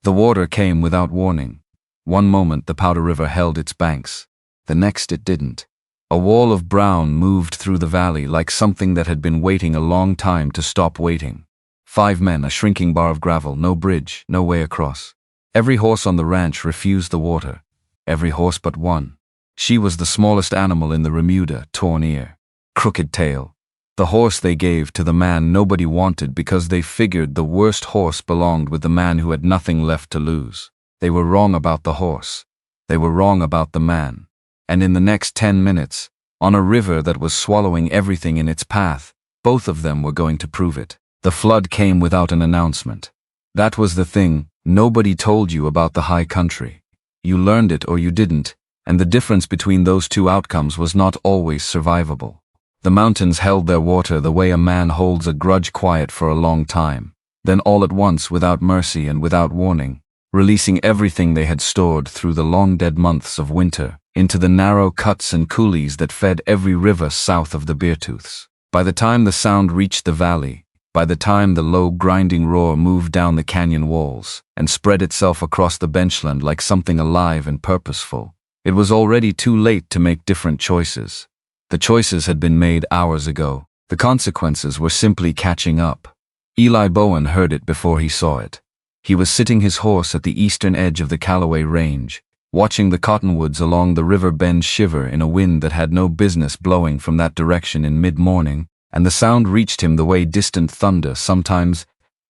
The water came without warning. One moment the Powder River held its banks. The next it didn't. A wall of brown moved through the valley like something that had been waiting a long time to stop waiting. 5 men, a shrinking bar of gravel, no bridge, no way across. Every horse on the ranch refused the water. Every horse but one. She was the smallest animal in the remuda, torn ear, crooked tail. The horse they gave to the man nobody wanted because they figured the worst horse belonged with the man who had nothing left to lose. They were wrong about the horse. They were wrong about the man. And in the next 10 minutes, on a river that was swallowing everything in its path, both of them were going to prove it. The flood came without an announcement. That was the thing, nobody told you about the high country. You learned it or you didn't, and the difference between those two outcomes was not always survivable. The mountains held their water the way a man holds a grudge quiet for a long time, then all at once, without mercy and without warning, releasing everything they had stored through the long dead months of winter into the narrow cuts and coulees that fed every river south of the Beartooths. By the time the sound reached the valley, by the time the low grinding roar moved down the canyon walls and spread itself across the benchland like something alive and purposeful, it was already too late to make different choices. The choices had been made hours ago. The consequences were simply catching up. Eli Bowen heard it before he saw it. He was sitting his horse at the eastern edge of the Calloway Range, watching the cottonwoods along the river bend shiver in a wind that had no business blowing from that direction in mid-morning, and the sound reached him the way distant thunder sometimes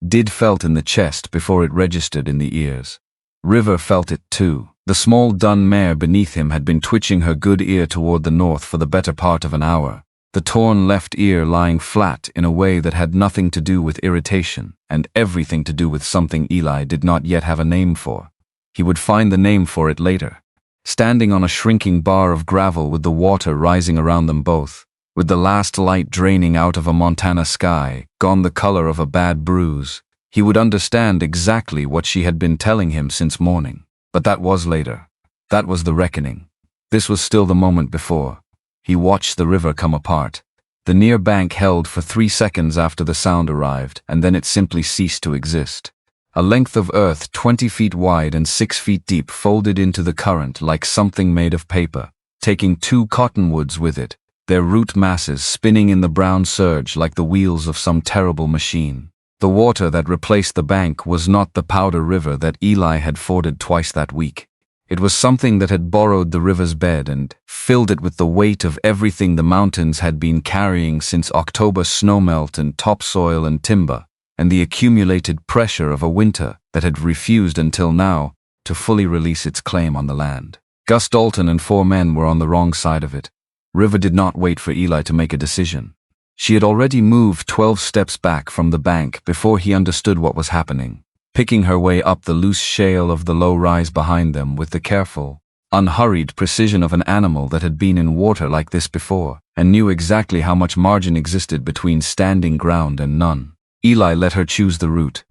did, felt in the chest before it registered in the ears. River felt it too. The small dun mare beneath him had been twitching her good ear toward the north for the better part of an hour, the torn left ear lying flat in a way that had nothing to do with irritation and everything to do with something Eli did not yet have a name for. He would find the name for it later. Standing on a shrinking bar of gravel with the water rising around them both, with the last light draining out of a Montana sky, gone the color of a bad bruise, he would understand exactly what she had been telling him since morning. But that was later. That was the reckoning. This was still the moment before. He watched the river come apart. The near bank held for 3 seconds after the sound arrived, and then it simply ceased to exist. A length of earth 20 feet wide and 6 feet deep folded into the current like something made of paper, taking 2 cottonwoods with it, their root masses spinning in the brown surge like the wheels of some terrible machine. The water that replaced the bank was not the Powder River that Eli had forded twice that week. It was something that had borrowed the river's bed and filled it with the weight of everything the mountains had been carrying since October snowmelt and topsoil and timber, and the accumulated pressure of a winter that had refused until now to fully release its claim on the land. Gus Dalton and 4 men were on the wrong side of it. River did not wait for Eli to make a decision. She had already moved 12 steps back from the bank before he understood what was happening, picking her way up the loose shale of the low rise behind them with the careful, unhurried precision of an animal that had been in water like this before and knew exactly how much margin existed between standing ground and none. Eli let her choose the route.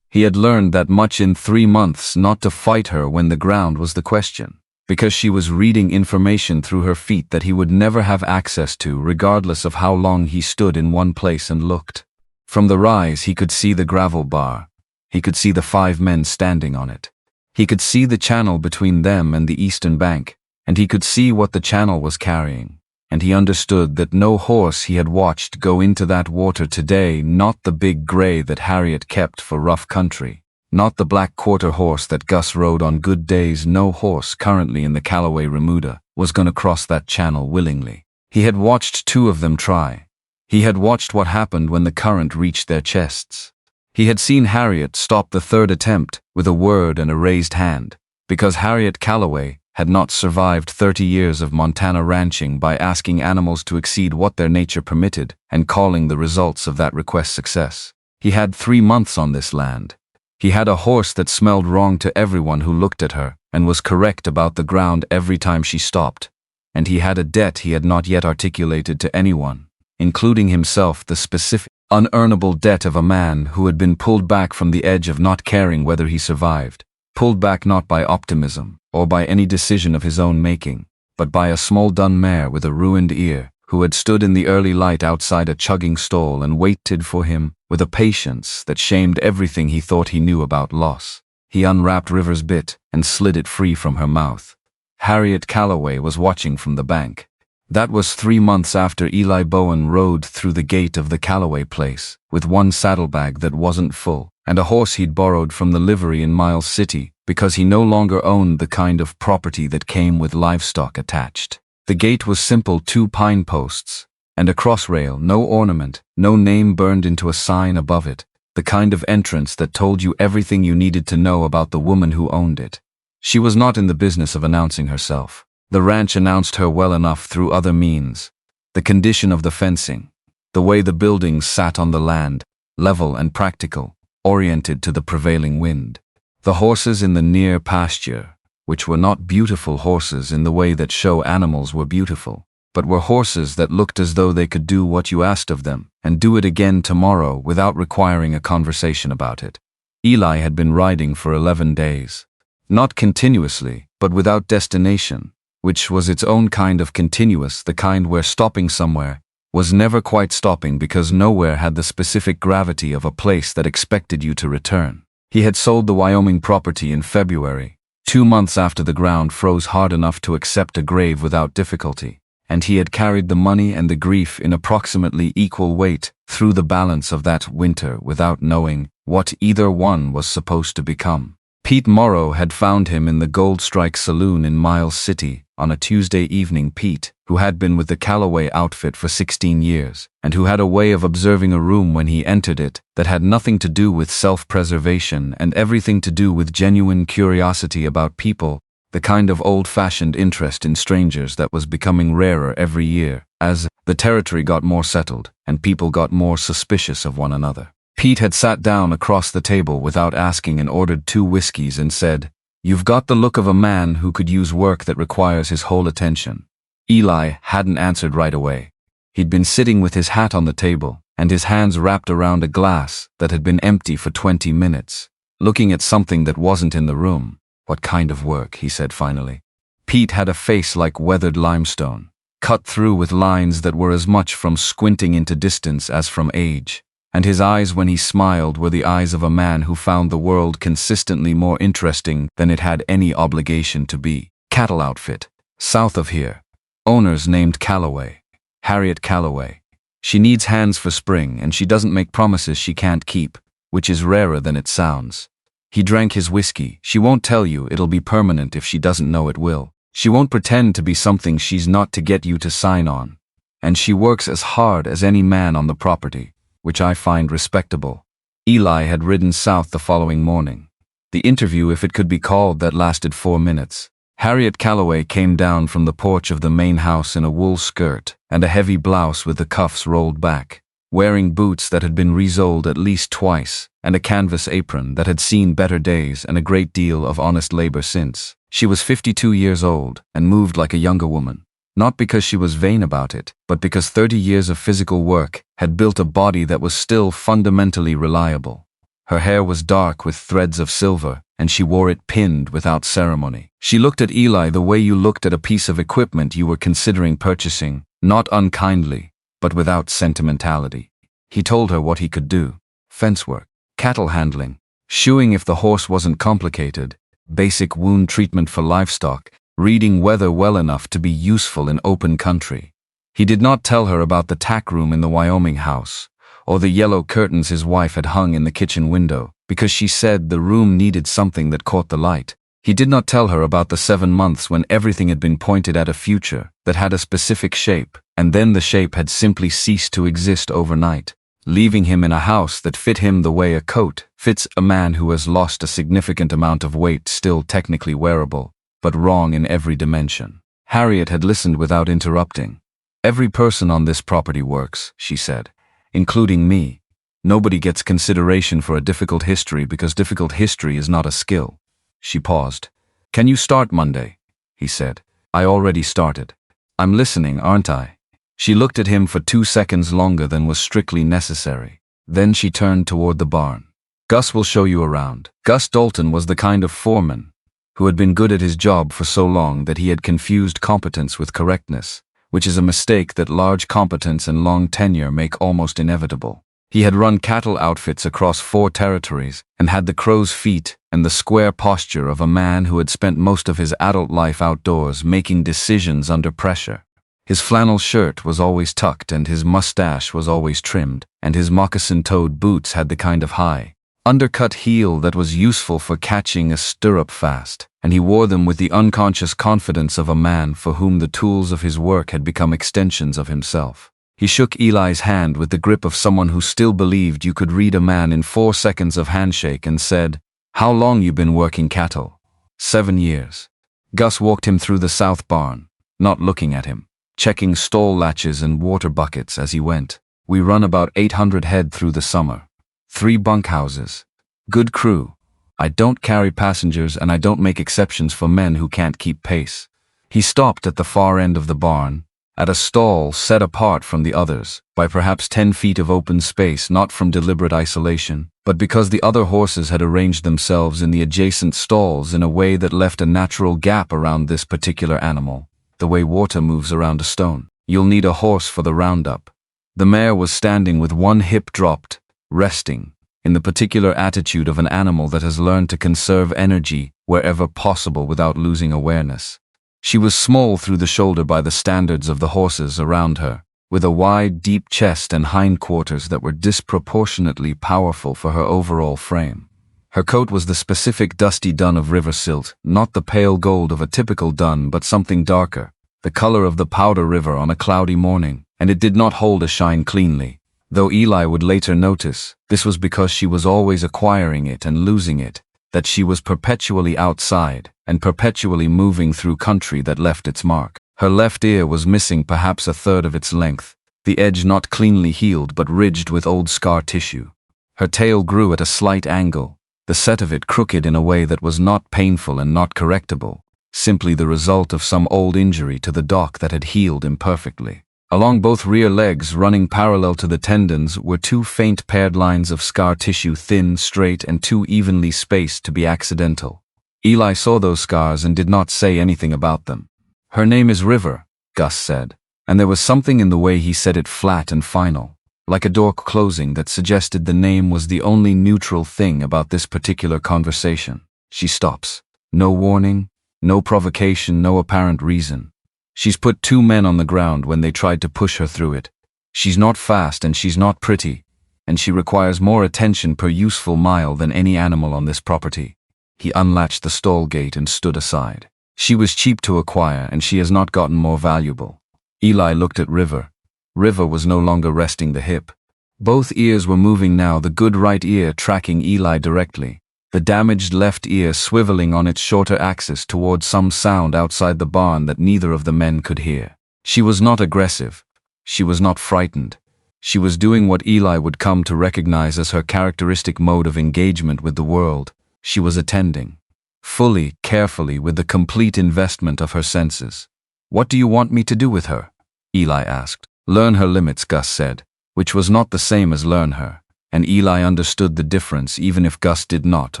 He had learned that much in 3 months not to fight her when the ground was the question, because she was reading information through her feet that he would never have access to regardless of how long he stood in one place and looked. From the rise he could see the gravel bar. He could see the 5 men standing on it. He could see the channel between them and the eastern bank, and he could see what the channel was carrying. And he understood that no horse he had watched go into that water today, not the big gray that Harriet kept for rough country, not the black quarter horse that Gus rode on good days, no horse currently in the Calloway remuda was going to cross that channel willingly. He had watched 2 of them try. He had watched what happened when the current reached their chests. He had seen Harriet stop the 3rd attempt with a word and a raised hand, because Harriet Calloway had not survived 30 years of Montana ranching by asking animals to exceed what their nature permitted and calling the results of that request success. He had 3 months on this land. He had a horse that smelled wrong to everyone who looked at her and was correct about the ground every time she stopped. And he had a debt he had not yet articulated to anyone, including himself, the specific, unearnable debt of a man who had been pulled back from the edge of not caring whether he survived, pulled back not by optimism or by any decision of his own making, but by a small dun mare with a ruined ear who had stood in the early light outside a chugging stall and waited for him with a patience that shamed everything he thought he knew about loss. He unwrapped River's bit and slid it free from her mouth. Harriet Calloway was watching from the bank. That was 3 months after Eli Bowen rode through the gate of the Calloway place, with one saddlebag that wasn't full, and a horse he'd borrowed from the livery in Miles City, because he no longer owned the kind of property that came with livestock attached. The gate was simple 2 pine posts, and a crossrail, no ornament, no name burned into a sign above it, the kind of entrance that told you everything you needed to know about the woman who owned it. She was not in the business of announcing herself. The ranch announced her well enough through other means. The condition of the fencing, the way the buildings sat on the land, level and practical, oriented to the prevailing wind. The horses in the near pasture, which were not beautiful horses in the way that show animals were beautiful, but were horses that looked as though they could do what you asked of them, and do it again tomorrow without requiring a conversation about it. Eli had been riding for 11 days. Not continuously, but without destination, which was its own kind of continuous, the kind where stopping somewhere was never quite stopping because nowhere had the specific gravity of a place that expected you to return. He had sold the Wyoming property in February, 2 months after the ground froze hard enough to accept a grave without difficulty, and he had carried the money and the grief in approximately equal weight through the balance of that winter without knowing what either one was supposed to become. Pete Morrow had found him in the Gold Strike Saloon in Miles City on a Tuesday evening. Pete, who had been with the Calloway outfit for 16 years, and who had a way of observing a room when he entered it that had nothing to do with self-preservation and everything to do with genuine curiosity about people, the kind of old-fashioned interest in strangers that was becoming rarer every year as the territory got more settled and people got more suspicious of one another. Pete had sat down across the table without asking and ordered 2 whiskeys and said, "You've got the look of a man who could use work that requires his whole attention." Eli hadn't answered right away. He'd been sitting with his hat on the table and his hands wrapped around a glass that had been empty for 20 minutes, looking at something that wasn't in the room. "What kind of work?" he said finally. Pete had a face like weathered limestone, cut through with lines that were as much from squinting into distance as from age. And his eyes when he smiled were the eyes of a man who found the world consistently more interesting than it had any obligation to be. Cattle outfit, south of here. Owners named Calloway. Harriet Calloway. She needs hands for spring and she doesn't make promises she can't keep, which is rarer than it sounds. He drank his whiskey. She won't tell you it'll be permanent if she doesn't know it will. She won't pretend to be something she's not to get you to sign on. And she works as hard as any man on the property, which I find respectable. Eli had ridden south the following morning. The interview, if it could be called that, lasted 4 minutes. Harriet Calloway came down from the porch of the main house in a wool skirt and a heavy blouse with the cuffs rolled back, wearing boots that had been resoled at least twice and a canvas apron that had seen better days and a great deal of honest labor since. She was 52 years old and moved like a younger woman. Not because she was vain about it, but because 30 years of physical work had built a body that was still fundamentally reliable. Her hair was dark with threads of silver, and she wore it pinned without ceremony. She looked at Eli the way you looked at a piece of equipment you were considering purchasing, not unkindly, but without sentimentality. He told her what he could do: fence work, cattle handling, shoeing if the horse wasn't complicated, basic wound treatment for livestock, reading weather well enough to be useful in open country. He did not tell her about the tack room in the Wyoming house, or the yellow curtains his wife had hung in the kitchen window, because she said the room needed something that caught the light. He did not tell her about the 7 months when everything had been pointed at a future that had a specific shape, and then the shape had simply ceased to exist overnight, leaving him in a house that fit him the way a coat fits a man who has lost a significant amount of weight, still technically wearable, but wrong in every dimension. Harriet had listened without interrupting. "Every person on this property works," she said, "including me. Nobody gets consideration for a difficult history because difficult history is not a skill." She paused. "Can you start Monday?" he said. "I already started." "I'm listening, aren't I?" She looked at him for 2 seconds longer than was strictly necessary. Then she turned toward the barn. "Gus will show you around." Gus Dalton was the kind of foreman who had been good at his job for so long that he had confused competence with correctness, which is a mistake that large competence and long tenure make almost inevitable. He had run cattle outfits across 4 territories and had the crow's feet and the square posture of a man who had spent most of his adult life outdoors making decisions under pressure. His flannel shirt was always tucked and his mustache was always trimmed, and his moccasin-toed boots had the kind of high, undercut heel that was useful for catching a stirrup fast, and he wore them with the unconscious confidence of a man for whom the tools of his work had become extensions of himself. He shook Eli's hand with the grip of someone who still believed you could read a man in 4 seconds of handshake and said, "How long you been working cattle?" 7 years. Gus walked him through the south barn, not looking at him, checking stall latches and water buckets as he went. "We run about 800 head through the summer. 3 bunkhouses. Good crew. I don't carry passengers and I don't make exceptions for men who can't keep pace." He stopped at the far end of the barn, at a stall set apart from the others by perhaps 10 feet of open space, not from deliberate isolation, but because the other horses had arranged themselves in the adjacent stalls in a way that left a natural gap around this particular animal, the way water moves around a stone. "You'll need a horse for the roundup." The mare was standing with one hip dropped, resting, in the particular attitude of an animal that has learned to conserve energy wherever possible without losing awareness. She was small through the shoulder by the standards of the horses around her, with a wide, deep chest and hindquarters that were disproportionately powerful for her overall frame. Her coat was the specific dusty dun of river silt, not the pale gold of a typical dun but something darker, the color of the Powder River on a cloudy morning, and it did not hold a shine cleanly. Though Eli would later notice, this was because she was always acquiring it and losing it, that she was perpetually outside and perpetually moving through country that left its mark. Her left ear was missing perhaps a third of its length, the edge not cleanly healed but ridged with old scar tissue. Her tail grew at a slight angle, the set of it crooked in a way that was not painful and not correctable, simply the result of some old injury to the dock that had healed imperfectly. Along both rear legs, running parallel to the tendons, were 2 faint paired lines of scar tissue, thin, straight, and too evenly spaced to be accidental. Eli saw those scars and did not say anything about them. "Her name is River," Gus said, and there was something in the way he said it flat and final, like a door closing, that suggested the name was the only neutral thing about this particular conversation. "She stops. No warning, no provocation, no apparent reason. She's put 2 men on the ground when they tried to push her through it. She's not fast and she's not pretty, and she requires more attention per useful mile than any animal on this property." He unlatched the stall gate and stood aside. "She was cheap to acquire and she has not gotten more valuable." Eli looked at River. River was no longer resting the hip. Both ears were moving now, the good right ear tracking Eli directly, the damaged left ear swiveling on its shorter axis towards some sound outside the barn that neither of the men could hear. She was not aggressive. She was not frightened. She was doing what Eli would come to recognize as her characteristic mode of engagement with the world. She was attending. Fully, carefully, with the complete investment of her senses. "What do you want me to do with her?" Eli asked. "Learn her limits," Gus said, which was not the same as learn her. And Eli understood the difference even if Gus did not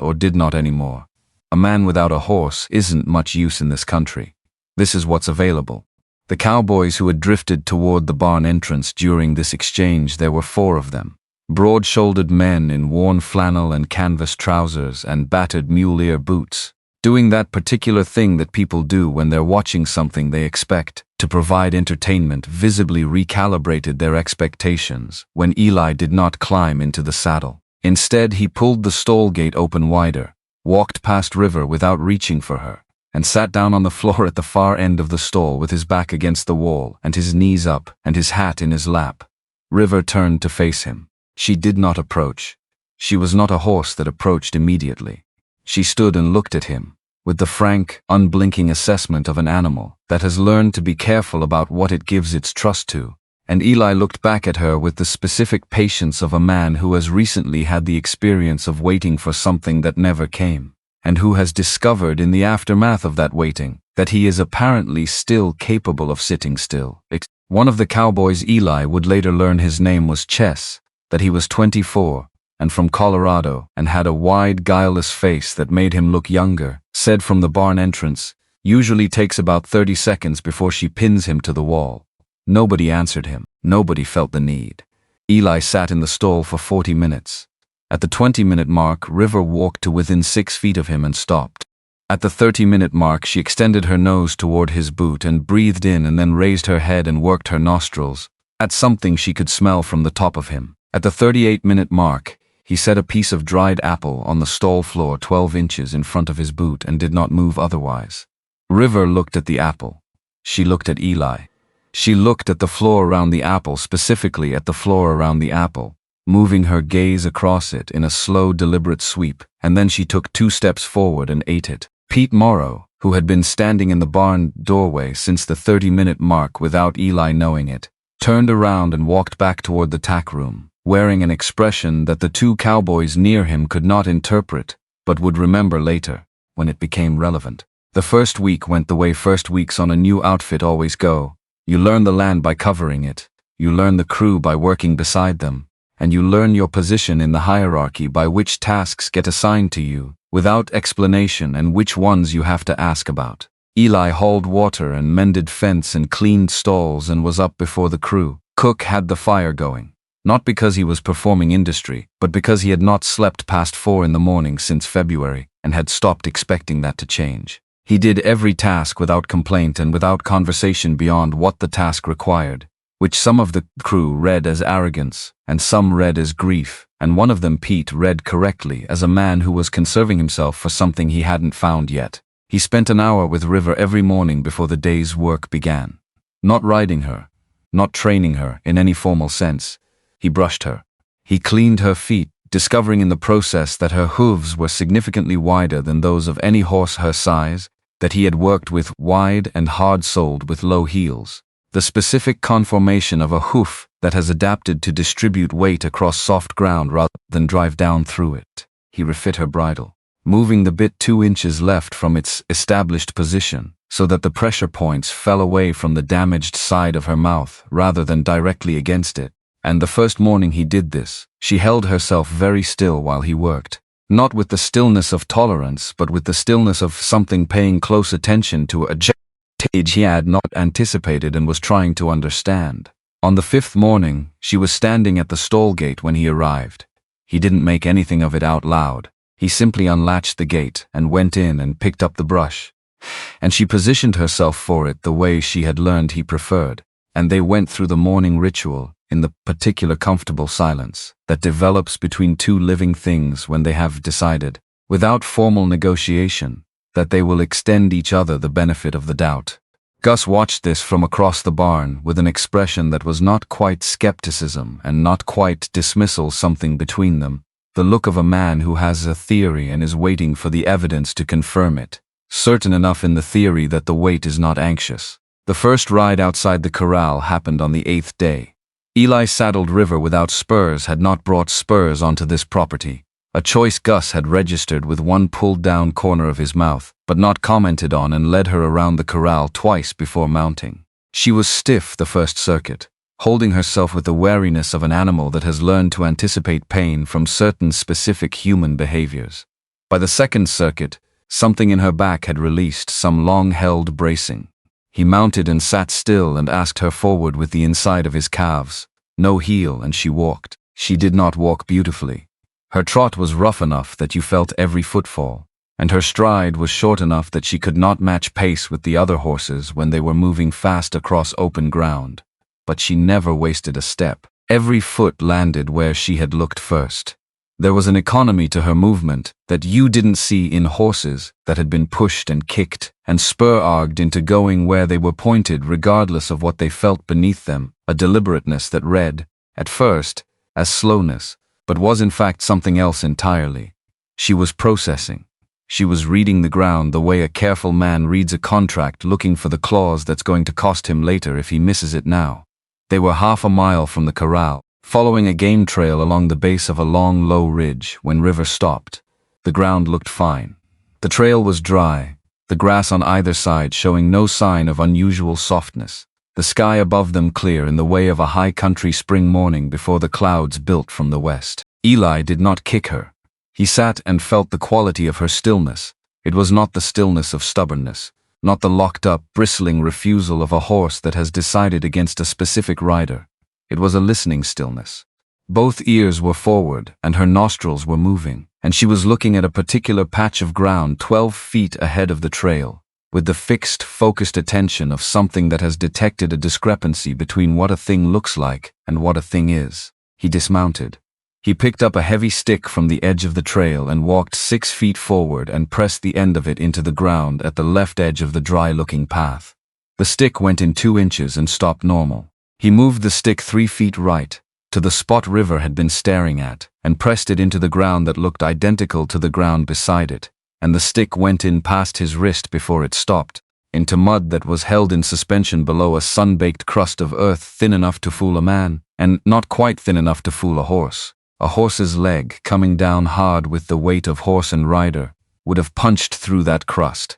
or did not anymore. A man without a horse isn't much use in this country. This is what's available. The cowboys who had drifted toward the barn entrance during this exchange, there were 4 of them. Broad-shouldered men in worn flannel and canvas trousers and battered mule-ear boots, doing that particular thing that people do when they're watching something they expect to provide entertainment, visibly recalibrated their expectations when Eli did not climb into the saddle. Instead, he pulled the stall gate open wider, walked past River without reaching for her, and sat down on the floor at the far end of the stall with his back against the wall and his knees up and his hat in his lap. River turned to face him. She did not approach. She was not a horse that approached immediately. She stood and looked at him, with the frank, unblinking assessment of an animal that has learned to be careful about what it gives its trust to, and Eli looked back at her with the specific patience of a man who has recently had the experience of waiting for something that never came, and who has discovered in the aftermath of that waiting that he is apparently still capable of sitting still. One of the cowboys, Eli would later learn his name was Chess, that he was 24, and from Colorado, and had a wide, guileless face that made him look younger, said from the barn entrance, "Usually takes about 30 seconds before she pins him to the wall." Nobody answered him. Nobody felt the need. Eli sat in the stall for 40 minutes. At the 20-minute mark, River walked to within 6 feet of him and stopped. At the 30-minute mark, she extended her nose toward his boot and breathed in and then raised her head and worked her nostrils at something she could smell from the top of him. At the 38-minute mark, he set a piece of dried apple on the stall floor 12 inches in front of his boot and did not move otherwise. River looked at the apple. She looked at Eli. She looked at the floor around the apple, specifically at the floor around the apple, moving her gaze across it in a slow, deliberate sweep, and then she took 2 steps forward and ate it. Pete Morrow, who had been standing in the barn doorway since the 30-minute mark without Eli knowing it, turned around and walked back toward the tack room, wearing an expression that the 2 cowboys near him could not interpret, but would remember later, when it became relevant. The first week went the way first weeks on a new outfit always go. You learn the land by covering it, you learn the crew by working beside them, and you learn your position in the hierarchy by which tasks get assigned to you, without explanation, and which ones you have to ask about. Eli hauled water and mended fence and cleaned stalls and was up before the crew. Cook had the fire going, not because he was performing industry, but because he had not slept past 4 in the morning since February and had stopped expecting that to change. He did every task without complaint and without conversation beyond what the task required, which some of the crew read as arrogance, and some read as grief, and one of them, Pete, read correctly as a man who was conserving himself for something he hadn't found yet. He spent an hour with River every morning before the day's work began. Not riding her, not training her in any formal sense. He brushed her. He cleaned her feet, discovering in the process that her hooves were significantly wider than those of any horse her size, that he had worked with, wide and hard-soled with low heels. The specific conformation of a hoof that has adapted to distribute weight across soft ground rather than drive down through it. He refit her bridle, moving the bit 2 inches left from its established position, so that the pressure points fell away from the damaged side of her mouth rather than directly against it. And the first morning he did this, she held herself very still while he worked. Not with the stillness of tolerance, but with the stillness of something paying close attention to a he had not anticipated and was trying to understand. On the 5th morning, she was standing at the stall gate when he arrived. He didn't make anything of it out loud. He simply unlatched the gate and went in and picked up the brush. And she positioned herself for it the way she had learned he preferred, and they went through the morning ritual in the particular comfortable silence that develops between 2 living things when they have decided, without formal negotiation, that they will extend each other the benefit of the doubt. Gus watched this from across the barn with an expression that was not quite skepticism and not quite dismissal, something between them, the look of a man who has a theory and is waiting for the evidence to confirm it, certain enough in the theory that the wait is not anxious. The first ride outside the corral happened on the 8th day. Eli saddled River without spurs, had not brought spurs onto this property, a choice Gus had registered with one pulled down corner of his mouth, but not commented on, and led her around the corral twice before mounting. She was stiff the first circuit, holding herself with the wariness of an animal that has learned to anticipate pain from certain specific human behaviors. By the second circuit, something in her back had released, some long-held bracing. He mounted and sat still and asked her forward with the inside of his calves. No heel, and she walked. She did not walk beautifully. Her trot was rough enough that you felt every footfall, and her stride was short enough that she could not match pace with the other horses when they were moving fast across open ground. But she never wasted a step. Every foot landed where she had looked first. There was an economy to her movement that you didn't see in horses that had been pushed and kicked and spur-argued into going where they were pointed regardless of what they felt beneath them, a deliberateness that read, at first, as slowness, but was in fact something else entirely. She was processing. She was reading the ground the way a careful man reads a contract, looking for the clause that's going to cost him later if he misses it now. They were half a mile from the corral, following a game trail along the base of a long, low ridge, when River stopped. The ground looked fine. The trail was dry, the grass on either side showing no sign of unusual softness. The sky above them clear in the way of a high country spring morning before the clouds built from the west. Eli did not kick her. He sat and felt the quality of her stillness. It was not the stillness of stubbornness, not the locked-up, bristling refusal of a horse that has decided against a specific rider. It was a listening stillness, Both ears were forward, and her nostrils were moving, and she was looking at a particular patch of ground 12 feet ahead of the trail, with the fixed, focused attention of something that has detected a discrepancy between what a thing looks like and what a thing is. He dismounted. He picked up a heavy stick from the edge of the trail and walked 6 feet forward and pressed the end of it into the ground at the left edge of the dry-looking path. The stick went in 2 inches and stopped normal. He moved the stick 3 feet right, to the spot River had been staring at, and pressed it into the ground that looked identical to the ground beside it, and the stick went in past his wrist before it stopped, into mud that was held in suspension below a sun-baked crust of earth thin enough to fool a man, and not quite thin enough to fool a horse. A horse's leg, coming down hard with the weight of horse and rider, would have punched through that crust.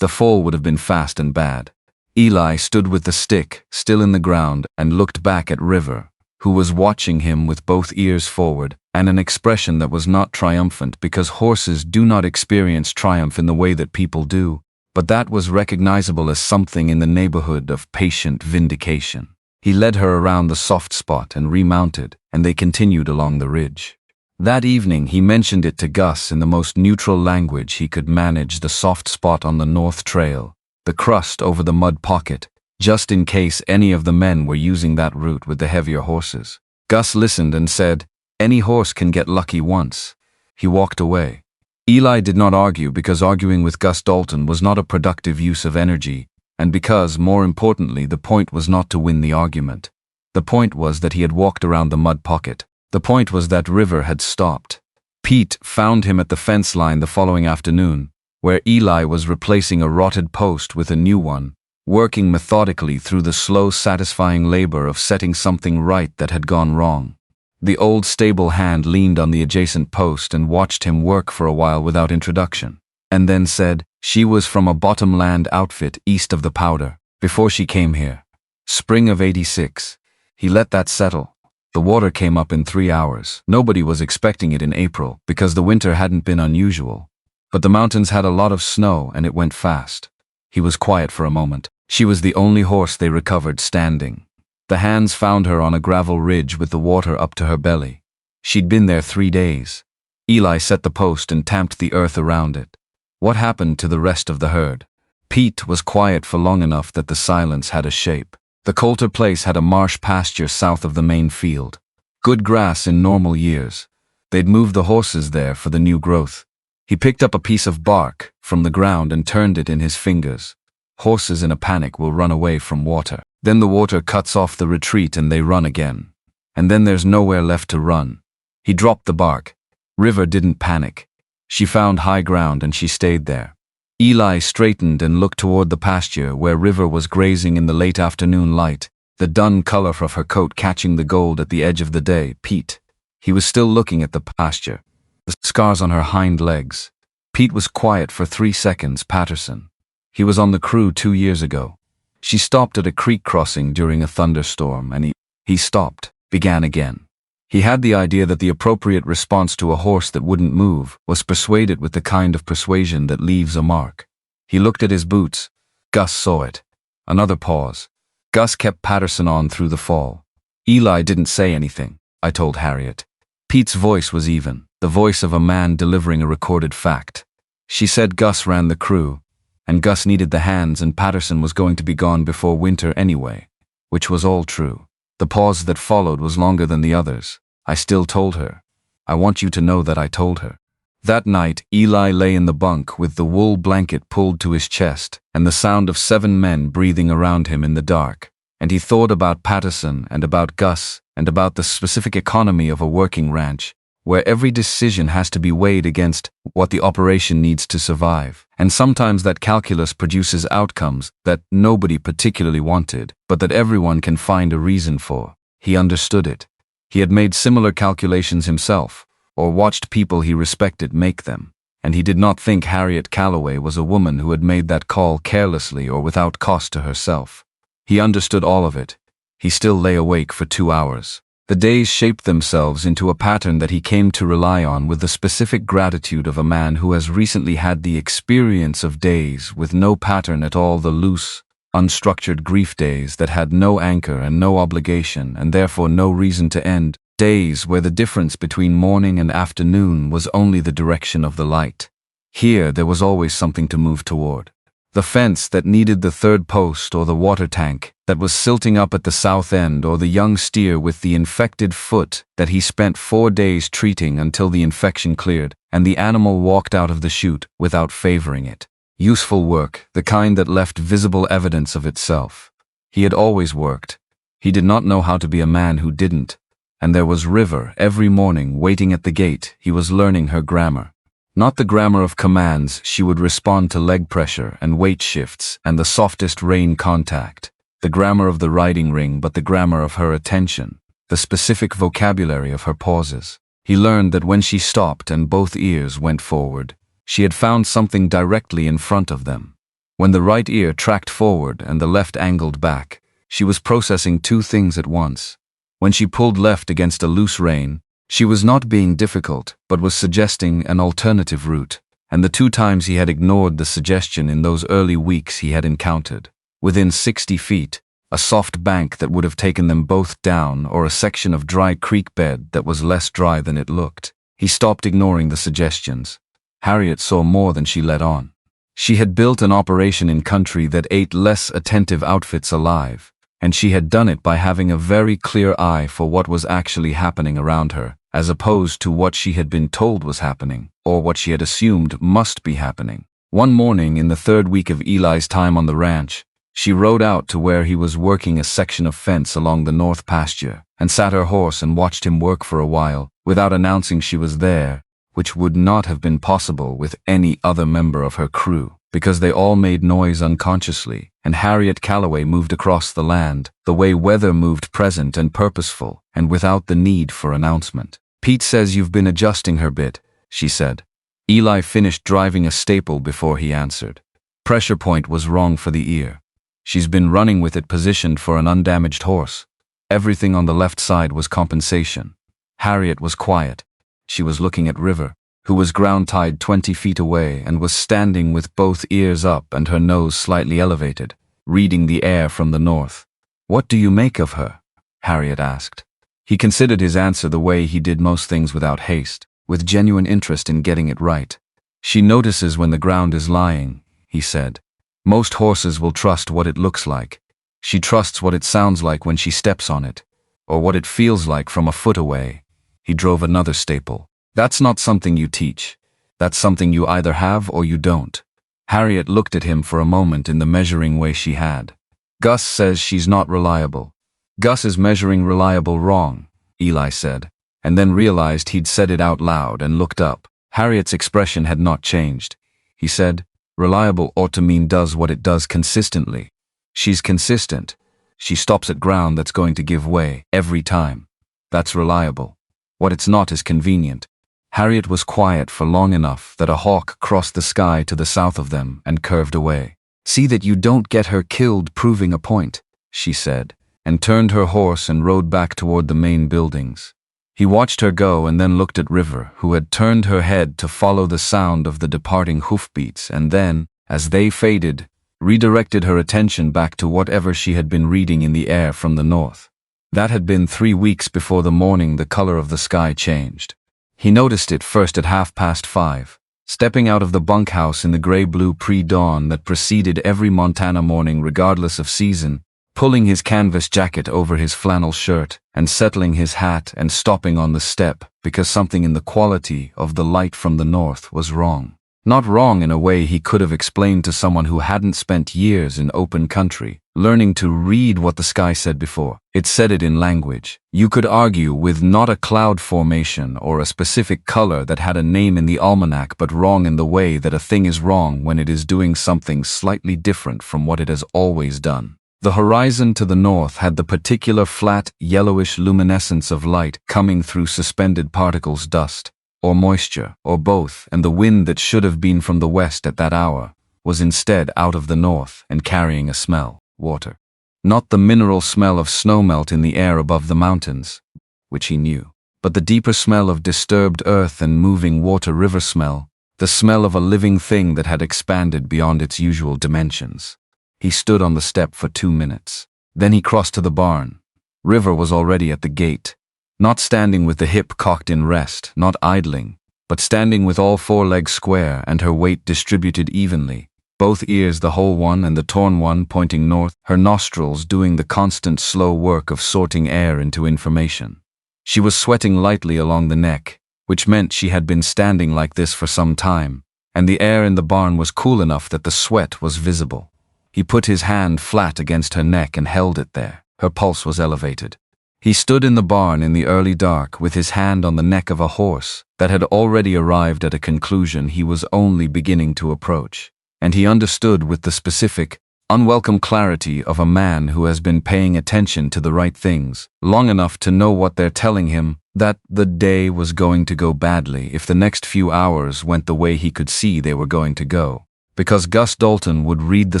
The fall would have been fast and bad. Eli stood with the stick, still in the ground, and looked back at River, who was watching him with both ears forward, and an expression that was not triumphant because horses do not experience triumph in the way that people do, but that was recognizable as something in the neighborhood of patient vindication. He led her around the soft spot and remounted, and they continued along the ridge. That evening he mentioned it to Gus in the most neutral language he could manage the soft spot on the north trail, the crust over the mud pocket, just in case any of the men were using that route with the heavier horses. Gus listened and said, "Any horse can get lucky once." He walked away. Eli did not argue because arguing with Gus Dalton was not a productive use of energy, and because, more importantly, the point was not to win the argument. The point was that he had walked around the mud pocket. The point was that River had stopped. Pete found him at the fence line the following afternoon, where Eli was replacing a rotted post with a new one, working methodically through the slow, satisfying labor of setting something right that had gone wrong. The old stable hand leaned on the adjacent post and watched him work for a while without introduction, and then said she was from a bottomland outfit east of the Powder, before she came here. Spring of '86. He let that settle. The water came up in 3 hours. Nobody was expecting it in April, because the winter hadn't been unusual. But the mountains had a lot of snow, and it went fast. He was quiet for a moment. She was the only horse they recovered standing. The hands found her on a gravel ridge with the water up to her belly. She'd been there 3 days. Eli set the post and tamped the earth around it. What happened to the rest of the herd? Pete was quiet for long enough that the silence had a shape. The Coulter place had a marsh pasture south of the main field. Good grass in normal years. They'd moved the horses there for the new growth. He picked up a piece of bark from the ground and turned it in his fingers. Horses in a panic will run away from water. Then the water cuts off the retreat and they run again. And then there's nowhere left to run. He dropped the bark. River didn't panic. She found high ground and she stayed there. Eli straightened and looked toward the pasture where River was grazing in the late afternoon light, the dun color of her coat catching the gold at the edge of the day. Pete. He was still looking at the pasture, the scars on her hind legs. Pete was quiet for 3 seconds. Patterson. He was on the crew 2 years ago. She stopped at a creek crossing during a thunderstorm, and he stopped, began again. He had the idea that the appropriate response to a horse that wouldn't move was persuade it with the kind of persuasion that leaves a mark. He looked at his boots. Gus saw it. Another pause. Gus kept Patterson on through the fall. Eli didn't say anything, I told Harriet. Pete's voice was even, the voice of a man delivering a recorded fact. She said Gus ran the crew, and Gus needed the hands and Patterson was going to be gone before winter anyway, which was all true. The pause that followed was longer than the others. I still told her. I want you to know that I told her. That night, Eli lay in the bunk with the wool blanket pulled to his chest and the sound of 7 men breathing around him in the dark, and he thought about Patterson and about Gus and about the specific economy of a working ranch, where every decision has to be weighed against what the operation needs to survive, and sometimes that calculus produces outcomes that nobody particularly wanted, but that everyone can find a reason for. He understood it. He had made similar calculations himself, or watched people he respected make them, and he did not think Harriet Calloway was a woman who had made that call carelessly or without cost to herself. He understood all of it. He still lay awake for 2 hours. The days shaped themselves into a pattern that he came to rely on with the specific gratitude of a man who has recently had the experience of days with no pattern at all, the loose, unstructured grief days that had no anchor and no obligation and therefore no reason to end, Days where the difference between morning and afternoon was only the direction of the light. Here there was always something to move toward. The fence that needed the third post, or the water tank that was silting up at the south end, or the young steer with the infected foot that he spent 4 days treating until the infection cleared and the animal walked out of the chute without favoring it. Useful work, the kind that left visible evidence of itself. He had always worked. He did not know how to be a man who didn't. And there was River every morning waiting at the gate. He was learning her grammar. Not the grammar of commands. She would respond to leg pressure and weight shifts and the softest rein contact. The grammar of the riding ring, but the grammar of her attention. The specific vocabulary of her pauses. He learned that when she stopped and both ears went forward, she had found something directly in front of them. When the right ear tracked forward and the left angled back, she was processing 2 things at once. When she pulled left against a loose rein, she was not being difficult, but was suggesting an alternative route, and the 2 times he had ignored the suggestion in those early weeks he had encountered. Within 60 feet, a soft bank that would have taken them both down, or a section of dry creek bed that was less dry than it looked. He stopped ignoring the suggestions. Harriet saw more than she let on. She had built an operation in country that ate less attentive outfits alive, and she had done it by having a very clear eye for what was actually happening around her, as opposed to what she had been told was happening, or what she had assumed must be happening. One morning in the 3rd week of Eli's time on the ranch, she rode out to where he was working a section of fence along the north pasture, and sat her horse and watched him work for a while, without announcing she was there, which would not have been possible with any other member of her crew, because they all made noise unconsciously, and Harriet Calloway moved across the land, the way weather moved, present and purposeful, and without the need for announcement. "Pete says you've been adjusting her bit," she said. Eli finished driving a staple before he answered. Pressure point was wrong for the ear. She's been running with it positioned for an undamaged horse. Everything on the left side was compensation. Harriet was quiet. She was looking at River, who was ground-tied 20 feet away and was standing with both ears up and her nose slightly elevated, reading the air from the north. "What do you make of her?" Harriet asked. He considered his answer the way he did most things, without haste, with genuine interest in getting it right. "She notices when the ground is lying," he said. "Most horses will trust what it looks like. She trusts what it sounds like when she steps on it, or what it feels like from a foot away." He drove another staple. "That's not something you teach. That's something you either have or you don't." Harriet looked at him for a moment in the measuring way she had. "Gus says she's not reliable." "Gus is measuring reliable wrong," Eli said, and then realized he'd said it out loud and looked up. Harriet's expression had not changed. He said, "Reliable ought to mean does what it does consistently. She's consistent. She stops at ground that's going to give way every time. That's reliable. What it's not is convenient." Harriet was quiet for long enough that a hawk crossed the sky to the south of them and curved away. "See that you don't get her killed proving a point," she said, and turned her horse and rode back toward the main buildings. He watched her go and then looked at River, who had turned her head to follow the sound of the departing hoofbeats, and then, as they faded, redirected her attention back to whatever she had been reading in the air from the north. That had been 3 weeks before the morning the color of the sky changed. He noticed it first at 5:30, stepping out of the bunkhouse in the gray-blue pre-dawn that preceded every Montana morning regardless of season, pulling his canvas jacket over his flannel shirt and settling his hat and stopping on the step because something in the quality of the light from the north was wrong. Not wrong in a way he could have explained to someone who hadn't spent years in open country, learning to read what the sky said before. It said it in language you could argue with, not a cloud formation or a specific color that had a name in the almanac, but wrong in the way that a thing is wrong when it is doing something slightly different from what it has always done. The horizon to the north had the particular flat, yellowish luminescence of light coming through suspended particles, dust, or moisture, or both, and the wind that should have been from the west at that hour was instead out of the north and carrying a smell, water. Not the mineral smell of snowmelt in the air above the mountains, which he knew, but the deeper smell of disturbed earth and moving water, river smell, the smell of a living thing that had expanded beyond its usual dimensions. He stood on the step for 2 minutes. Then he crossed to the barn. River was already at the gate. Not standing with the hip cocked in rest, not idling, but standing with all four legs square and her weight distributed evenly, both ears, the whole one and the torn one, pointing north, her nostrils doing the constant slow work of sorting air into information. She was sweating lightly along the neck, which meant she had been standing like this for some time, and the air in the barn was cool enough that the sweat was visible. He put his hand flat against her neck and held it there. Her pulse was elevated. He stood in the barn in the early dark with his hand on the neck of a horse that had already arrived at a conclusion he was only beginning to approach, and he understood with the specific, unwelcome clarity of a man who has been paying attention to the right things long enough to know what they're telling him, that the day was going to go badly if the next few hours went the way he could see they were going to go, because Gus Dalton would read the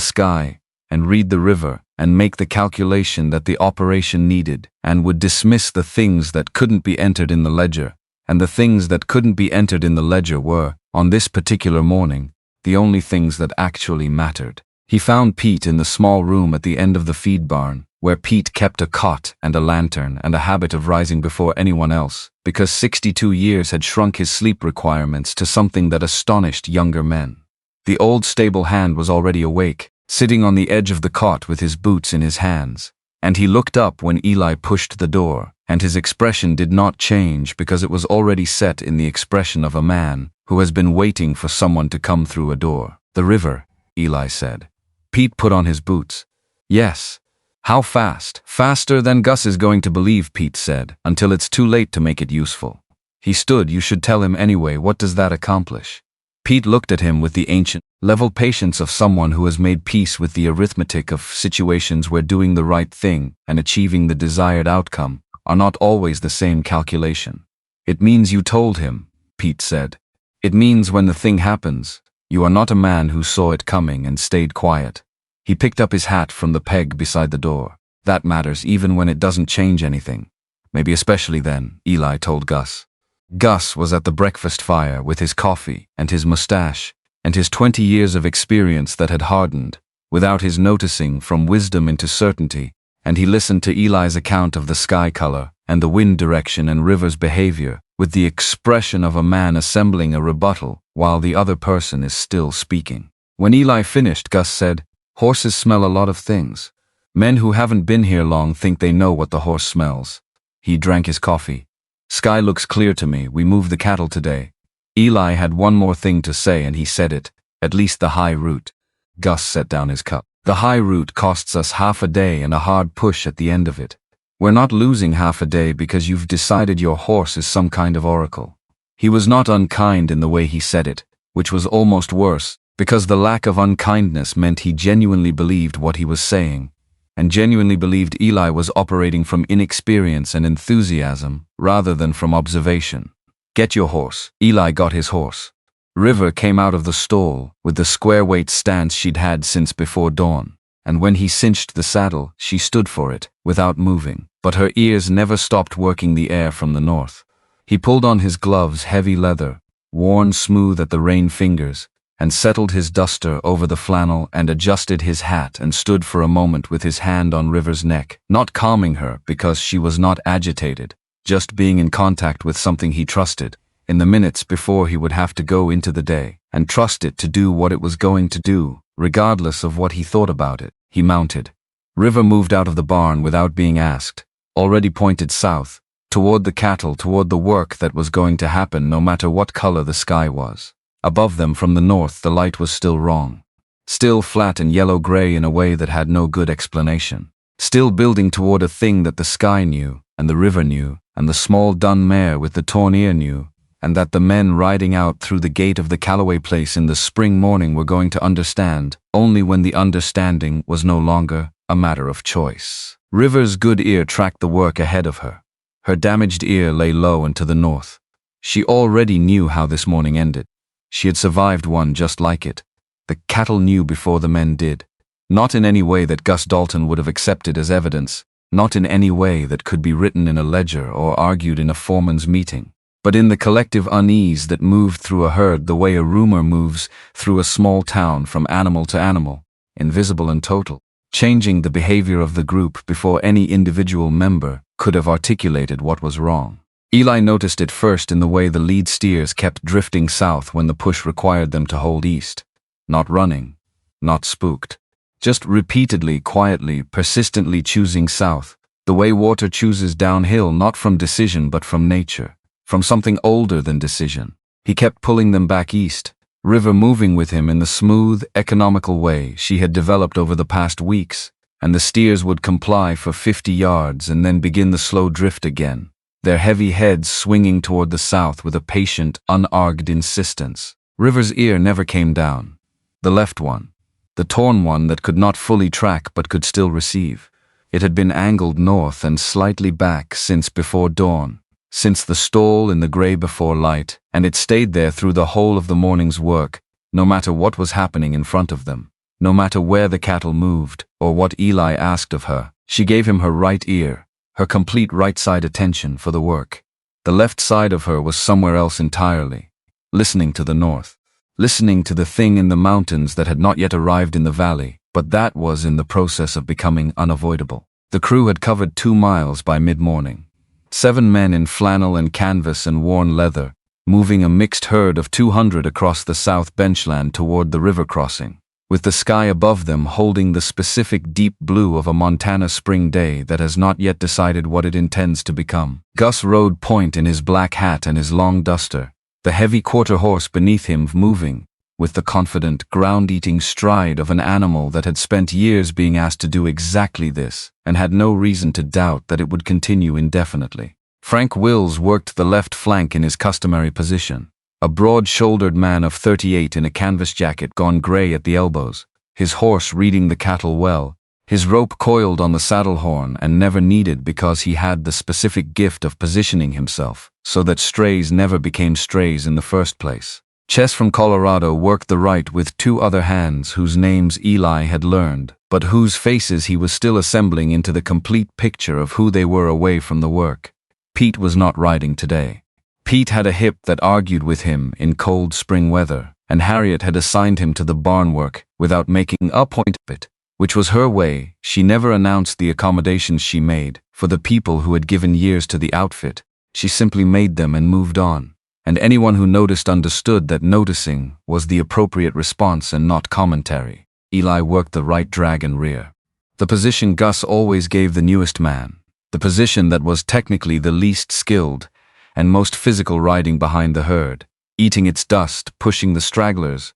sky and read the river and make the calculation that the operation needed, and would dismiss the things that couldn't be entered in the ledger, and the things that couldn't be entered in the ledger were, on this particular morning, the only things that actually mattered. He found Pete in the small room at the end of the feed barn, where Pete kept a cot and a lantern and a habit of rising before anyone else, because 62 years had shrunk his sleep requirements to something that astonished younger men. The old stable hand was already awake, sitting on the edge of the cot with his boots in his hands, and he looked up when Eli pushed the door, and his expression did not change because it was already set in the expression of a man who has been waiting for someone to come through a door. "The river," Eli said. Pete put on his boots. "Yes." "How fast?" "Faster than Gus is going to believe," Pete said, "until it's too late to make it useful." He stood. "You should tell him anyway. What does that accomplish?" Pete looked at him with the ancient, level patience of someone who has made peace with the arithmetic of situations where doing the right thing and achieving the desired outcome are not always the same calculation. "It means you told him," Pete said. "It means when the thing happens, you are not a man who saw it coming and stayed quiet." He picked up his hat from the peg beside the door. "That matters even when it doesn't change anything. Maybe especially then," Eli told Gus. Gus was at the breakfast fire with his coffee and his mustache and his 20 years of experience that had hardened, without his noticing, from wisdom into certainty, and he listened to Eli's account of the sky color and the wind direction and river's behavior with the expression of a man assembling a rebuttal while the other person is still speaking. When Eli finished, Gus said, "Horses smell a lot of things. Men who haven't been here long think they know what the horse smells." He drank his coffee. "Sky looks clear to me. We moved the cattle today." Eli had one more thing to say and he said it, "At least the high route." Gus set down his cup. "The high route costs us half a day and a hard push at the end of it. We're not losing half a day because you've decided your horse is some kind of oracle." He was not unkind in the way he said it, which was almost worse, because the lack of unkindness meant he genuinely believed what he was saying, and genuinely believed Eli was operating from inexperience and enthusiasm rather than from observation. "Get your horse." Eli got his horse. River came out of the stall with the square weight stance she'd had since before dawn, and when he cinched the saddle, she stood for it, without moving, but her ears never stopped working the air from the north. He pulled on his gloves, heavy leather, worn smooth at the rein fingers, and settled his duster over the flannel and adjusted his hat and stood for a moment with his hand on River's neck, not calming her because she was not agitated, just being in contact with something he trusted, in the minutes before he would have to go into the day, and trust it to do what it was going to do, regardless of what he thought about it. He mounted. River moved out of the barn without being asked, already pointed south, toward the cattle, toward the work that was going to happen no matter what color the sky was. Above them from the north the light was still wrong. Still flat and yellow-gray in a way that had no good explanation. Still building toward a thing that the sky knew, and the river knew, and the small dun mare with the torn ear knew, and that the men riding out through the gate of the Calloway place in the spring morning were going to understand, only when the understanding was no longer a matter of choice. River's good ear tracked the work ahead of her. Her damaged ear lay low and to the north. She already knew how this morning ended. She had survived one just like it. The cattle knew before the men did. Not in any way that Gus Dalton would have accepted as evidence, not in any way that could be written in a ledger or argued in a foreman's meeting, but in the collective unease that moved through a herd the way a rumor moves through a small town from animal to animal, invisible and total. changing the behavior of the group before any individual member could have articulated what was wrong. Eli noticed it first in the way the lead steers kept drifting south when the push required them to hold east. Not running, not spooked, just repeatedly, quietly, persistently choosing south, the way water chooses downhill, not from decision but from nature, from something older than decision. He kept pulling them back east, River moving with him in the smooth, economical way she had developed over the past weeks, and the steers would comply for 50 yards and then begin the slow drift again, their heavy heads swinging toward the south with a patient, unargued insistence. River's ear never came down. The left one, the torn one that could not fully track but could still receive. It had been angled north and slightly back since before dawn, since the stall in the gray before light, and it stayed there through the whole of the morning's work, no matter what was happening in front of them, no matter where the cattle moved, or what Eli asked of her. She gave him her right ear, her complete right side attention for the work. The left side of her was somewhere else entirely, listening to the north, listening to the thing in the mountains that had not yet arrived in the valley, but that was in the process of becoming unavoidable. The crew had covered 2 miles by mid-morning. 7 men in flannel and canvas and worn leather, moving a mixed herd of 200 across the south benchland toward the river crossing, with the sky above them holding the specific deep blue of a Montana spring day that has not yet decided what it intends to become. Gus rode point in his black hat and his long duster, the heavy quarter horse beneath him moving, with the confident, ground-eating stride of an animal that had spent years being asked to do exactly this, and had no reason to doubt that it would continue indefinitely. Frank Wills worked the left flank in his customary position, a broad-shouldered man of 38 in a canvas jacket gone gray at the elbows, his horse reading the cattle well, his rope coiled on the saddle horn and never needed because he had the specific gift of positioning himself so that strays never became strays in the first place. Chess from Colorado worked the right with 2 other hands whose names Eli had learned, but whose faces he was still assembling into the complete picture of who they were away from the work. Pete was not riding today. Pete had a hip that argued with him in cold spring weather, and Harriet had assigned him to the barn work without making a point of it, which was her way. She never announced the accommodations she made for the people who had given years to the outfit. She simply made them and moved on, and anyone who noticed understood that noticing was the appropriate response and not commentary. Eli worked the right drag and rear, the position Gus always gave the newest man, the position that was technically the least skilled and most physical riding behind the herd, eating its dust, pushing the stragglers,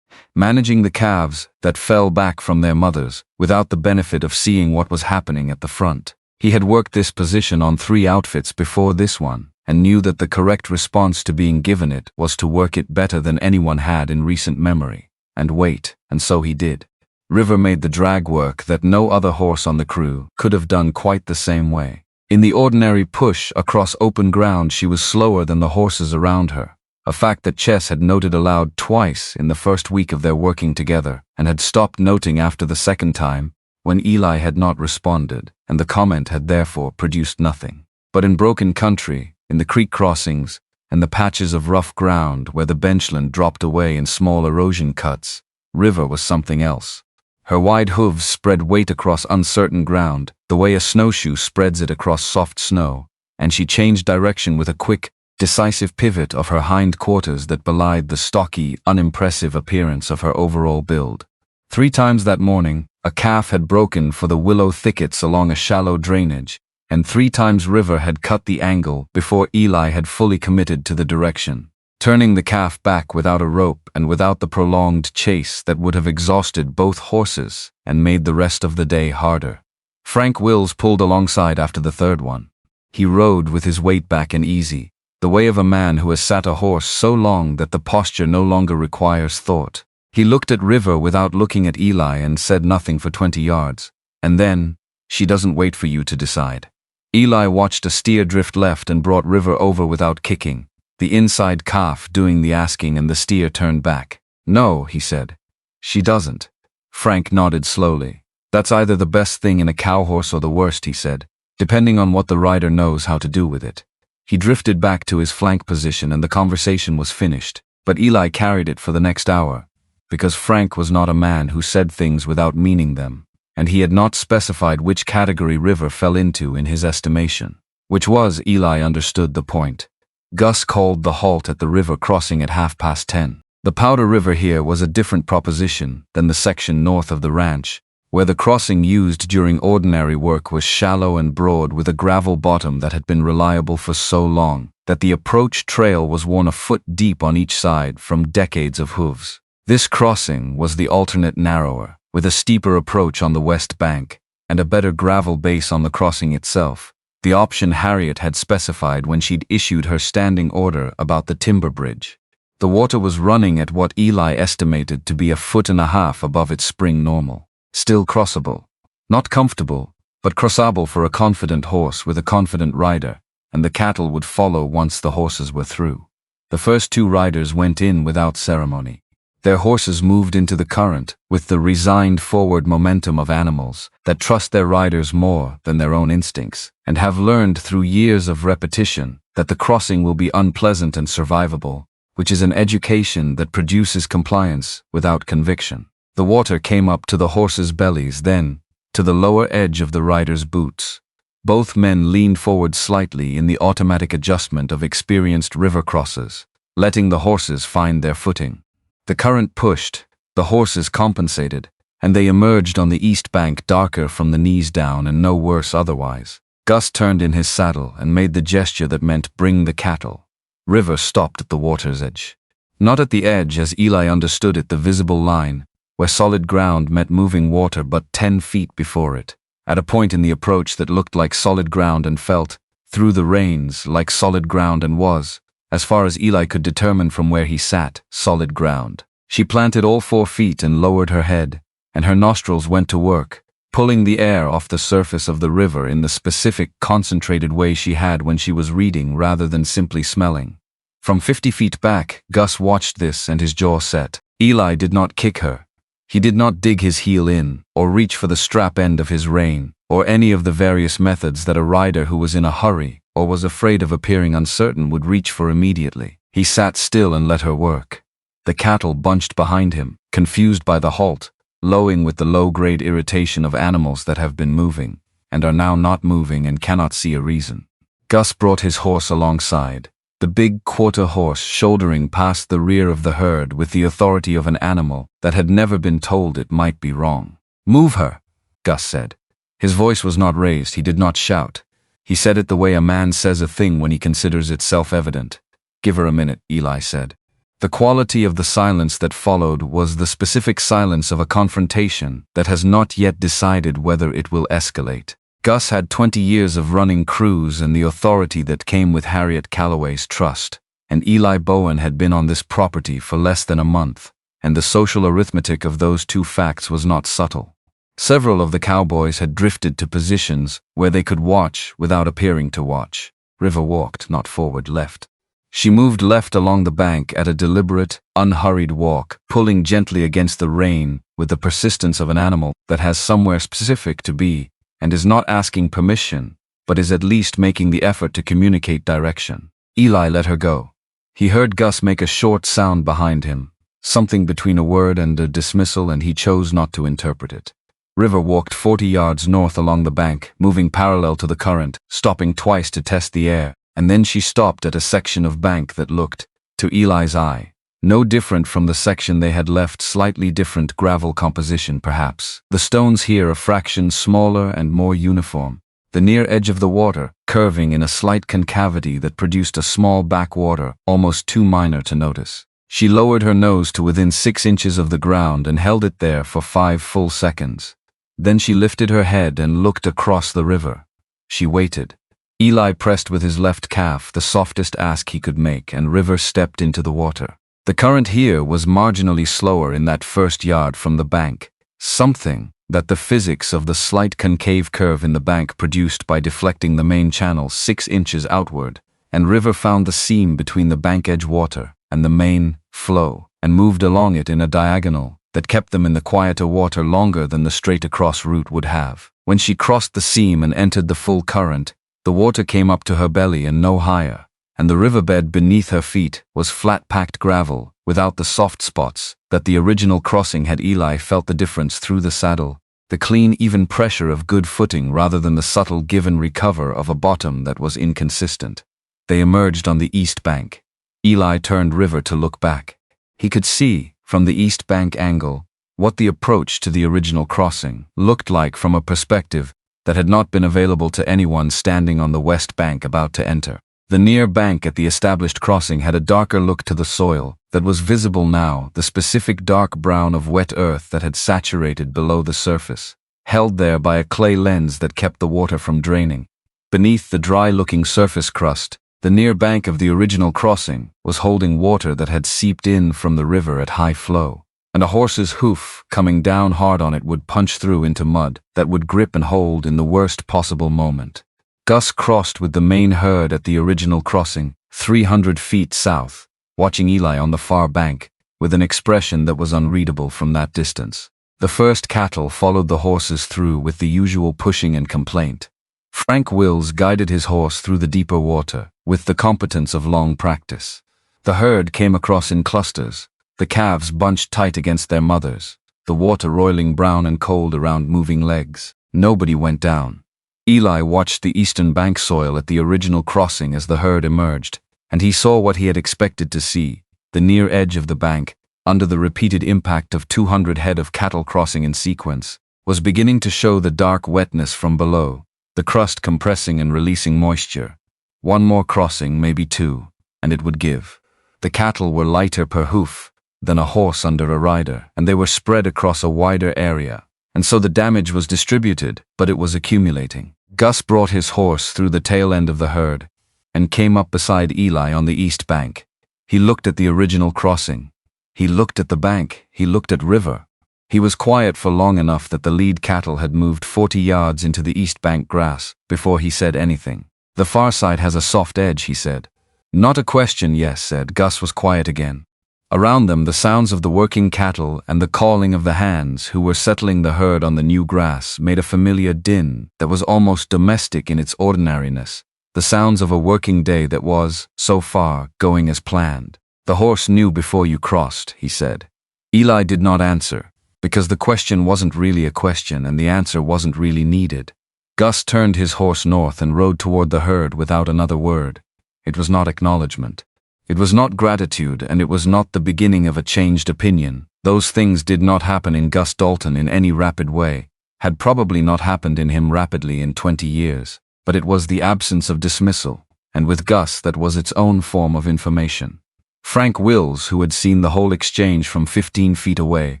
managing the calves that fell back from their mothers without the benefit of seeing what was happening at the front. He had worked this position on 3 outfits before this one, and knew that the correct response to being given it was to work it better than anyone had in recent memory, and wait, and so he did. River made the drag work that no other horse on the crew could have done quite the same way. In the ordinary push across open ground, she was slower than the horses around her, a fact that Chess had noted aloud twice in the first week of their working together, and had stopped noting after the second time, when Eli had not responded, and the comment had therefore produced nothing. But in broken country, in the creek crossings, and the patches of rough ground where the benchland dropped away in small erosion cuts, River was something else. Her wide hooves spread weight across uncertain ground, the way a snowshoe spreads it across soft snow, and she changed direction with a quick, decisive pivot of her hind quarters that belied the stocky, unimpressive appearance of her overall build. 3 times that morning, a calf had broken for the willow thickets along a shallow drainage, and 3 times River had cut the angle before Eli had fully committed to the direction, turning the calf back without a rope and without the prolonged chase that would have exhausted both horses and made the rest of the day harder. Frank Wills pulled alongside after the 3rd one. He rode with his weight back and easy, the way of a man who has sat a horse so long that the posture no longer requires thought. He looked at River without looking at Eli and said nothing for 20 yards, and then, "She doesn't wait for you to decide." Eli watched a steer drift left and brought River over without kicking, the inside calf doing the asking, and the steer turned back. "No," he said. "She doesn't." Frank nodded slowly. "That's either the best thing in a cow horse or the worst," he said, "depending on what the rider knows how to do with it." He drifted back to his flank position and the conversation was finished, but Eli carried it for the next hour, because Frank was not a man who said things without meaning them. and he had not specified which category River fell into in his estimation. Which was, Eli understood the point. Gus called the halt at the river crossing at 10:30. The Powder River here was a different proposition than the section north of the ranch, where the crossing used during ordinary work was shallow and broad with a gravel bottom that had been reliable for so long that the approach trail was worn a foot deep on each side from decades of hooves. This crossing was the alternate narrower, with a steeper approach on the west bank and a better gravel base on the crossing itself, the option Harriet had specified when she'd issued her standing order about the timber bridge. The water was running at what Eli estimated to be 1.5 feet above its spring normal. Still crossable. Not comfortable, but crossable for a confident horse with a confident rider, and the cattle would follow once the horses were through. The first 2 riders went in without ceremony. Their horses moved into the current with the resigned forward momentum of animals that trust their riders more than their own instincts, and have learned through years of repetition that the crossing will be unpleasant and survivable, which is an education that produces compliance without conviction. The water came up to the horses' bellies, then to the lower edge of the riders' boots. Both men leaned forward slightly in the automatic adjustment of experienced river crossers, letting the horses find their footing. The current pushed, the horses compensated, and they emerged on the east bank darker from the knees down and no worse otherwise. Gus turned in his saddle and made the gesture that meant bring the cattle. River stopped at the water's edge. Not at the edge as Eli understood it, the visible line, where solid ground met moving water but 10 feet before it, at a point in the approach that looked like solid ground and felt, through the reins, like solid ground and was, as far as Eli could determine from where he sat, solid ground. She planted all 4 feet and lowered her head, and her nostrils went to work, pulling the air off the surface of the river in the specific, concentrated way she had when she was reading rather than simply smelling. From 50 feet back, Gus watched this and his jaw set. Eli did not kick her. He did not dig his heel in, or reach for the strap end of his rein, or any of the various methods that a rider who was in a hurry or was afraid of appearing uncertain would reach for immediately. He sat still and let her work. The cattle bunched behind him, confused by the halt, lowing with the low-grade irritation of animals that have been moving, and are now not moving and cannot see a reason. Gus brought his horse alongside, the big quarter horse shouldering past the rear of the herd with the authority of an animal that had never been told it might be wrong. "Move her," Gus said. His voice was not raised, he did not shout. He said it the way a man says a thing when he considers it self-evident. "Give her a minute," Eli said. The quality of the silence that followed was the specific silence of a confrontation that has not yet decided whether it will escalate. Gus had 20 years of running crews and the authority that came with Harriet Calloway's trust, and Eli Bowen had been on this property for less than a month, and the social arithmetic of those 2 facts was not subtle. Several of the cowboys had drifted to positions where they could watch without appearing to watch. River walked, not forward, left. She moved left along the bank at a deliberate, unhurried walk, pulling gently against the rein with the persistence of an animal that has somewhere specific to be and is not asking permission, but is at least making the effort to communicate direction. Eli let her go. He heard Gus make a short sound behind him, something between a word and a dismissal, and he chose not to interpret it. River walked 40 yards north along the bank, moving parallel to the current, stopping twice to test the air, and then she stopped at a section of bank that looked, to Eli's eye, no different from the section they had left, slightly different gravel composition perhaps. The stones here a fraction smaller and more uniform, the near edge of the water curving in a slight concavity that produced a small backwater almost too minor to notice. She lowered her nose to within 6 inches of the ground and held it there for 5 full seconds. Then she lifted her head and looked across the river. She waited. Eli pressed with his left calf, the softest ask he could make, and River stepped into the water. The current here was marginally slower in that first yard from the bank, something that the physics of the slight concave curve in the bank produced by deflecting the main channel 6 inches outward, and River found the seam between the bank edge water and the main flow, and moved along it in a diagonal that kept them in the quieter water longer than the straight-across route would have. When she crossed the seam and entered the full current, the water came up to her belly and no higher, and the riverbed beneath her feet was flat-packed gravel, without the soft spots that the original crossing had. Eli felt the difference through the saddle, the clean, even pressure of good footing rather than the subtle give and recover of a bottom that was inconsistent. They emerged on the east bank. Eli turned river to look back. He could see, from the east bank angle, what the approach to the original crossing looked like from a perspective that had not been available to anyone standing on the west bank about to enter. The near bank at the established crossing had a darker look to the soil that was visible now, the specific dark brown of wet earth that had saturated below the surface, held there by a clay lens that kept the water from draining. Beneath the dry-looking surface crust, the near bank of the original crossing was holding water that had seeped in from the river at high flow, and a horse's hoof coming down hard on it would punch through into mud that would grip and hold in the worst possible moment. Gus crossed with the main herd at the original crossing, 300 feet south, watching Eli on the far bank, with an expression that was unreadable from that distance. The first cattle followed the horses through with the usual pushing and complaint. Frank Wills guided his horse through the deeper water, with the competence of long practice. The herd came across in clusters, the calves bunched tight against their mothers, the water roiling brown and cold around moving legs. Nobody went down. Eli watched the eastern bank soil at the original crossing as the herd emerged, and he saw what he had expected to see. The near edge of the bank, under the repeated impact of 200 head of cattle crossing in sequence, was beginning to show the dark wetness from below, the crust compressing and releasing moisture. One more crossing, maybe two, and it would give. The cattle were lighter per hoof than a horse under a rider, and they were spread across a wider area. And so the damage was distributed, but it was accumulating. Gus brought his horse through the tail end of the herd and came up beside Eli on the east bank. He looked at the original crossing. He looked at the bank. He looked at river. He was quiet for long enough that the lead cattle had moved 40 yards into the east bank grass before he said anything. The far side has a soft edge, he said. Not a question, yes, said. Gus was quiet again. Around them, the sounds of the working cattle and the calling of the hands who were settling the herd on the new grass made a familiar din that was almost domestic in its ordinariness, the sounds of a working day that was, so far, going as planned. The horse knew before you crossed, he said. Eli did not answer, because the question wasn't really a question and the answer wasn't really needed. Gus turned his horse north and rode toward the herd without another word. It was not acknowledgement. It was not gratitude, and it was not the beginning of a changed opinion. Those things did not happen in Gus Dalton in any rapid way, had probably not happened in him rapidly in 20 years, but it was the absence of dismissal, and with Gus that was its own form of information. Frank Wills, who had seen the whole exchange from 15 feet away,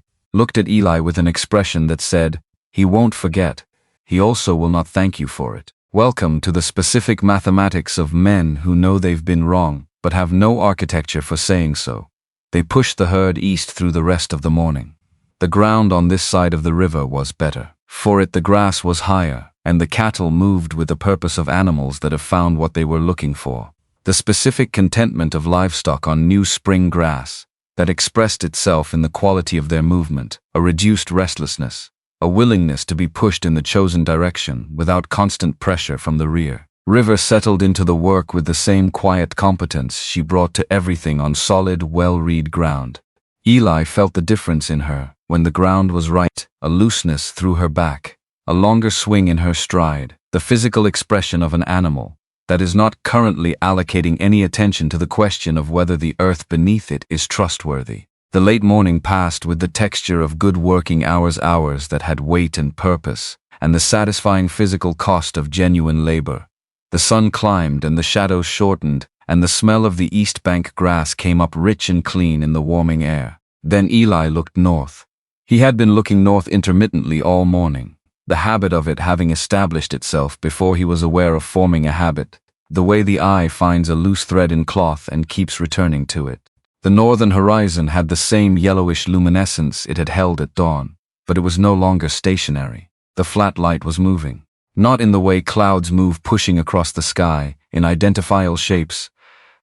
looked at Eli with an expression that said, "He won't forget. He also will not thank you for it." Welcome to the specific mathematics of men who know they've been wrong, but have no architecture for saying so. They pushed the herd east through the rest of the morning. The ground on this side of the river was better. For it the grass was higher, and the cattle moved with the purpose of animals that have found what they were looking for. The specific contentment of livestock on new spring grass that expressed itself in the quality of their movement, a reduced restlessness, a willingness to be pushed in the chosen direction without constant pressure from the rear. River settled into the work with the same quiet competence she brought to everything on solid, well-read ground. Eli felt the difference in her when the ground was right, a looseness through her back, a longer swing in her stride, the physical expression of an animal that is not currently allocating any attention to the question of whether the earth beneath it is trustworthy. The late morning passed with the texture of good working hours that had weight and purpose, and the satisfying physical cost of genuine labor. The sun climbed and the shadows shortened, and the smell of the east bank grass came up rich and clean in the warming air. Then Eli looked north. He had been looking north intermittently all morning, the habit of it having established itself before he was aware of forming a habit, the way the eye finds a loose thread in cloth and keeps returning to it. The northern horizon had the same yellowish luminescence it had held at dawn, but it was no longer stationary. The flat light was moving. Not in the way clouds move pushing across the sky, in identifiable shapes,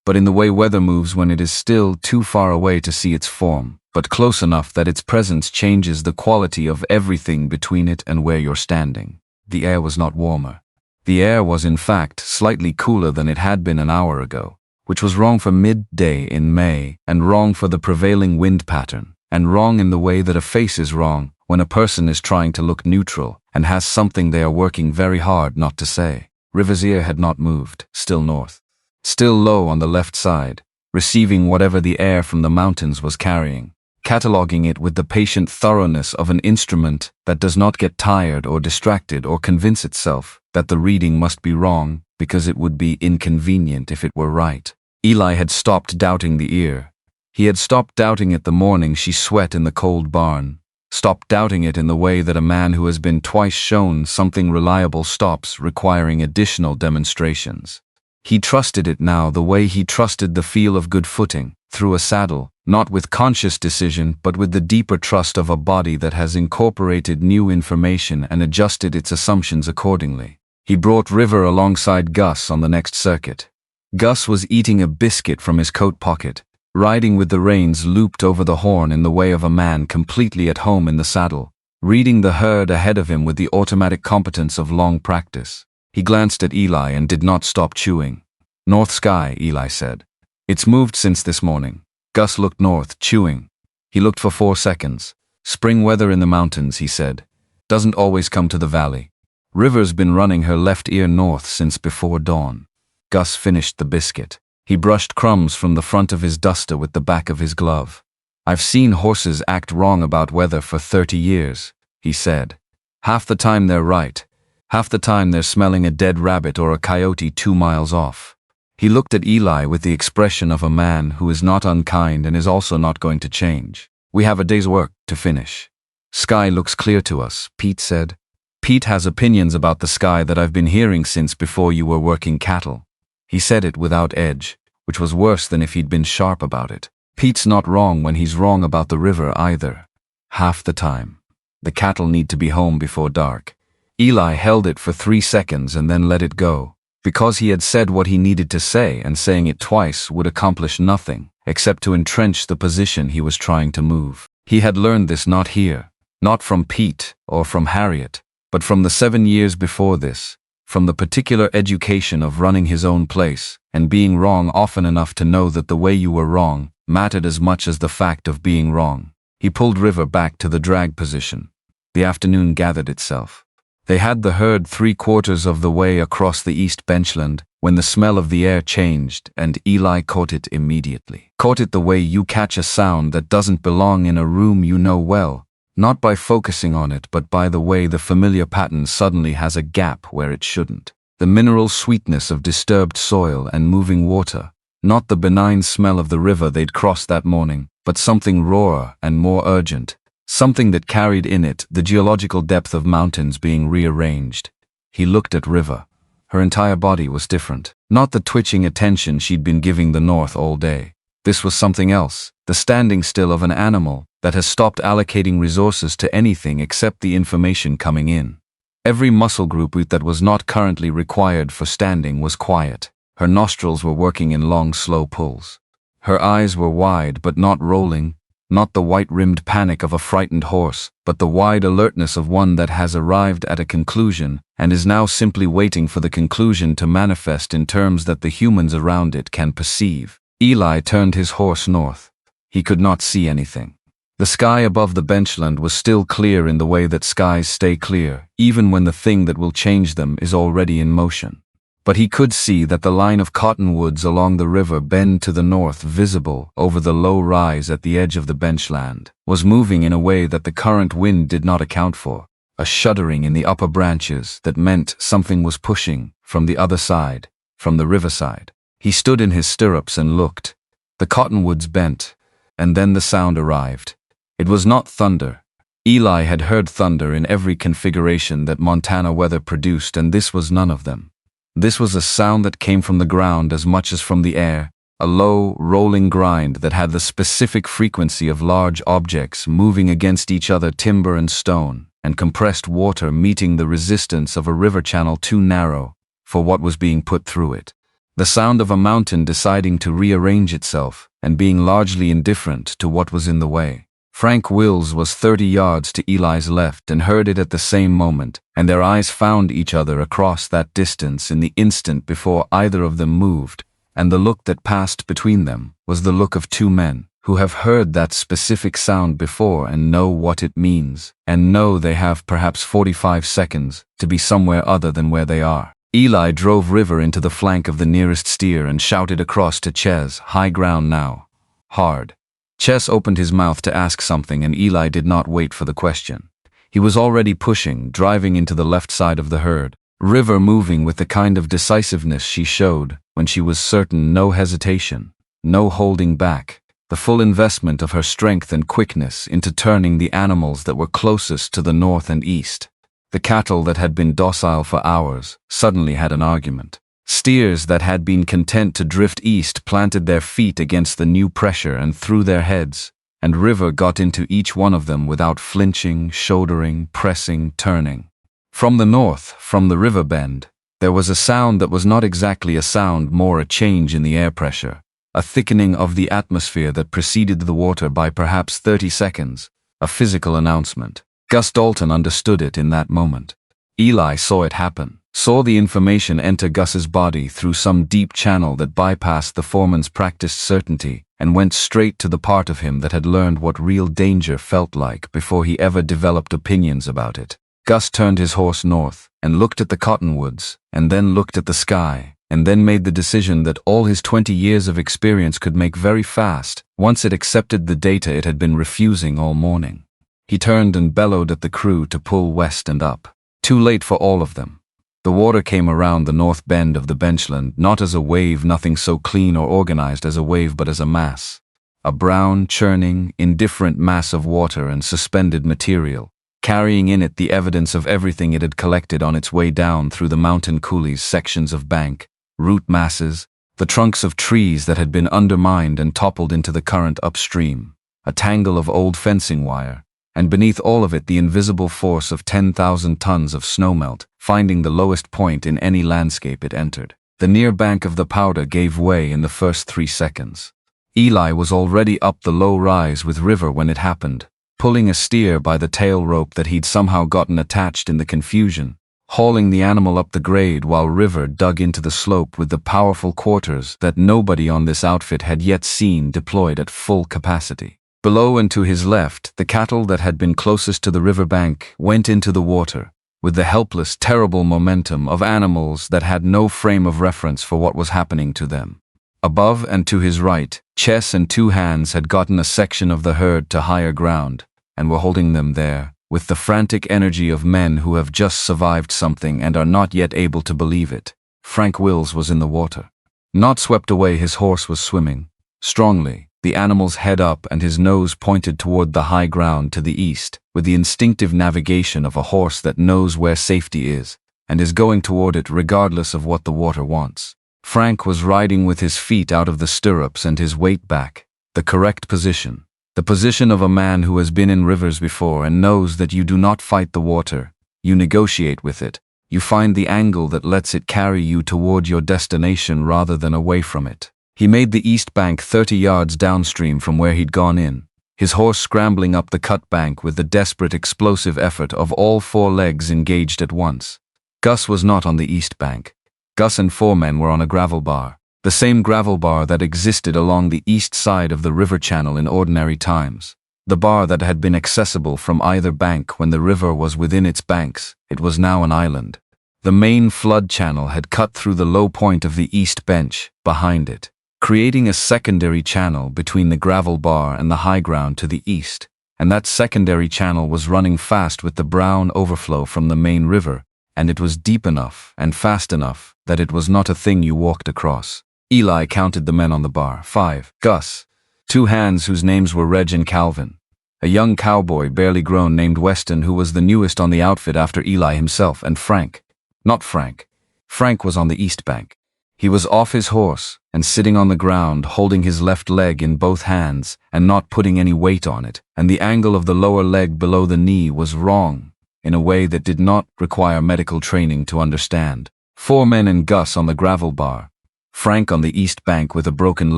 but in the way weather moves when it is still too far away to see its form, but close enough that its presence changes the quality of everything between it and where you're standing. The air was not warmer. The air was in fact slightly cooler than it had been an hour ago, which was wrong for midday in May, and wrong for the prevailing wind pattern, and wrong in the way that a face is wrong when a person is trying to look neutral and has something they are working very hard not to say. River's ear had not moved, still north. Still low on the left side, receiving whatever the air from the mountains was carrying, cataloging it with the patient thoroughness of an instrument that does not get tired or distracted or convince itself that the reading must be wrong because it would be inconvenient if it were right. Eli had stopped doubting the ear. He had stopped doubting it the morning she sweat in the cold barn, stopped doubting it in the way that a man who has been twice shown something reliable stops requiring additional demonstrations. He trusted it now the way he trusted the feel of good footing, through a saddle, not with conscious decision but with the deeper trust of a body that has incorporated new information and adjusted its assumptions accordingly. He brought River alongside Gus on the next circuit. Gus was eating a biscuit from his coat pocket, riding with the reins looped over the horn in the way of a man completely at home in the saddle, reading the herd ahead of him with the automatic competence of long practice. He glanced at Eli and did not stop chewing. "North sky," Eli said. "It's moved since this morning." Gus looked north, chewing. He looked for 4 seconds. "Spring weather in the mountains," he said. "Doesn't always come to the valley." River's been running her left ear north since before dawn. Gus finished the biscuit. He brushed crumbs from the front of his duster with the back of his glove. "I've seen horses act wrong about weather for 30 years, he said. "Half the time they're right. Half the time they're smelling a dead rabbit or a coyote 2 miles off." He looked at Eli with the expression of a man who is not unkind and is also not going to change. "We have a day's work to finish." "Sky looks clear to us," Pete said. "Pete has opinions about the sky that I've been hearing since before you were working cattle." He said it without edge, which was worse than if he'd been sharp about it. Pete's not wrong when he's wrong about the river either. Half the time. The cattle need to be home before dark. Eli held it for 3 seconds and then let it go, because he had said what he needed to say, and saying it twice would accomplish nothing, except to entrench the position he was trying to move. He had learned this not here, not from Pete or from Harriet, but from the 7 years before this, from the particular education of running his own place, and being wrong often enough to know that the way you were wrong mattered as much as the fact of being wrong. He pulled River back to the drag position. The afternoon gathered itself. They had the herd 3/4 of the way across the east benchland when the smell of the air changed, and Eli caught it immediately. Caught it the way you catch a sound that doesn't belong in a room you know well, not by focusing on it but by the way the familiar pattern suddenly has a gap where it shouldn't. The mineral sweetness of disturbed soil and moving water, not the benign smell of the river they'd crossed that morning, but something rawer and more urgent, something that carried in it the geological depth of mountains being rearranged. He looked at River. Her entire body was different, not the twitching attention she'd been giving the north all day. This was something else, the standing still of an animal that has stopped allocating resources to anything except the information coming in. Every muscle group that was not currently required for standing was quiet. Her nostrils were working in long, slow pulls. Her eyes were wide but not rolling, not the white-rimmed panic of a frightened horse, but the wide alertness of one that has arrived at a conclusion and is now simply waiting for the conclusion to manifest in terms that the humans around it can perceive. Eli turned his horse north. He could not see anything. The sky above the benchland was still clear in the way that skies stay clear, even when the thing that will change them is already in motion. But he could see that the line of cottonwoods along the river bend to the north, visible over the low rise at the edge of the benchland, was moving in a way that the current wind did not account for, a shuddering in the upper branches that meant something was pushing from the other side, from the riverside. He stood in his stirrups and looked. The cottonwoods bent, and then the sound arrived. It was not thunder. Eli had heard thunder in every configuration that Montana weather produced, and this was none of them. This was a sound that came from the ground as much as from the air, a low, rolling grind that had the specific frequency of large objects moving against each other, timber and stone, and compressed water meeting the resistance of a river channel too narrow for what was being put through it. The sound of a mountain deciding to rearrange itself and being largely indifferent to what was in the way. Frank Wills was 30 yards to Eli's left and heard it at the same moment, and their eyes found each other across that distance in the instant before either of them moved, and the look that passed between them was the look of two men, who have heard that specific sound before and know what it means, and know they have perhaps 45 seconds to be somewhere other than where they are. Eli drove River into the flank of the nearest steer and shouted across to Ches, "High ground now. Hard." Ches opened his mouth to ask something, and Eli did not wait for the question. He was already pushing, driving into the left side of the herd, River moving with the kind of decisiveness she showed when she was certain, no hesitation, no holding back, the full investment of her strength and quickness into turning the animals that were closest to the north and east. The cattle that had been docile for hours suddenly had an argument. Steers that had been content to drift east planted their feet against the new pressure and threw their heads, and River got into each one of them without flinching, shouldering, pressing, turning. From the north, from the river bend, there was a sound that was not exactly a sound, more a change in the air pressure, a thickening of the atmosphere that preceded the water by perhaps 30 seconds, a physical announcement. Gus Dalton understood it in that moment. Eli saw it happen, saw the information enter Gus's body through some deep channel that bypassed the foreman's practiced certainty and went straight to the part of him that had learned what real danger felt like before he ever developed opinions about it. Gus turned his horse north and looked at the cottonwoods, and then looked at the sky, and then made the decision that all his 20 years of experience could make very fast once it accepted the data it had been refusing all morning. He turned and bellowed at the crew to pull west and up. Too late for all of them. The water came around the north bend of the benchland, not as a wave, nothing so clean or organized as a wave, but as a mass. A brown, churning, indifferent mass of water and suspended material, carrying in it the evidence of everything it had collected on its way down through the mountain coulees, sections of bank, root masses, the trunks of trees that had been undermined and toppled into the current upstream, a tangle of old fencing wire, and beneath all of it the invisible force of 10,000 tons of snowmelt, finding the lowest point in any landscape it entered. The near bank of the Powder gave way in the first 3 seconds. Eli was already up the low rise with River when it happened, pulling a steer by the tail rope that he'd somehow gotten attached in the confusion, hauling the animal up the grade while River dug into the slope with the powerful quarters that nobody on this outfit had yet seen deployed at full capacity. Below and to his left, the cattle that had been closest to the river bank went into the water, with the helpless, terrible momentum of animals that had no frame of reference for what was happening to them. Above and to his right, Chess and Two Hands had gotten a section of the herd to higher ground, and were holding them there, with the frantic energy of men who have just survived something and are not yet able to believe it. Frank Wills was in the water. Not swept away, his horse was swimming, strongly, the animal's head up and his nose pointed toward the high ground to the east, with the instinctive navigation of a horse that knows where safety is, and is going toward it regardless of what the water wants. Frank was riding with his feet out of the stirrups and his weight back, the correct position. The position of a man who has been in rivers before and knows that you do not fight the water, you negotiate with it, you find the angle that lets it carry you toward your destination rather than away from it. He made the east bank 30 yards downstream from where he'd gone in, his horse scrambling up the cut bank with the desperate explosive effort of all 4 legs engaged at once. Gus was not on the east bank. Gus and 4 men were on a gravel bar, the same gravel bar that existed along the east side of the river channel in ordinary times. The bar that had been accessible from either bank when the river was within its banks, it was now an island. The main flood channel had cut through the low point of the east bench, behind it, creating a secondary channel between the gravel bar and the high ground to the east, and that secondary channel was running fast with the brown overflow from the main river, and it was deep enough and fast enough that it was not a thing you walked across. Eli counted the men on the bar. 5. Gus. 2 Hands, whose names were Reg and Calvin. A young cowboy barely grown named Weston, who was the newest on the outfit after Eli himself, and Frank. Not Frank. Frank was on the east bank. He was off his horse and sitting on the ground, holding his left leg in both hands and not putting any weight on it, and the angle of the lower leg below the knee was wrong, in a way that did not require medical training to understand. 4 men and Gus on the gravel bar. Frank on the east bank with a broken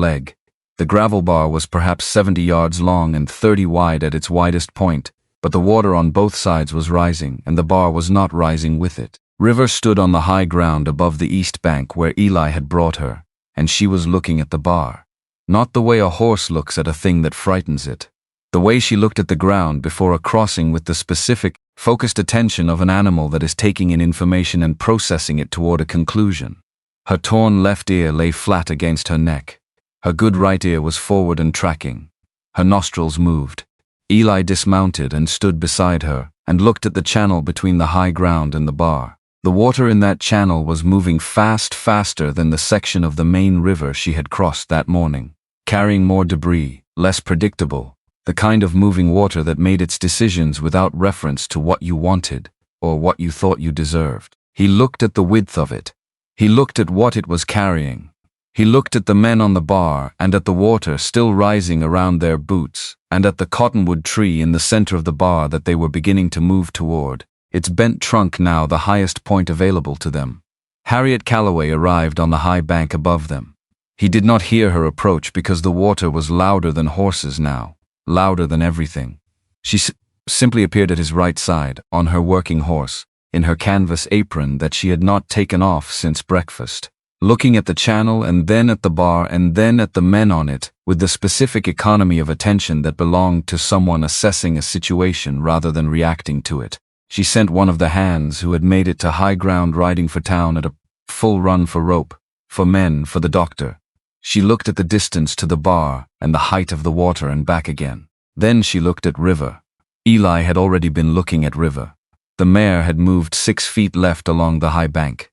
leg. The gravel bar was perhaps 70 yards long and 30 wide at its widest point, but the water on both sides was rising, and the bar was not rising with it. River stood on the high ground above the east bank where Eli had brought her, and she was looking at the bar. Not the way a horse looks at a thing that frightens it. The way she looked at the ground before a crossing with the specific, focused attention of an animal that is taking in information and processing it toward a conclusion. Her torn left ear lay flat against her neck. Her good right ear was forward and tracking. Her nostrils moved. Eli dismounted and stood beside her and looked at the channel between the high ground and the bar. The water in that channel was moving faster than the section of the main river she had crossed that morning, carrying more debris, less predictable, the kind of moving water that made its decisions without reference to what you wanted or what you thought you deserved. He looked at the width of it. He looked at what it was carrying. He looked at the men on the bar and at the water still rising around their boots and at the cottonwood tree in the center of the bar that they were beginning to move toward, its bent trunk now the highest point available to them. Harriet Calloway arrived on the high bank above them. He did not hear her approach because the water was louder than horses now, louder than everything. She simply appeared at his right side, on her working horse, in her canvas apron that she had not taken off since breakfast, looking at the channel and then at the bar and then at the men on it, with the specific economy of attention that belonged to someone assessing a situation rather than reacting to it. She sent one of the hands who had made it to high ground riding for town at a full run for rope, for men, for the doctor. She looked at the distance to the bar and the height of the water and back again. Then she looked at river. Eli had already been looking at river. The mare had moved 6 feet left along the high bank,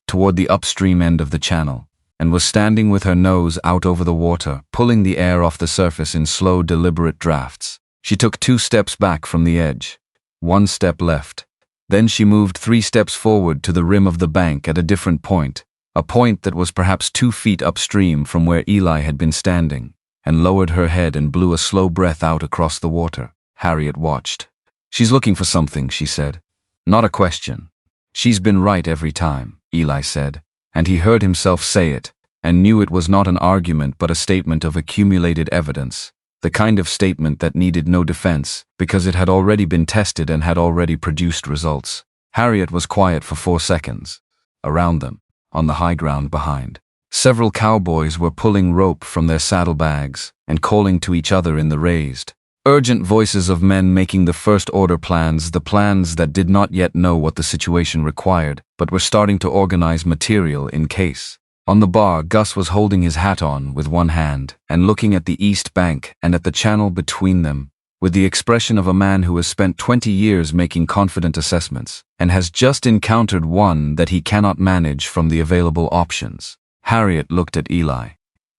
toward the upstream end of the channel, and was standing with her nose out over the water, pulling the air off the surface in slow, deliberate drafts. She took 2 steps back from the edge, 1 step left. Then she moved 3 steps forward to the rim of the bank at a different point, a point that was perhaps 2 feet upstream from where Eli had been standing, and lowered her head and blew a slow breath out across the water. Harriet watched. "She's looking for something," she said. "Not a question. She's been right every time," Eli said, and he heard himself say it, and knew it was not an argument but a statement of accumulated evidence, the kind of statement that needed no defense, because it had already been tested and had already produced results. Harriet was quiet for 4 seconds. Around them, on the high ground behind, several cowboys were pulling rope from their saddlebags and calling to each other in the raised, urgent voices of men making the first-order plans, the plans that did not yet know what the situation required, but were starting to organize material in case. On the bar, Gus was holding his hat on with one hand and looking at the east bank and at the channel between them, with the expression of a man who has spent 20 years making confident assessments and has just encountered one that he cannot manage from the available options. Harriet looked at Eli.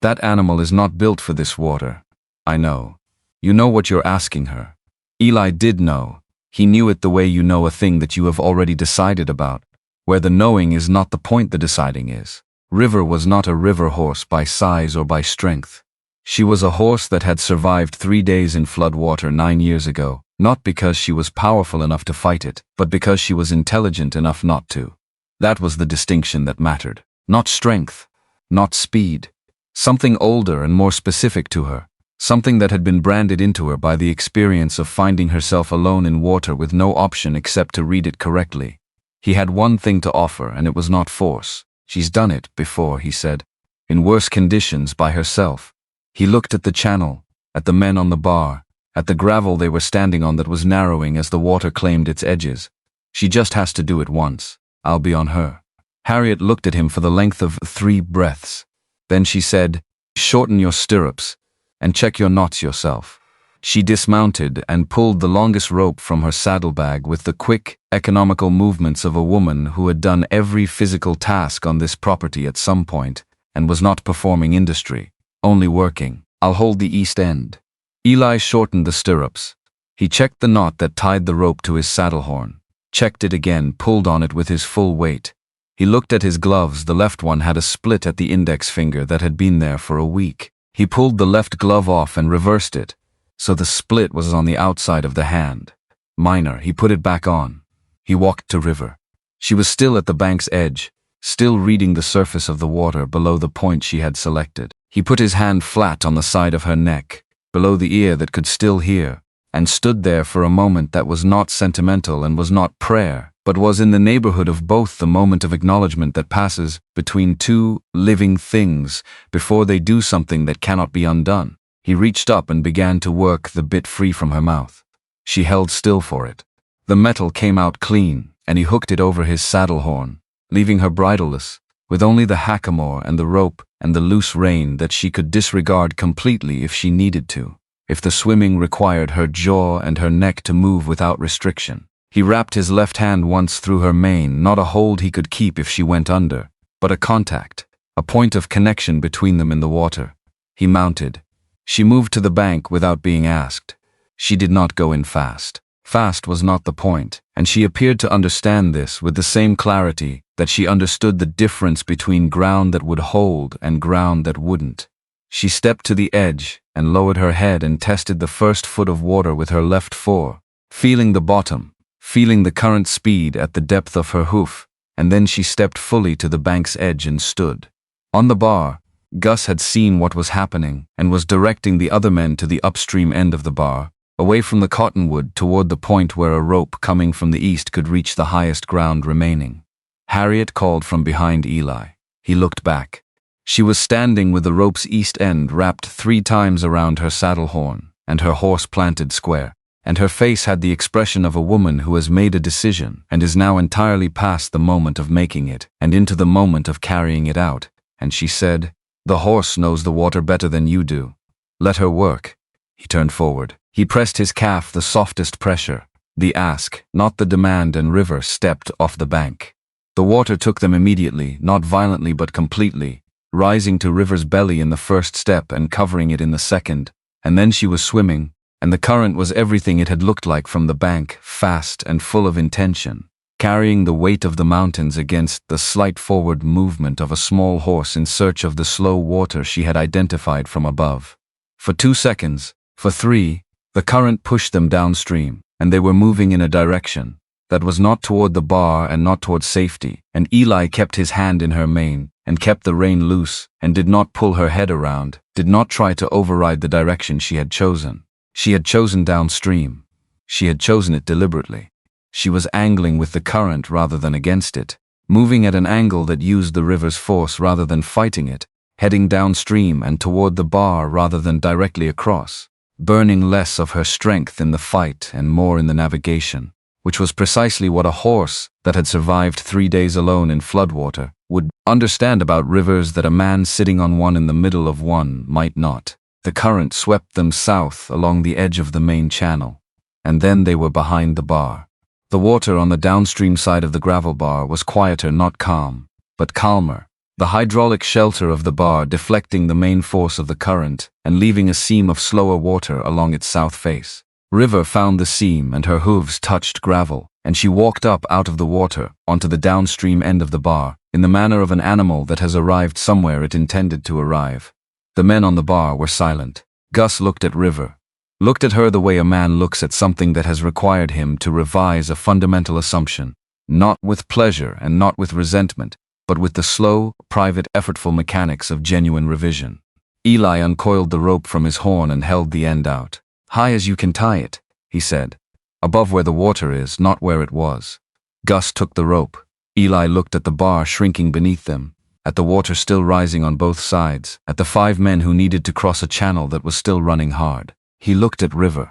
"That animal is not built for this water. I know. You know what you're asking her." Eli did know. He knew it the way you know a thing that you have already decided about, where the knowing is not the point, the deciding is. River was not a river horse by size or by strength. She was a horse that had survived 3 days in flood water 9 years ago, not because she was powerful enough to fight it, but because she was intelligent enough not to. That was the distinction that mattered. Not strength, not speed. Something older and more specific to her. Something that had been branded into her by the experience of finding herself alone in water with no option except to read it correctly. He had one thing to offer, and it was not force. "She's done it before," he said, "in worse conditions by herself." He looked at the channel, at the men on the bar, at the gravel they were standing on that was narrowing as the water claimed its edges. "She just has to do it once. I'll be on her." Harriet looked at him for the length of 3 breaths. Then she said, "Shorten your stirrups and check your knots yourself." She dismounted and pulled the longest rope from her saddlebag with the quick, economical movements of a woman who had done every physical task on this property at some point and was not performing industry, only working. "I'll hold the east end." Eli shortened the stirrups. He checked the knot that tied the rope to his saddle horn, checked it again, pulled on it with his full weight. He looked at his gloves. The left one had a split at the index finger that had been there for a week. He pulled the left glove off and reversed it, so the split was on the outside of the hand. Minor, he put it back on. He walked to river. She was still at the bank's edge, still reading the surface of the water below the point she had selected. He put his hand flat on the side of her neck, below the ear that could still hear, and stood there for a moment that was not sentimental and was not prayer, but was in the neighborhood of both the moment of acknowledgement that passes between two living things before they do something that cannot be undone. He reached up and began to work the bit free from her mouth. She held still for it. The metal came out clean, and he hooked it over his saddle horn, leaving her bridleless, with only the hackamore and the rope and the loose rein that she could disregard completely if she needed to, if the swimming required her jaw and her neck to move without restriction. He wrapped his left hand once through her mane, not a hold he could keep if she went under, but a contact, a point of connection between them in the water. He mounted. She moved to the bank without being asked. She did not go in fast. Fast was not the point, and she appeared to understand this with the same clarity that she understood the difference between ground that would hold and ground that wouldn't. She stepped to the edge and lowered her head and tested the first foot of water with her left fore, feeling the bottom, feeling the current speed at the depth of her hoof, and then she stepped fully to the bank's edge and stood. On the bar, Gus had seen what was happening and was directing the other men to the upstream end of the bar, away from the cottonwood toward the point where a rope coming from the east could reach the highest ground remaining. Harriet called from behind Eli. He looked back. She was standing with the rope's east end wrapped 3 times around her saddle horn, and her horse planted square, and her face had the expression of a woman who has made a decision and is now entirely past the moment of making it and into the moment of carrying it out, and she said, "The horse knows the water better than you do. Let her work." He turned forward. He pressed his calf the softest pressure. The ask, not the demand, and River stepped off the bank. The water took them immediately, not violently but completely, rising to River's belly in the first step and covering it in the second, and then she was swimming, and the current was everything it had looked like from the bank, fast and full of intention, carrying the weight of the mountains against the slight forward movement of a small horse in search of the slow water she had identified from above. For 2 seconds, for 3, the current pushed them downstream, and they were moving in a direction that was not toward the bar and not toward safety, and Eli kept his hand in her mane and kept the rein loose and did not pull her head around, did not try to override the direction she had chosen. She had chosen downstream. She had chosen it deliberately. She was angling with the current rather than against it, moving at an angle that used the river's force rather than fighting it, heading downstream and toward the bar rather than directly across, burning less of her strength in the fight and more in the navigation, which was precisely what a horse that had survived 3 days alone in floodwater would understand about rivers that a man sitting on one in the middle of one might not. The current swept them south along the edge of the main channel, and then they were behind the bar. The water on the downstream side of the gravel bar was quieter, not calm, but calmer, the hydraulic shelter of the bar deflecting the main force of the current and leaving a seam of slower water along its south face. River found the seam and her hooves touched gravel, and she walked up out of the water onto the downstream end of the bar in the manner of an animal that has arrived somewhere it intended to arrive. The men on the bar were silent. Gus looked at River, looked at her the way a man looks at something that has required him to revise a fundamental assumption, not with pleasure and not with resentment, but with the slow, private, effortful mechanics of genuine revision. Eli uncoiled the rope from his horn and held the end out. "High as you can tie it," he said. "Above where the water is, not where it was." Gus took the rope. Eli looked at the bar shrinking beneath them, at the water still rising on both sides, at the 5 men who needed to cross a channel that was still running hard. He looked at River.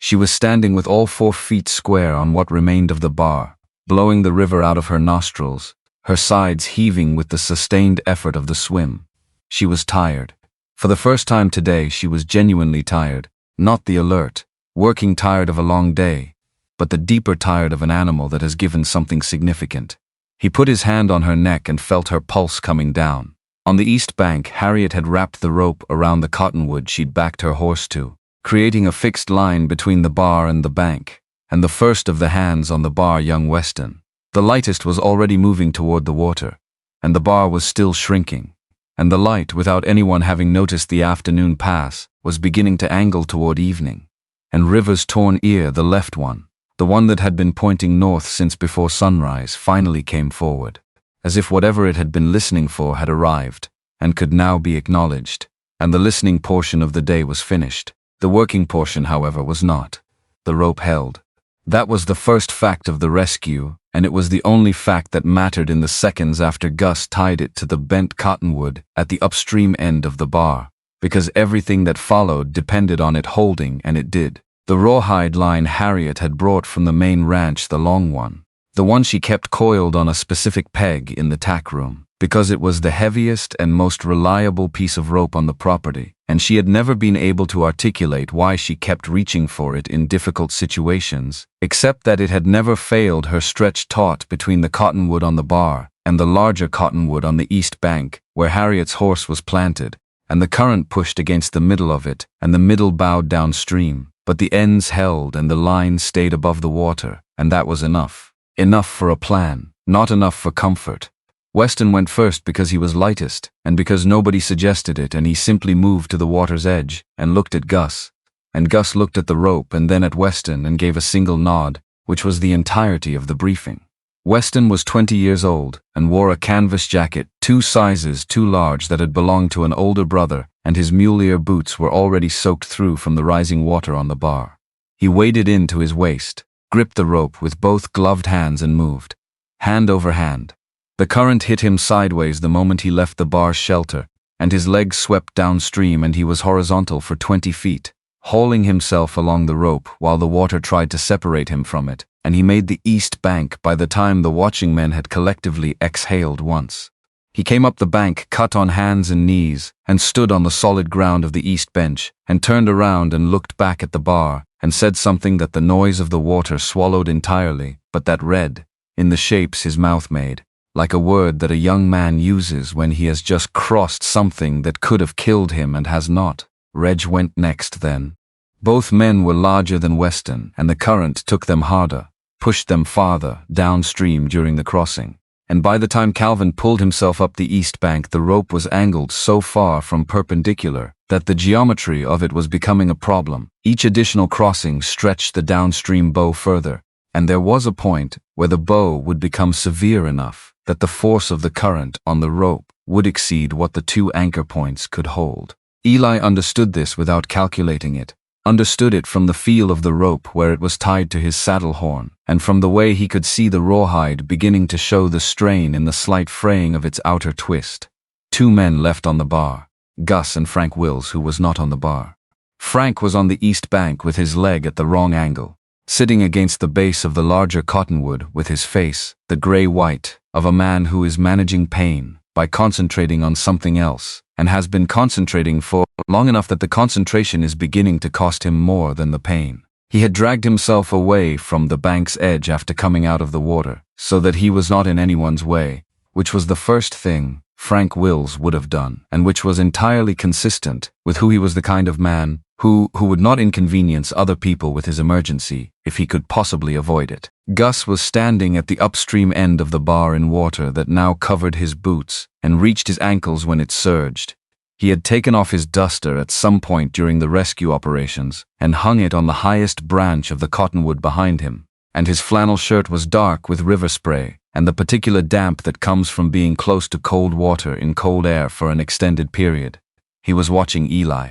She was standing with all 4 feet square on what remained of the bar, blowing the river out of her nostrils, her sides heaving with the sustained effort of the swim. She was tired. For the first time today she was genuinely tired, not the alert, working tired of a long day, but the deeper tired of an animal that has given something significant. He put his hand on her neck and felt her pulse coming down. On the east bank, Harriet had wrapped the rope around the cottonwood she'd backed her horse to, creating a fixed line between the bar and the bank, and the first of the hands on the bar, young Weston. The lightest was already moving toward the water, and the bar was still shrinking, and the light, without anyone having noticed the afternoon pass, was beginning to angle toward evening, and River's torn ear, the left one, the one that had been pointing north since before sunrise, finally came forward, as if whatever it had been listening for had arrived, and could now be acknowledged, and the listening portion of the day was finished. The working portion, however, was not. The rope held. That was the first fact of the rescue and it was the only fact that mattered in the seconds after Gus tied it to the bent cottonwood at the upstream end of the bar, because everything that followed depended on it holding, and it did. The rawhide line Harriet had brought from the main ranch, the long one. The one she kept coiled on a specific peg in the tack room, because it was the heaviest and most reliable piece of rope on the property, and she had never been able to articulate why she kept reaching for it in difficult situations, except that it had never failed her stretch taut between the cottonwood on the bar and the larger cottonwood on the east bank, where Harriet's horse was planted, and the current pushed against the middle of it, and the middle bowed downstream, but the ends held and the line stayed above the water, and that was enough. Enough for a plan, not enough for comfort. Weston went first because he was lightest, and because nobody suggested it, and he simply moved to the water's edge and looked at Gus. And Gus looked at the rope and then at Weston and gave a single nod, which was the entirety of the briefing. Weston was 20 years old and wore a canvas jacket 2 sizes too large that had belonged to an older brother, and his mule-ear boots were already soaked through from the rising water on the bar. He waded in to his waist, gripped the rope with both gloved hands and moved, hand over hand. The current hit him sideways the moment he left the bar's shelter, and his legs swept downstream and he was horizontal for 20 feet, hauling himself along the rope while the water tried to separate him from it, and he made the east bank by the time the watching men had collectively exhaled once. He came up the bank cut on hands and knees, and stood on the solid ground of the east bench, and turned around and looked back at the bar, and said something that the noise of the water swallowed entirely, but that read, in the shapes his mouth made, like a word that a young man uses when he has just crossed something that could have killed him and has not. Reg went next then. Both men were larger than Weston, and the current took them harder, pushed them farther downstream during the crossing. And by the time Calvin pulled himself up the east bank, the rope was angled so far from perpendicular that the geometry of it was becoming a problem. Each additional crossing stretched the downstream bow further, and there was a point where the bow would become severe enough that the force of the current on the rope would exceed what the 2 anchor points could hold. Eli understood this without calculating it, understood it from the feel of the rope where it was tied to his saddle horn, and from the way he could see the rawhide beginning to show the strain in the slight fraying of its outer twist. 2 men left on the bar, Gus and Frank Wills, who was not on the bar. Frank was on the east bank with his leg at the wrong angle, sitting against the base of the larger cottonwood with his face, the gray-white, of a man who is managing pain by concentrating on something else, and has been concentrating for long enough that the concentration is beginning to cost him more than the pain. He had dragged himself away from the bank's edge after coming out of the water, so that he was not in anyone's way, which was the first thing Frank Wills would have done, and which was entirely consistent with who he was, the kind of man who would not inconvenience other people with his emergency if he could possibly avoid it. Gus was standing at the upstream end of the bar in water that now covered his boots and reached his ankles when it surged. He had taken off his duster at some point during the rescue operations and hung it on the highest branch of the cottonwood behind him, and his flannel shirt was dark with river spray and the particular damp that comes from being close to cold water in cold air for an extended period. He was watching Eli.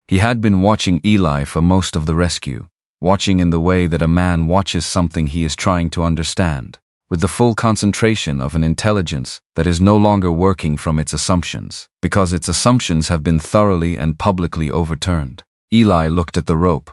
He had been watching Eli for most of the rescue, watching in the way that a man watches something he is trying to understand, with the full concentration of an intelligence that is no longer working from its assumptions, because its assumptions have been thoroughly and publicly overturned. Eli looked at the rope,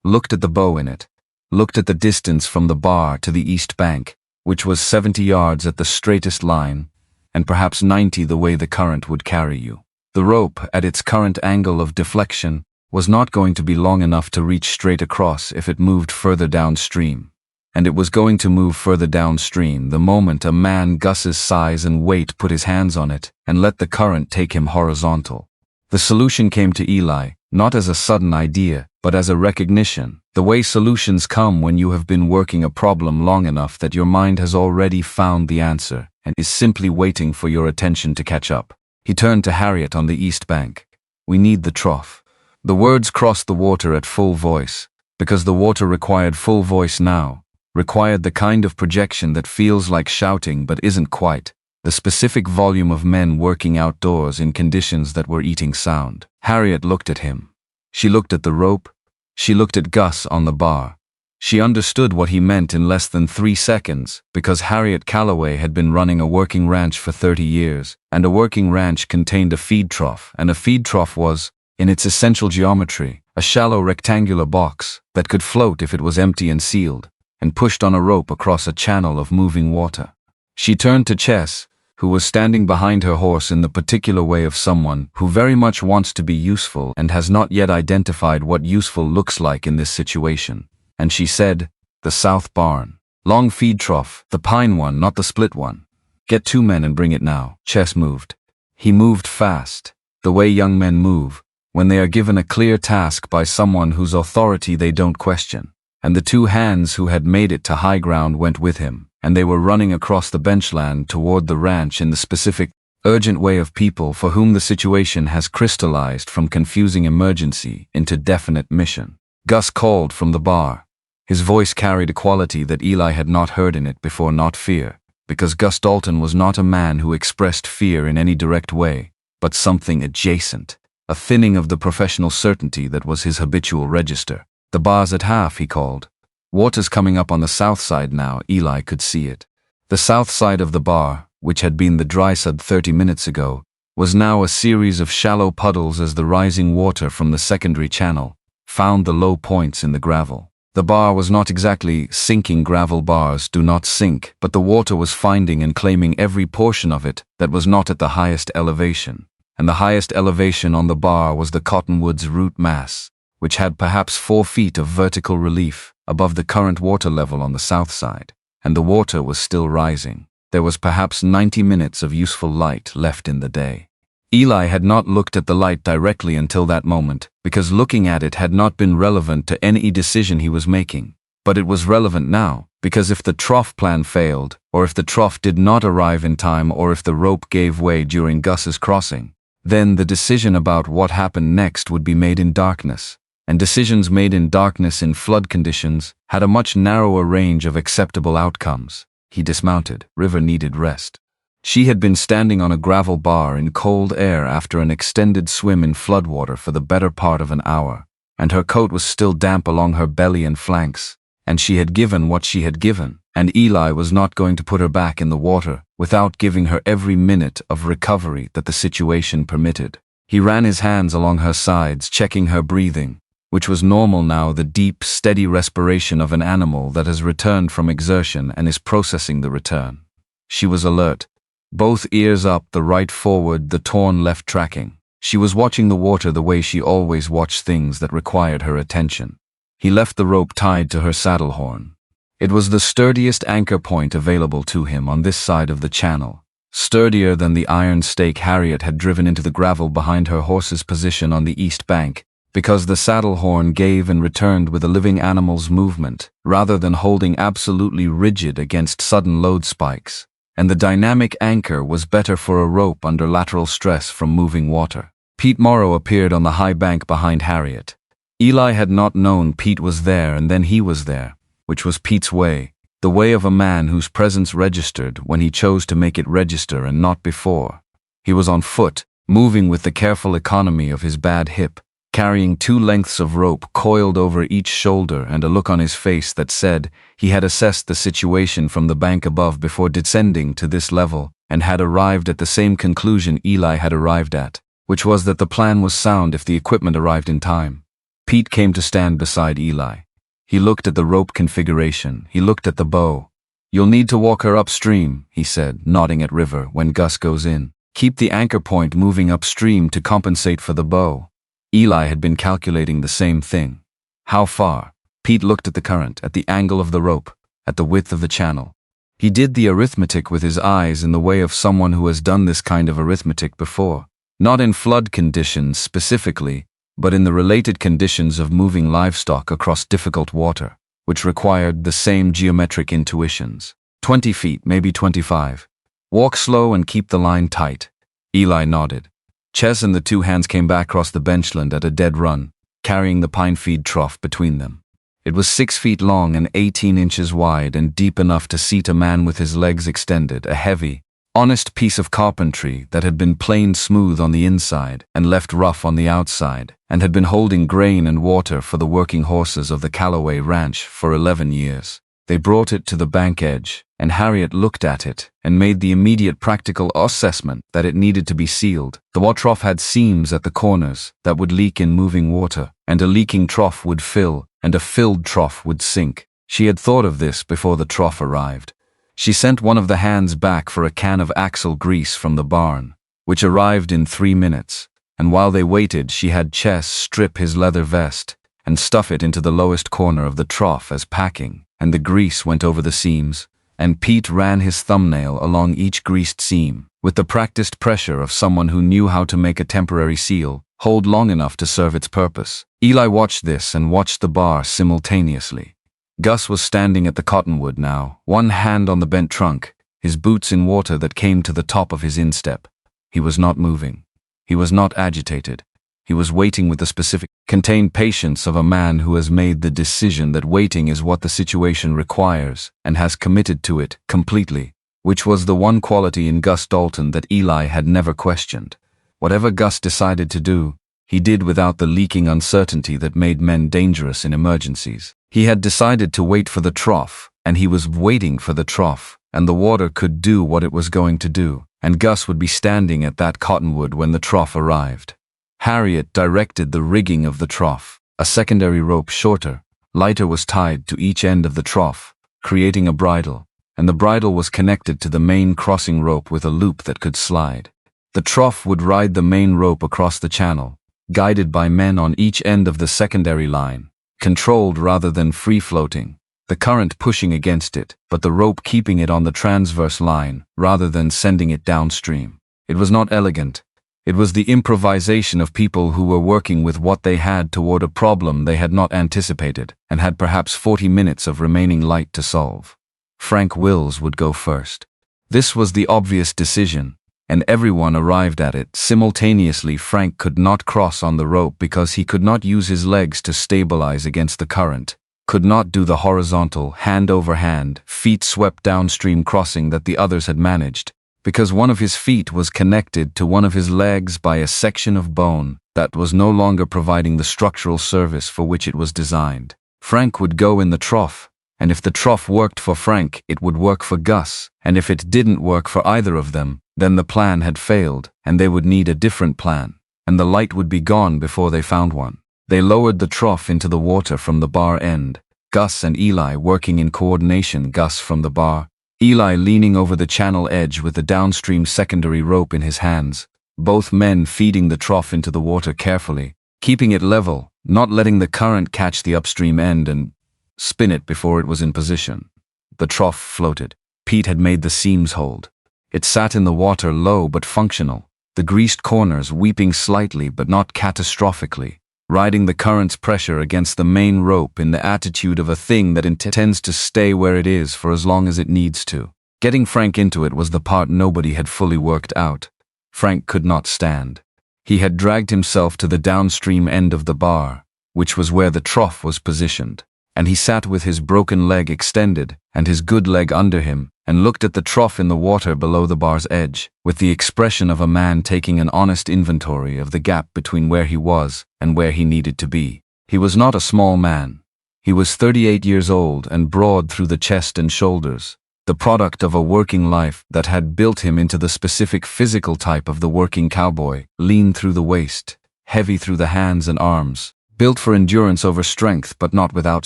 looked at the bow in it, looked at the distance from the bar to the east bank, which was 70 yards at the straightest line, and perhaps 90 the way the current would carry you. The rope, at its current angle of deflection, was not going to be long enough to reach straight across if it moved further downstream. And it was going to move further downstream the moment a man Gus's size and weight put his hands on it and let the current take him horizontal. The solution came to Eli, not as a sudden idea, but as a recognition, the way solutions come when you have been working a problem long enough that your mind has already found the answer and is simply waiting for your attention to catch up. He turned to Harriet on the east bank. "We need the trough." The words crossed the water at full voice, because the water required full voice now, required the kind of projection that feels like shouting but isn't quite, the specific volume of men working outdoors in conditions that were eating sound. Harriet looked at him. She looked at the rope. She looked at Gus on the bar. She understood what he meant in less than 3 seconds, because Harriet Calloway had been running a working ranch for 30 years, and a working ranch contained a feed trough, and a feed trough was, in its essential geometry, a shallow rectangular box that could float if it was empty and sealed, and pushed on a rope across a channel of moving water. She turned to Chess, who was standing behind her horse in the particular way of someone who very much wants to be useful and has not yet identified what useful looks like in this situation. And she said, "The south barn. Long feed trough, the pine one, not the split one. Get 2 men and bring it now." Chess moved. He moved fast, the way young men move, when they are given a clear task by someone whose authority they don't question. And the 2 hands who had made it to high ground went with him, and they were running across the benchland toward the ranch in the specific, urgent way of people for whom the situation has crystallized from confusing emergency into definite mission. Gus called from the bar. His voice carried a quality that Eli had not heard in it before, not fear, because Gus Dalton was not a man who expressed fear in any direct way, but something adjacent, a thinning of the professional certainty that was his habitual register. "The bar's at half," he called. "Water's coming up on the south side now." Eli could see it. The south side of the bar, which had been the dry side 30 minutes ago, was now a series of shallow puddles as the rising water from the secondary channel found the low points in the gravel. The bar was not exactly sinking. Gravel bars do not sink, but the water was finding and claiming every portion of it that was not at the highest elevation. And the highest elevation on the bar was the cottonwood's root mass, which had perhaps 4 feet of vertical relief above the current water level on the south side. And the water was still rising. There was perhaps 90 minutes of useful light left in the day. Eli had not looked at the light directly until that moment, because looking at it had not been relevant to any decision he was making. But it was relevant now, because if the trough plan failed, or if the trough did not arrive in time, or if the rope gave way during Gus's crossing, then the decision about what happened next would be made in darkness. And decisions made in darkness in flood conditions had a much narrower range of acceptable outcomes. He dismounted. River needed rest. She had been standing on a gravel bar in cold air after an extended swim in floodwater for the better part of an hour, and her coat was still damp along her belly and flanks, and she had given what she had given, and Eli was not going to put her back in the water without giving her every minute of recovery that the situation permitted. He ran his hands along her sides, checking her breathing, which was normal now, the deep, steady respiration of an animal that has returned from exertion and is processing the return. She was alert. Both ears up, the right forward, the torn left tracking. She was watching the water the way she always watched things that required her attention. He left the rope tied to her saddle horn. It was the sturdiest anchor point available to him on this side of the channel, sturdier than the iron stake Harriet had driven into the gravel behind her horse's position on the east bank, because the saddle horn gave and returned with a living animal's movement, rather than holding absolutely rigid against sudden load spikes. And the dynamic anchor was better for a rope under lateral stress from moving water. Pete Morrow appeared on the high bank behind Harriet. Eli had not known Pete was there, and then he was there, which was Pete's way, the way of a man whose presence registered when he chose to make it register and not before. He was on foot, moving with the careful economy of his bad hip, carrying 2 lengths of rope coiled over each shoulder and a look on his face that said he had assessed the situation from the bank above before descending to this level and had arrived at the same conclusion Eli had arrived at, which was that the plan was sound if the equipment arrived in time. Pete came to stand beside Eli. He looked at the rope configuration. He looked at the bow. "You'll need to walk her upstream," he said, nodding at River when Gus goes in. "Keep the anchor point moving upstream to compensate for the bow." Eli had been calculating the same thing. How far? Pete looked at the current, at the angle of the rope, at the width of the channel. He did the arithmetic with his eyes in the way of someone who has done this kind of arithmetic before. Not in flood conditions specifically, but in the related conditions of moving livestock across difficult water, which required the same geometric intuitions. 20 feet, maybe 25. Walk slow and keep the line tight. Eli nodded. Ches and the 2 hands came back across the benchland at a dead run, carrying the pine feed trough between them. It was 6 feet long and 18 inches wide and deep enough to seat a man with his legs extended, a heavy, honest piece of carpentry that had been planed smooth on the inside and left rough on the outside, and had been holding grain and water for the working horses of the Calloway ranch for 11 years. They brought it to the bank edge, and Harriet looked at it and made the immediate practical assessment that it needed to be sealed. The trough had seams at the corners that would leak in moving water, and a leaking trough would fill, and a filled trough would sink. She had thought of this before the trough arrived. She sent one of the hands back for a can of axle grease from the barn, which arrived in 3 minutes, and while they waited she had Chess strip his leather vest and stuff it into the lowest corner of the trough as packing, and the grease went over the seams, and Pete ran his thumbnail along each greased seam, with the practiced pressure of someone who knew how to make a temporary seal hold long enough to serve its purpose. Eli watched this and watched the bar simultaneously. Gus was standing at the cottonwood now, one hand on the bent trunk, his boots in water that came to the top of his instep. He was not moving. He was not agitated. He was waiting with the specific, contained patience of a man who has made the decision that waiting is what the situation requires and has committed to it completely, which was the one quality in Gus Dalton that Eli had never questioned. Whatever Gus decided to do, he did without the leaking uncertainty that made men dangerous in emergencies. He had decided to wait for the trough, and he was waiting for the trough, and the water could do what it was going to do, and Gus would be standing at that cottonwood when the trough arrived. Harriet directed the rigging of the trough. A secondary rope shorter, lighter was tied to each end of the trough, creating a bridle, and the bridle was connected to the main crossing rope with a loop that could slide. The trough would ride the main rope across the channel, guided by men on each end of the secondary line, controlled rather than free-floating, the current pushing against it, but the rope keeping it on the transverse line rather than sending it downstream. It was not elegant. It was the improvisation of people who were working with what they had toward a problem they had not anticipated and had perhaps 40 minutes of remaining light to solve. Frank Wills would go first. This was the obvious decision, and everyone arrived at it simultaneously. Frank could not cross on the rope because he could not use his legs to stabilize against the current, could not do the horizontal, hand-over-hand, feet-swept downstream crossing that the others had managed, because one of his feet was connected to one of his legs by a section of bone that was no longer providing the structural service for which it was designed. Frank would go in the trough, and if the trough worked for Frank, it would work for Gus, and if it didn't work for either of them, then the plan had failed, and they would need a different plan, and the light would be gone before they found one. They lowered the trough into the water from the bar end, Gus and Eli working in coordination, Gus from the bar, Eli leaning over the channel edge with the downstream secondary rope in his hands, both men feeding the trough into the water carefully, keeping it level, not letting the current catch the upstream end and spin it before it was in position. The trough floated. Pete had made the seams hold. It sat in the water low but functional, the greased corners weeping slightly but not catastrophically, riding the current's pressure against the main rope in the attitude of a thing that intends to stay where it is for as long as it needs to. Getting Frank into it was the part nobody had fully worked out. Frank could not stand. He had dragged himself to the downstream end of the bar, which was where the trough was positioned, and he sat with his broken leg extended and his good leg under him, and looked at the trough in the water below the bar's edge, with the expression of a man taking an honest inventory of the gap between where he was and where he needed to be. He was not a small man. He was 38 years old and broad through the chest and shoulders, the product of a working life that had built him into the specific physical type of the working cowboy, lean through the waist, heavy through the hands and arms, built for endurance over strength but not without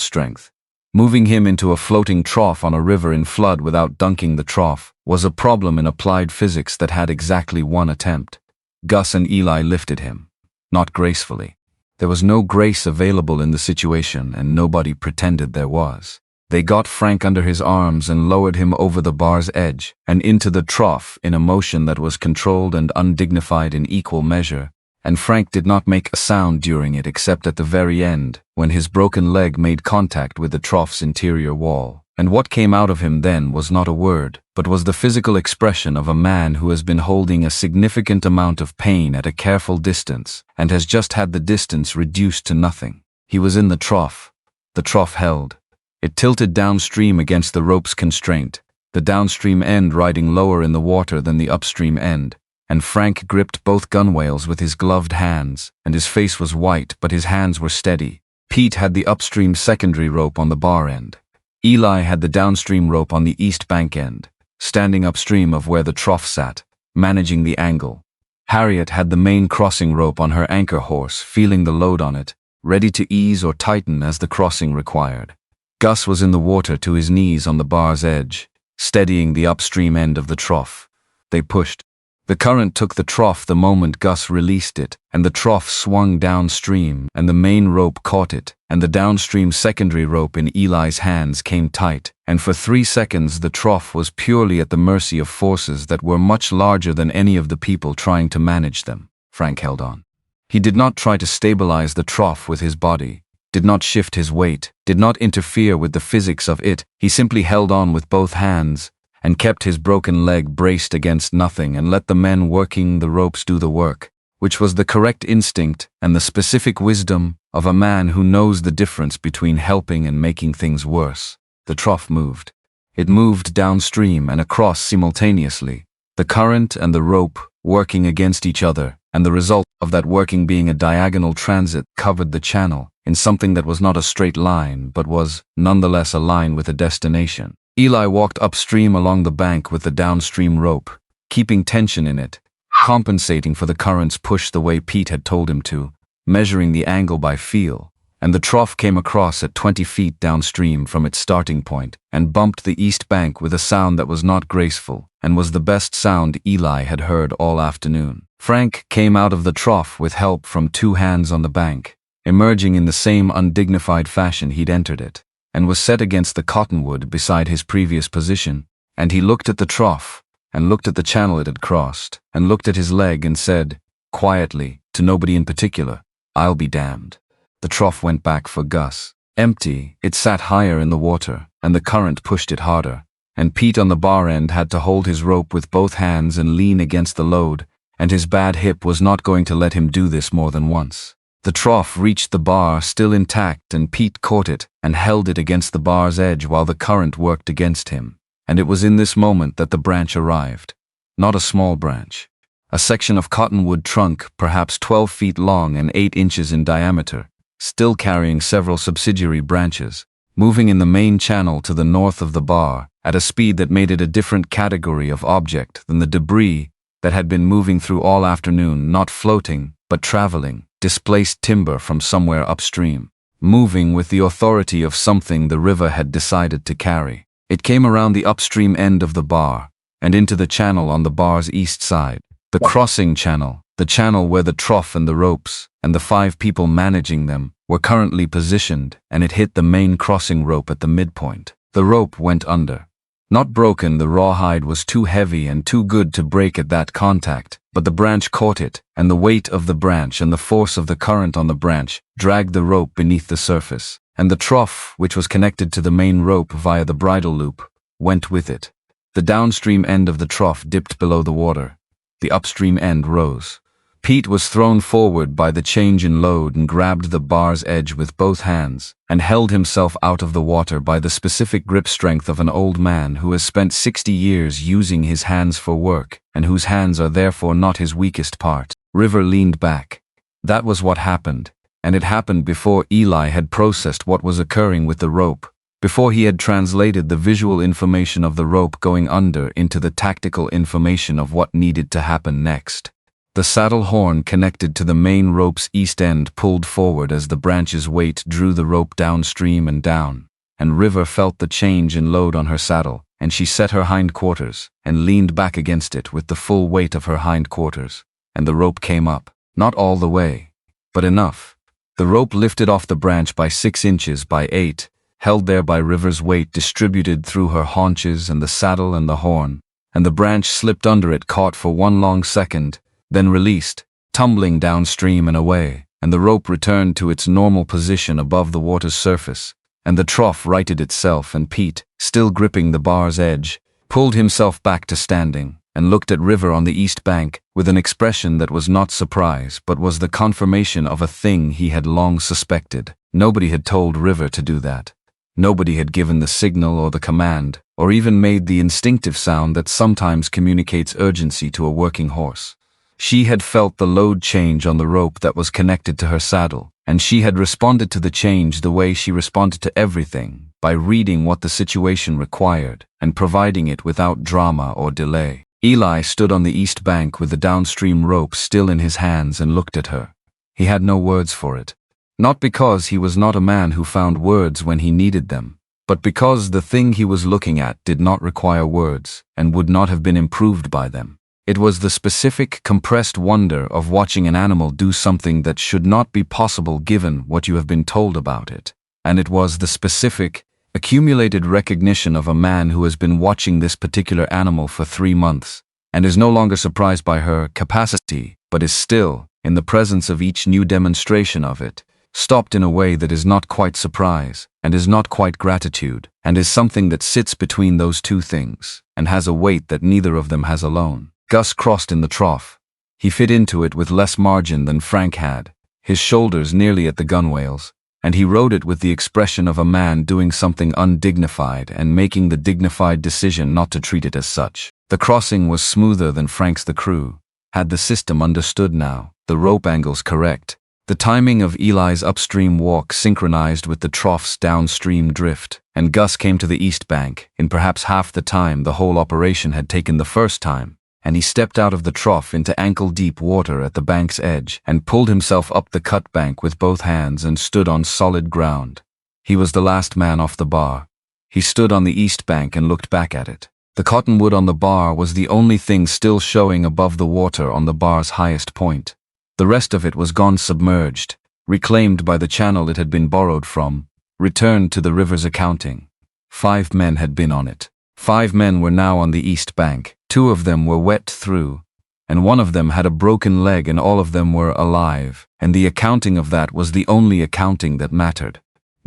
strength. Moving him into a floating trough on a river in flood without dunking the trough was a problem in applied physics that had exactly one attempt. Gus and Eli lifted him, not gracefully. There was no grace available in the situation, and nobody pretended there was. They got Frank under his arms and lowered him over the bar's edge and into the trough in a motion that was controlled and undignified in equal measure, and Frank did not make a sound during it except at the very end, when his broken leg made contact with the trough's interior wall. And what came out of him then was not a word, but was the physical expression of a man who has been holding a significant amount of pain at a careful distance, and has just had the distance reduced to nothing. He was in the trough. The trough held. It tilted downstream against the rope's constraint. the downstream end riding lower in the water than the upstream end, and Frank gripped both gunwales with his gloved hands, and his face was white but his hands were steady. Pete had the upstream secondary rope on the bar end. Eli had the downstream rope on the east bank end, standing upstream of where the trough sat, managing the angle. Harriet had the main crossing rope on her anchor horse, feeling the load on it, ready to ease or tighten as the crossing required. Gus was in the water to his knees on the bar's edge, steadying the upstream end of the trough. They pushed. The current took the trough the moment Gus released it, and the trough swung downstream, and the main rope caught it, and the downstream secondary rope in Eli's hands came tight, and for 3 seconds the trough was purely at the mercy of forces that were much larger than any of the people trying to manage them. Frank held on. He did not try to stabilize the trough with his body, did not shift his weight, did not interfere with the physics of it. He simply held on with both hands, and kept his broken leg braced against nothing and let the men working the ropes do the work, which was the correct instinct and the specific wisdom of a man who knows the difference between helping and making things worse. The trough moved. It moved downstream and across simultaneously, the current and the rope working against each other, and the result of that working being a diagonal transit covered the channel in something that was not a straight line but was, nonetheless, a line with a destination. Eli walked upstream along the bank with the downstream rope, keeping tension in it, compensating for the current's push the way Pete had told him to, measuring the angle by feel, and the trough came across at 20 feet downstream from its starting point and bumped the east bank with a sound that was not graceful and was the best sound Eli had heard all afternoon. Frank came out of the trough with help from 2 hands on the bank, emerging in the same undignified fashion he'd entered it, and was set against the cottonwood beside his previous position, and he looked at the trough, and looked at the channel it had crossed, and looked at his leg and said, quietly, to nobody in particular, "I'll be damned." The trough went back for Gus. Empty, it sat higher in the water, and the current pushed it harder, and Pete on the bar end had to hold his rope with both hands and lean against the load, and his bad hip was not going to let him do this more than once. The trough reached the bar still intact, and Pete caught it and held it against the bar's edge while the current worked against him. And it was in this moment that the branch arrived. Not a small branch. A section of cottonwood trunk, perhaps 12 feet long and 8 inches in diameter, still carrying several subsidiary branches, moving in the main channel to the north of the bar at a speed that made it a different category of object than the debris that had been moving through all afternoon, not floating, but traveling. Displaced timber from somewhere upstream, moving with the authority of something the river had decided to carry. It came around the upstream end of the bar, and into the channel on the bar's east side, the crossing channel, the channel where the trough and the ropes, and the 5 people managing them, were currently positioned, and it hit the main crossing rope at the midpoint. The rope went under. Not broken, the rawhide was too heavy and too good to break at that contact, but the branch caught it, and the weight of the branch and the force of the current on the branch dragged the rope beneath the surface, and the trough, which was connected to the main rope via the bridle loop, went with it. The downstream end of the trough dipped below the water. The upstream end rose. Pete was thrown forward by the change in load and grabbed the bar's edge with both hands, and held himself out of the water by the specific grip strength of an old man who has spent 60 years using his hands for work, and whose hands are therefore not his weakest part. River leaned back. That was what happened, and it happened before Eli had processed what was occurring with the rope, before he had translated the visual information of the rope going under into the tactical information of what needed to happen next. The saddle horn connected to the main rope's east end pulled forward as the branch's weight drew the rope downstream and down, and River felt the change in load on her saddle, and she set her hindquarters and leaned back against it with the full weight of her hindquarters, and the rope came up, not all the way, but enough. The rope lifted off the branch by 6 inches by 8, held there by River's weight distributed through her haunches and the saddle and the horn, and the branch slipped under it, caught for 1 long second, then released, tumbling downstream and away, and the rope returned to its normal position above the water's surface, and the trough righted itself, and Pete, still gripping the bar's edge, pulled himself back to standing, and looked at River on the east bank with an expression that was not surprise but was the confirmation of a thing he had long suspected. Nobody had told River to do that. Nobody had given the signal or the command, or even made the instinctive sound that sometimes communicates urgency to a working horse. She had felt the load change on the rope that was connected to her saddle, and she had responded to the change the way she responded to everything, by reading what the situation required and providing it without drama or delay. Eli stood on the east bank with the downstream rope still in his hands and looked at her. He had no words for it. Not because he was not a man who found words when he needed them, but because the thing he was looking at did not require words and would not have been improved by them. It was the specific, compressed wonder of watching an animal do something that should not be possible given what you have been told about it. And it was the specific, accumulated recognition of a man who has been watching this particular animal for 3 months, and is no longer surprised by her capacity, but is still, in the presence of each new demonstration of it, stopped in a way that is not quite surprise, and is not quite gratitude, and is something that sits between those two things, and has a weight that neither of them has alone. Gus crossed in the trough. He fit into it with less margin than Frank had, his shoulders nearly at the gunwales, and he rode it with the expression of a man doing something undignified and making the dignified decision not to treat it as such. The crossing was smoother than Frank's. The crew had the system understood now, the rope angles correct, the timing of Eli's upstream walk synchronized with the trough's downstream drift, and Gus came to the east bank in perhaps half the time the whole operation had taken the first time, and he stepped out of the trough into ankle-deep water at the bank's edge and pulled himself up the cut bank with both hands and stood on solid ground. He was the last man off the bar. He stood on the east bank and looked back at it. The cottonwood on the bar was the only thing still showing above the water on the bar's highest point. The rest of it was gone, submerged, reclaimed by the channel it had been borrowed from, returned to the river's accounting. 5 men had been on it. 5 men were now on the east bank. 2 of them were wet through, and 1 of them had a broken leg, and all of them were alive, and the accounting of that was the only accounting that mattered.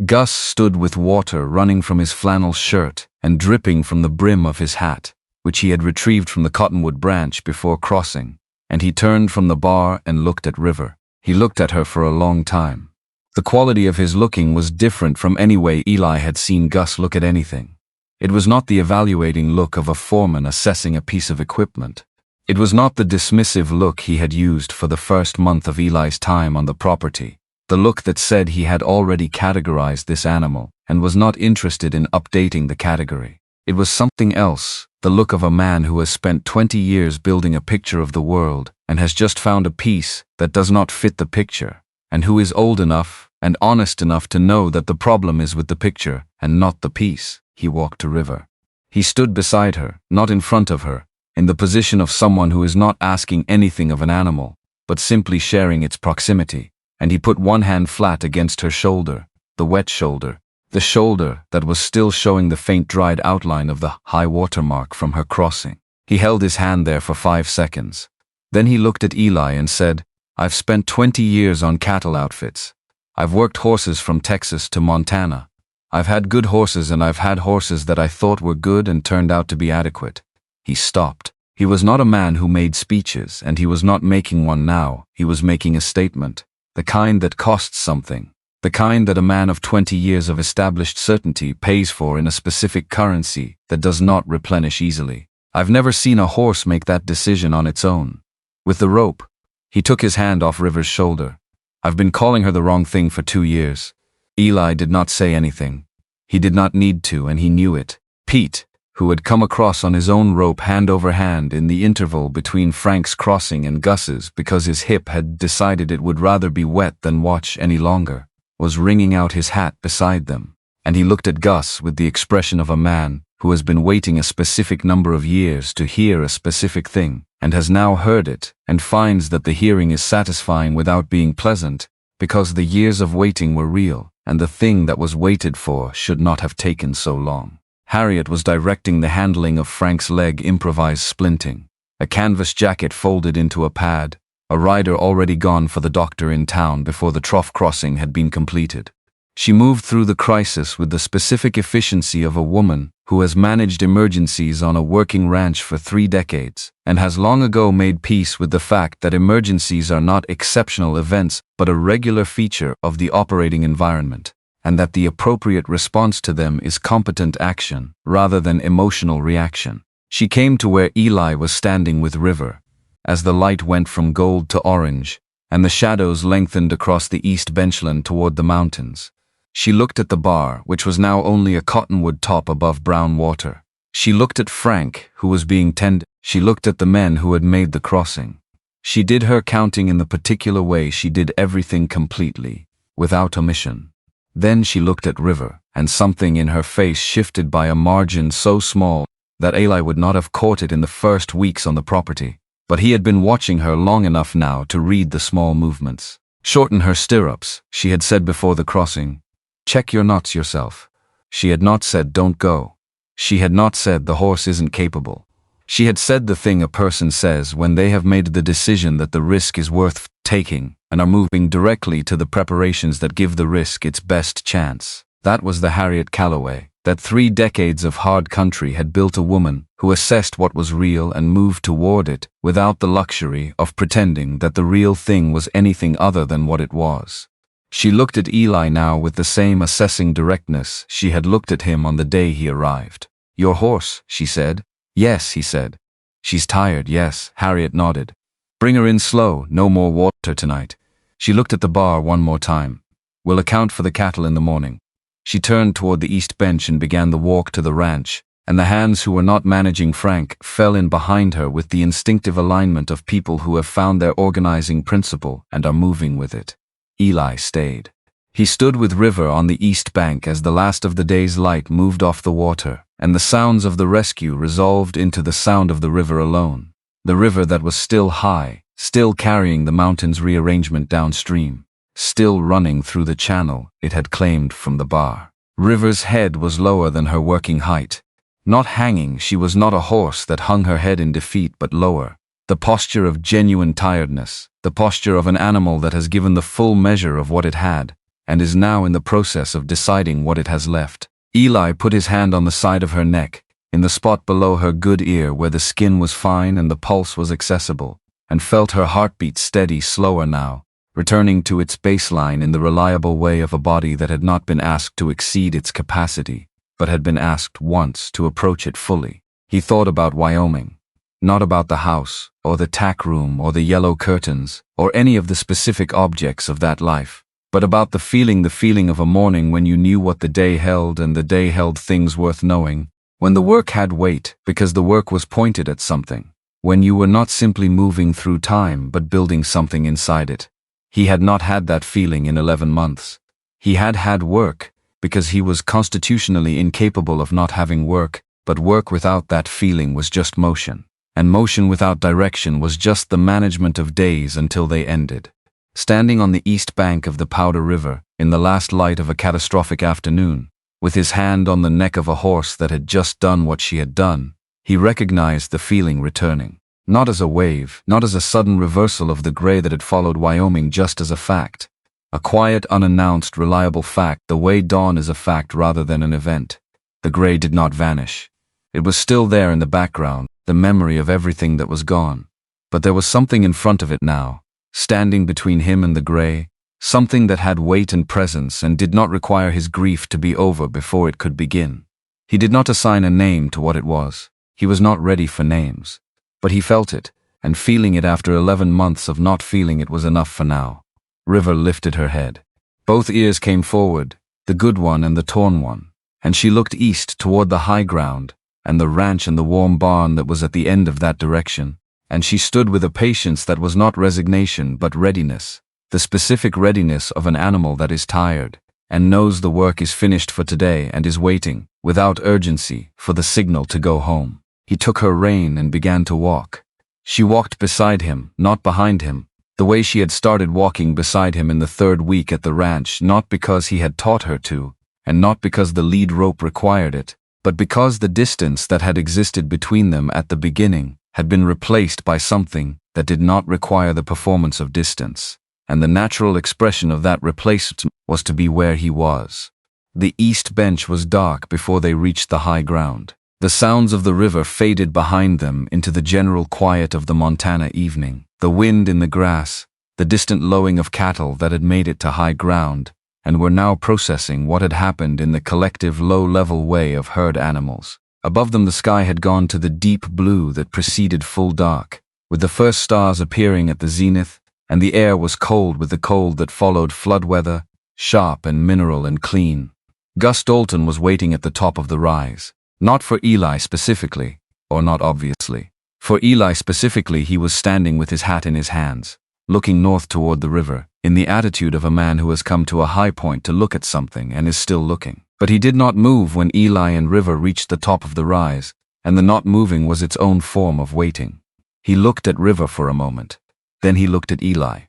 Gus stood with water running from his flannel shirt and dripping from the brim of his hat, which he had retrieved from the cottonwood branch before crossing, and he turned from the bar and looked at River. He looked at her for a long time. The quality of his looking was different from any way Eli had seen Gus look at anything. It was not the evaluating look of a foreman assessing a piece of equipment. It was not the dismissive look he had used for the first month of Eli's time on the property, the look that said he had already categorized this animal and was not interested in updating the category. It was something else, the look of a man who has spent 20 years building a picture of the world and has just found a piece that does not fit the picture, and who is old enough and honest enough to know that the problem is with the picture and not the piece. He walked to River. He stood beside her, not in front of her, in the position of someone who is not asking anything of an animal, but simply sharing its proximity, and he put one hand flat against her shoulder, the wet shoulder, the shoulder that was still showing the faint dried outline of the high water mark from her crossing. He held his hand there for 5 seconds. Then he looked at Eli and said, "I've spent 20 years on cattle outfits. I've worked horses from Texas to Montana. I've had good horses, and I've had horses that I thought were good and turned out to be adequate." He stopped. He was not a man who made speeches, and he was not making one now. He was making a statement, the kind that costs something, the kind that a man of 20 years of established certainty pays for in a specific currency that does not replenish easily. I've never seen a horse make that decision on its own. With the rope, he took his hand off River's shoulder. "I've been calling her the wrong thing for 2 years. Eli did not say anything. He did not need to, and he knew it. Pete, who had come across on his own rope hand over hand in the interval between Frank's crossing and Gus's because his hip had decided it would rather be wet than watch any longer, was wringing out his hat beside them, and he looked at Gus with the expression of a man who has been waiting a specific number of years to hear a specific thing, and has now heard it, and finds that the hearing is satisfying without being pleasant, because the years of waiting were real, and the thing that was waited for should not have taken so long. Harriet was directing the handling of Frank's leg improvised splinting, a canvas jacket folded into a pad, a rider already gone for the doctor in town before the trough crossing had been completed. She moved through the crisis with the specific efficiency of a woman who has managed emergencies on a working ranch for 3 decades, and has long ago made peace with the fact that emergencies are not exceptional events but a regular feature of the operating environment. and that the appropriate response to them is competent action rather than emotional reaction. She came to where Eli was standing with River, as the light went from gold to orange, and the shadows lengthened across the east benchland toward the mountains. She looked at the bar, which was now only a cottonwood top above brown water. She looked at Frank, who was being tended. She looked at the men who had made the crossing. She did her counting in the particular way she did everything completely, without omission. Then she looked at River, and something in her face shifted by a margin so small that Eli would not have caught it in the first weeks on the property. But he had been watching her long enough now to read the small movements. Shorten her stirrups, she had said before the crossing. Check your knots yourself. She had not said don't go. She had not said the horse isn't capable. She had said the thing a person says when they have made the decision that the risk is worth taking and are moving directly to the preparations that give the risk its best chance. That was the Harriet Calloway. That 3 decades of hard country had built a woman who assessed what was real and moved toward it without the luxury of pretending that the real thing was anything other than what it was. She looked at Eli now with the same assessing directness she had looked at him on the day he arrived. Your horse, she said. Yes, he said. She's tired, yes, Harriet nodded. Bring her in slow, no more water tonight. She looked at the bar one more time. We'll account for the cattle in the morning. She turned toward the east bench and began the walk to the ranch, and the hands who were not managing Frank fell in behind her with the instinctive alignment of people who have found their organizing principle and are moving with it. Eli stayed. He stood with River on the east bank as the last of the day's light moved off the water, and the sounds of the rescue resolved into the sound of the river alone. The river that was still high, still carrying the mountain's rearrangement downstream, still running through the channel it had claimed from the bar. River's head was lower than her working height. Not hanging, she was not a horse that hung her head in defeat, but lower. The posture of genuine tiredness, the posture of an animal that has given the full measure of what it had, and is now in the process of deciding what it has left. Eli put his hand on the side of her neck, in the spot below her good ear where the skin was fine and the pulse was accessible, and felt her heartbeat steady, slower now, returning to its baseline in the reliable way of a body that had not been asked to exceed its capacity, but had been asked once to approach it fully. He thought about Wyoming. Not about the house, or the tack room, or the yellow curtains, or any of the specific objects of that life, but about the feeling of a morning when you knew what the day held and the day held things worth knowing, when the work had weight because the work was pointed at something, when you were not simply moving through time but building something inside it. He had not had that feeling in 11 months. He had had work because he was constitutionally incapable of not having work, but work without that feeling was just motion. And motion without direction was just the management of days until they ended. Standing on the east bank of the Powder River, in the last light of a catastrophic afternoon, with his hand on the neck of a horse that had just done what she had done, he recognized the feeling returning. Not as a wave, not as a sudden reversal of the gray that had followed Wyoming, just as a fact. A quiet, unannounced, reliable fact, the way dawn is a fact rather than an event. The gray did not vanish. It was still there in the background, the memory of everything that was gone. But there was something in front of it now, standing between him and the gray, something that had weight and presence and did not require his grief to be over before it could begin. He did not assign a name to what it was. He was not ready for names. But he felt it, and feeling it after 11 months of not feeling it was enough for now. River lifted her head. Both ears came forward, the good one and the torn one, and she looked east toward the high ground, and the ranch and the warm barn that was at the end of that direction, and she stood with a patience that was not resignation but readiness, the specific readiness of an animal that is tired, and knows the work is finished for today and is waiting, without urgency, for the signal to go home. He took her rein and began to walk. She walked beside him, not behind him, the way she had started walking beside him in the 3rd week at the ranch, not because he had taught her to, and not because the lead rope required it, but because the distance that had existed between them at the beginning had been replaced by something that did not require the performance of distance, and the natural expression of that replacement was to be where he was. The east bench was dark before they reached the high ground. The sounds of the river faded behind them into the general quiet of the Montana evening. The wind in the grass, the distant lowing of cattle that had made it to high ground, and were now processing what had happened in the collective low-level way of herd animals. Above them the sky had gone to the deep blue that preceded full dark, with the first stars appearing at the zenith, and the air was cold with the cold that followed flood weather, sharp and mineral and clean. Gus Dalton was waiting at the top of the rise, not for Eli specifically, or not obviously. For Eli specifically, he was standing with his hat in his hands, looking north toward the river, in the attitude of a man who has come to a high point to look at something and is still looking. But he did not move when Eli and River reached the top of the rise, and the not moving was its own form of waiting. He looked at River for a moment. Then he looked at Eli.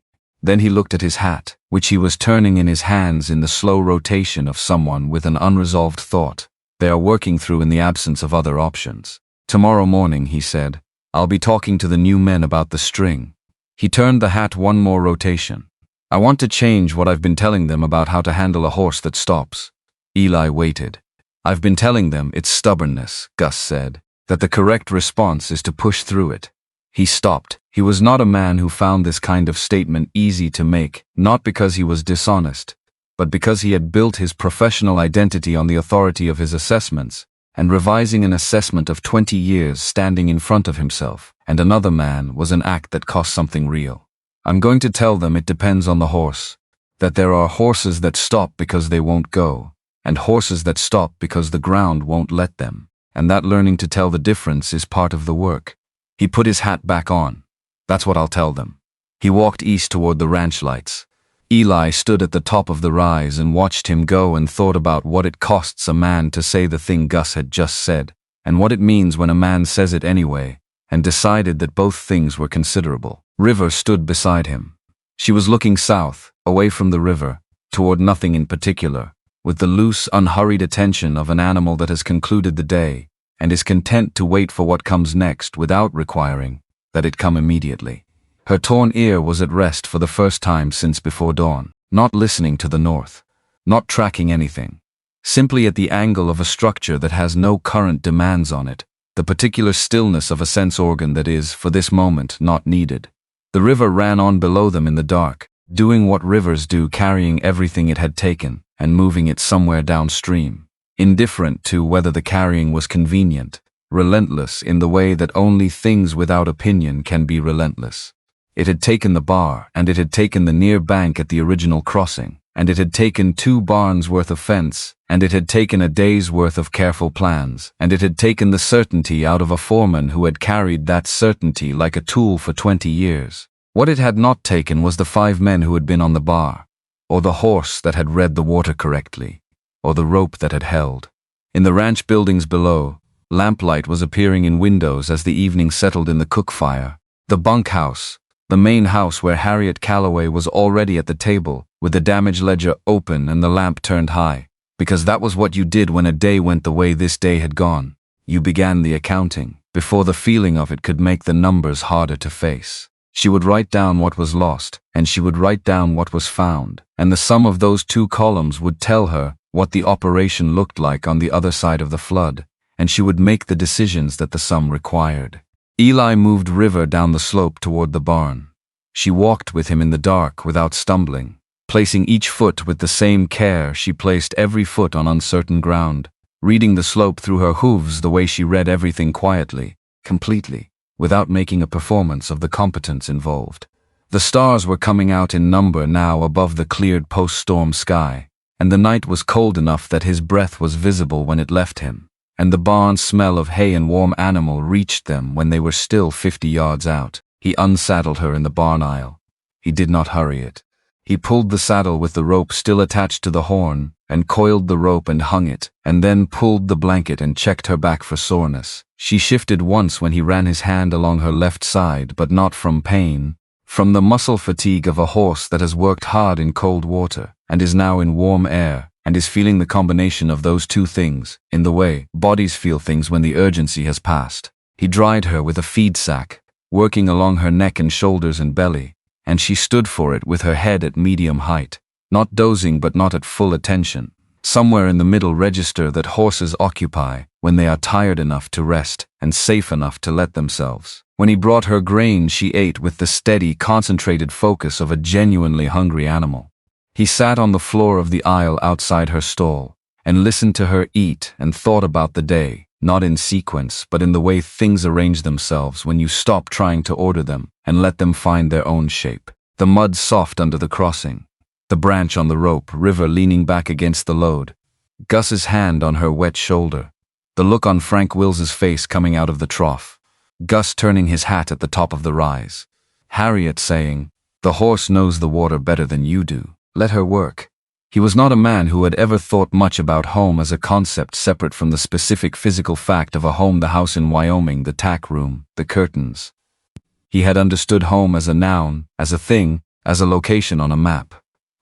Then he looked at his hat, which he was turning in his hands in the slow rotation of someone with an unresolved thought they are working through in the absence of other options. "Tomorrow morning," he said, "I'll be talking to the new men about the string." He turned the hat one more rotation. "I want to change what I've been telling them about how to handle a horse that stops." Eli waited. "I've been telling them it's stubbornness," Gus said, "that the correct response is to push through it." He stopped. He was not a man who found this kind of statement easy to make, not because he was dishonest, but because he had built his professional identity on the authority of his assessments, and revising an assessment of 20 years standing in front of himself and another man was an act that cost something real. "I'm going to tell them it depends on the horse, that there are horses that stop because they won't go, and horses that stop because the ground won't let them, and that learning to tell the difference is part of the work." He put his hat back on. "That's what I'll tell them." He walked east toward the ranch lights. Eli stood at the top of the rise and watched him go and thought about what it costs a man to say the thing Gus had just said, and what it means when a man says it anyway, and decided that both things were considerable. River stood beside him. She was looking south, away from the river, toward nothing in particular, with the loose, unhurried attention of an animal that has concluded the day, and is content to wait for what comes next without requiring that it come immediately. Her torn ear was at rest for the first time since before dawn, not listening to the north, not tracking anything, simply at the angle of a structure that has no current demands on it, the particular stillness of a sense organ that is, for this moment, not needed. The river ran on below them in the dark, doing what rivers do, carrying everything it had taken and moving it somewhere downstream, indifferent to whether the carrying was convenient, relentless in the way that only things without opinion can be relentless. It had taken the bar, and it had taken the near bank at the original crossing, and it had taken 2 barns worth of fence, and it had taken a day's worth of careful plans, and it had taken the certainty out of a foreman who had carried that certainty like a tool for 20 years. What it had not taken was the 5 men who had been on the bar, or the horse that had read the water correctly, or the rope that had held. In the ranch buildings below, lamplight was appearing in windows as the evening settled in the cook fire. The bunkhouse, the main house where Harriet Calloway was already at the table, with the damage ledger open and the lamp turned high, because that was what you did when a day went the way this day had gone. You began the accounting, before the feeling of it could make the numbers harder to face. She would write down what was lost, and she would write down what was found, and the sum of those 2 columns would tell her what the operation looked like on the other side of the flood, and she would make the decisions that the sum required. Eli moved River down the slope toward the barn. She walked with him in the dark without stumbling, placing each foot with the same care she placed every foot on uncertain ground, reading the slope through her hooves the way she read everything quietly, completely, without making a performance of the competence involved. The stars were coming out in number now above the cleared post-storm sky, and the night was cold enough that his breath was visible when it left him, and the barn smell of hay and warm animal reached them when they were still 50 yards out. He unsaddled her in the barn aisle. He did not hurry it. He pulled the saddle with the rope still attached to the horn, and coiled the rope and hung it, and then pulled the blanket and checked her back for soreness. She shifted once when he ran his hand along her left side, but not from pain, from the muscle fatigue of a horse that has worked hard in cold water, and is now in warm air, and is feeling the combination of those 2 things, in the way bodies feel things when the urgency has passed. He dried her with a feed sack, working along her neck and shoulders and belly, and she stood for it with her head at medium height, not dozing but not at full attention, somewhere in the middle register that horses occupy when they are tired enough to rest and safe enough to let themselves. When he brought her grain, she ate with the steady, concentrated focus of a genuinely hungry animal. He sat on the floor of the aisle outside her stall, and listened to her eat and thought about the day, not in sequence but in the way things arrange themselves when you stop trying to order them and let them find their own shape. The mud soft under the crossing, the branch on the rope, River leaning back against the load, Gus's hand on her wet shoulder, the look on Frank Wills's face coming out of the trough, Gus turning his hat at the top of the rise, Harriet saying, "The horse knows the water better than you do. Let her work." He was not a man who had ever thought much about home as a concept separate from the specific physical fact of a home, the house in Wyoming, the tack room, the curtains. He had understood home as a noun, as a thing, as a location on a map.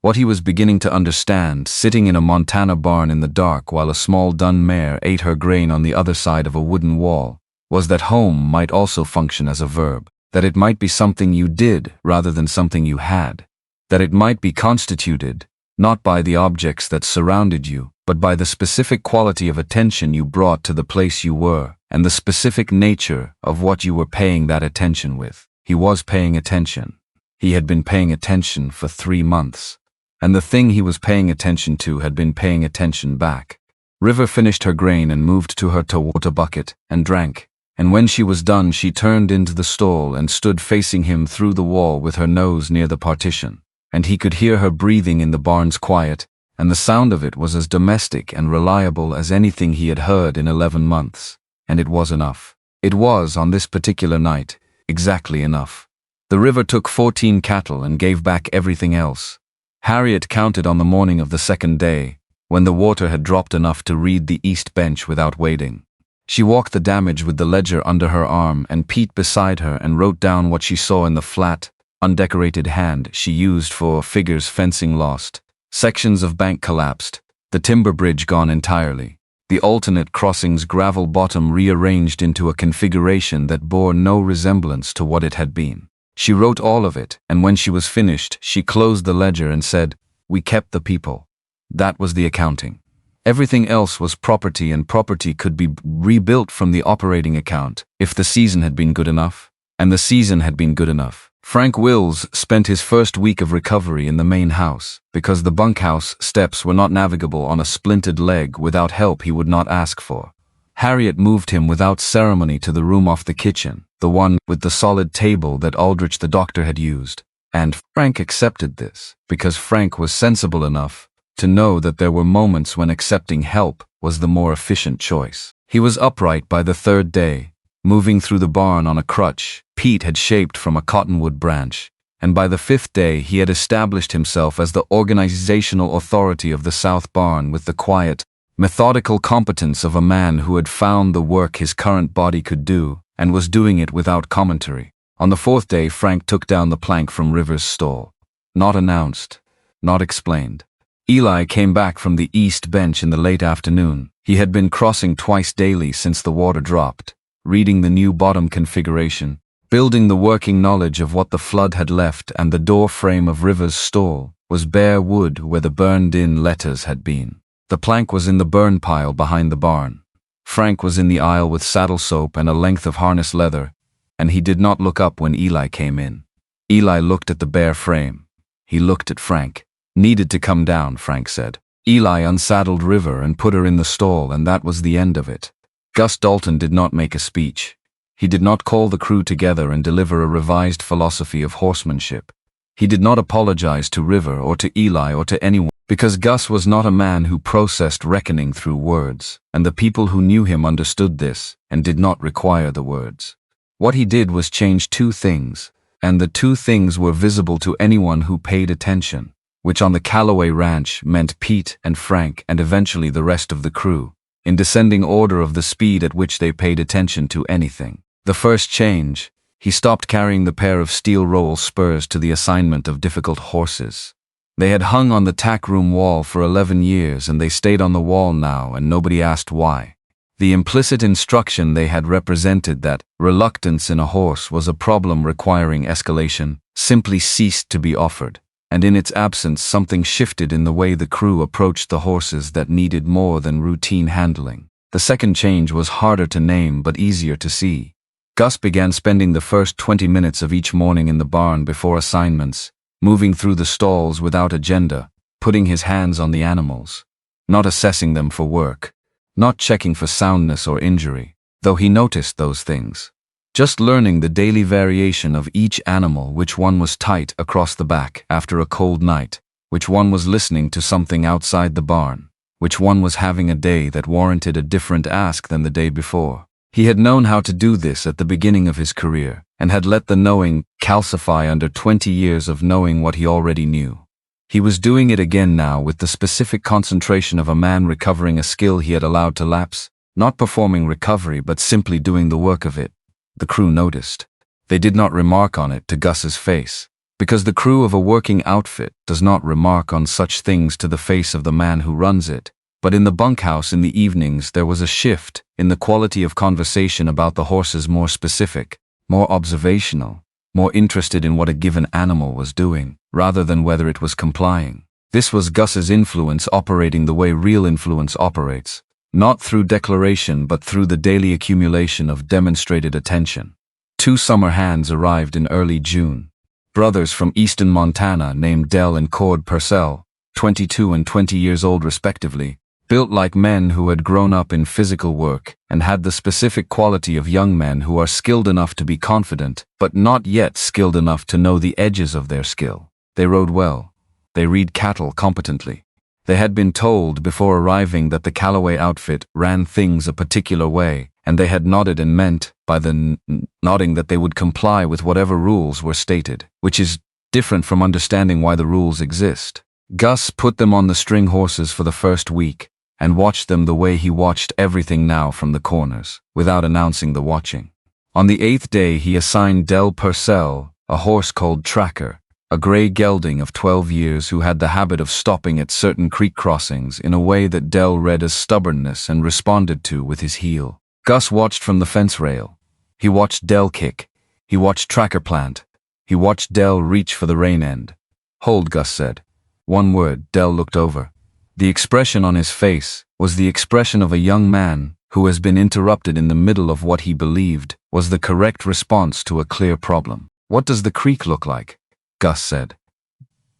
What he was beginning to understand, sitting in a Montana barn in the dark while a small dun mare ate her grain on the other side of a wooden wall, was that home might also function as a verb, that it might be something you did rather than something you had, that it might be constituted, not by the objects that surrounded you, but by the specific quality of attention you brought to the place you were, and the specific nature of what you were paying that attention with. He was paying attention. He had been paying attention for 3 months. And the thing he was paying attention to had been paying attention back. River finished her grain and moved to her water bucket and drank, and when she was done she turned into the stall and stood facing him through the wall with her nose near the partition, and he could hear her breathing in the barn's quiet, and the sound of it was as domestic and reliable as anything he had heard in 11 months, and it was enough. It was, on this particular night, exactly enough. The river took 14 cattle and gave back everything else. Harriet counted on the morning of the second day, when the water had dropped enough to read the east bench without wading. She walked the damage with the ledger under her arm and Pete beside her and wrote down what she saw in the flat, undecorated hand she used for figures: fencing lost, sections of bank collapsed, the timber bridge gone entirely, the alternate crossings gravel bottom rearranged into a configuration that bore no resemblance to what it had been. She wrote all of it, and when she was finished, she closed the ledger and said, "We kept the people." That was the accounting. Everything else was property, and property could be rebuilt from the operating account if the season had been good enough. And the season had been good enough. Frank Wills spent his first week of recovery in the main house, because the bunkhouse steps were not navigable on a splintered leg without help he would not ask for. Harriet moved him without ceremony to the room off the kitchen, the one with the solid table that Aldrich the doctor had used, and Frank accepted this, because Frank was sensible enough to know that there were moments when accepting help was the more efficient choice. He was upright by the 3rd day, moving through the barn on a crutch Pete had shaped from a cottonwood branch, and by the 5th day he had established himself as the organizational authority of the South Barn with the quiet, methodical competence of a man who had found the work his current body could do, and was doing it without commentary. On the 4th day, Frank took down the plank from River's stall. Not announced, not explained. Eli came back from the east bench in the late afternoon. He had been crossing twice daily since the water dropped, reading the new bottom configuration, building the working knowledge of what the flood had left, and the door frame of River's stall was bare wood where the burned-in letters had been. The plank was in the burn pile behind the barn. Frank was in the aisle with saddle soap and a length of harness leather, and he did not look up when Eli came in. Eli looked at the bare frame. He looked at Frank. "Needed to come down," Frank said. Eli unsaddled River and put her in the stall, and that was the end of it. Gus Dalton did not make a speech. He did not call the crew together and deliver a revised philosophy of horsemanship. He did not apologize to River or to Eli or to anyone, because Gus was not a man who processed reckoning through words, and the people who knew him understood this and did not require the words. What he did was change 2 things, and the 2 things were visible to anyone who paid attention, which on the Calloway ranch meant Pete and Frank and eventually the rest of the crew, in descending order of the speed at which they paid attention to anything. The first change: he stopped carrying the pair of steel roll spurs to the assignment of difficult horses. They had hung on the tack room wall for 11 years, and they stayed on the wall now, and nobody asked why. The implicit instruction they had represented that reluctance in a horse was a problem requiring escalation simply ceased to be offered, and in its absence something shifted in the way the crew approached the horses that needed more than routine handling. The second change was harder to name but easier to see. Gus began spending the first 20 minutes of each morning in the barn before assignments, moving through the stalls without agenda, putting his hands on the animals, not assessing them for work, not checking for soundness or injury, though he noticed those things. Just learning the daily variation of each animal, which one was tight across the back after a cold night, which one was listening to something outside the barn, which one was having a day that warranted a different ask than the day before. He had known how to do this at the beginning of his career, and had let the knowing calcify under 20 years of knowing what he already knew. He was doing it again now with the specific concentration of a man recovering a skill he had allowed to lapse, not performing recovery but simply doing the work of it. The crew noticed. They did not remark on it to Gus's face, because the crew of a working outfit does not remark on such things to the face of the man who runs it. But in the bunkhouse in the evenings there was a shift in the quality of conversation about the horses, more specific, more observational, more interested in what a given animal was doing, rather than whether it was complying. This was Gus's influence operating the way real influence operates, not through declaration but through the daily accumulation of demonstrated attention. 2 summer hands arrived in early June. Brothers from eastern Montana named Del and Cord Purcell, 22 and 20 years old respectively, built like men who had grown up in physical work and had the specific quality of young men who are skilled enough to be confident, but not yet skilled enough to know the edges of their skill. They rode well. They read cattle competently. They had been told before arriving that the Calloway outfit ran things a particular way, and they had nodded and meant by the nodding that they would comply with whatever rules were stated, which is different from understanding why the rules exist. Gus put them on the string horses for the first week, and watched them the way he watched everything now from the corners, without announcing the watching. On the 8th day he assigned Del Purcell a horse called Tracker, a gray gelding of 12 years who had the habit of stopping at certain creek crossings in a way that Del read as stubbornness and responded to with his heel. Gus watched from the fence rail. He watched Del kick. He watched Tracker plant. He watched Del reach for the rein end. "Hold," Gus said. One word. Del looked over. The expression on his face was the expression of a young man who has been interrupted in the middle of what he believed was the correct response to a clear problem. "What does the creek look like?" Gus said.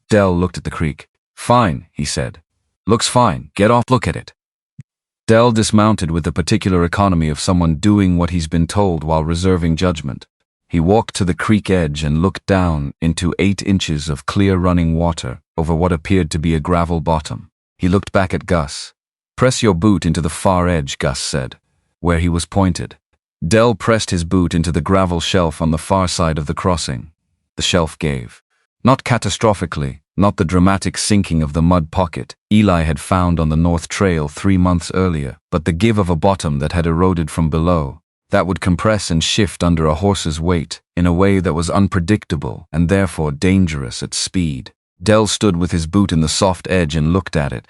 Del looked at the creek. "Fine," he said. "Looks fine. Get off, look at it." Del dismounted with the particular economy of someone doing what he's been told while reserving judgment. He walked to the creek edge and looked down into 8 inches of clear running water over what appeared to be a gravel bottom. He looked back at Gus. "Press your boot into the far edge," Gus said, where he was pointed. Del pressed his boot into the gravel shelf on the far side of the crossing. The shelf gave. Not catastrophically, not the dramatic sinking of the mud pocket Eli had found on the North Trail 3 months earlier, but the give of a bottom that had eroded from below, that would compress and shift under a horse's weight in a way that was unpredictable and therefore dangerous at speed. Del stood with his boot in the soft edge and looked at it.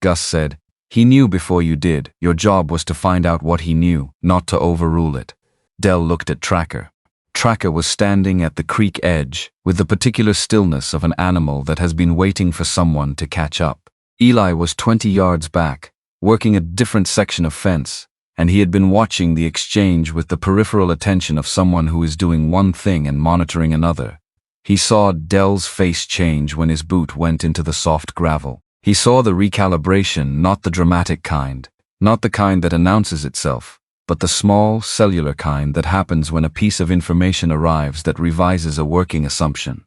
Gus said, "He knew before you did. Your job was to find out what he knew, not to overrule it." Del looked at Tracker. Tracker was standing at the creek edge with the particular stillness of an animal that has been waiting for someone to catch up. Eli was 20 yards back, working a different section of fence, and he had been watching the exchange with the peripheral attention of someone who is doing one thing and monitoring another. He saw Del's face change when his boot went into the soft gravel. He saw the recalibration, not the dramatic kind, not the kind that announces itself, but the small, cellular kind that happens when a piece of information arrives that revises a working assumption.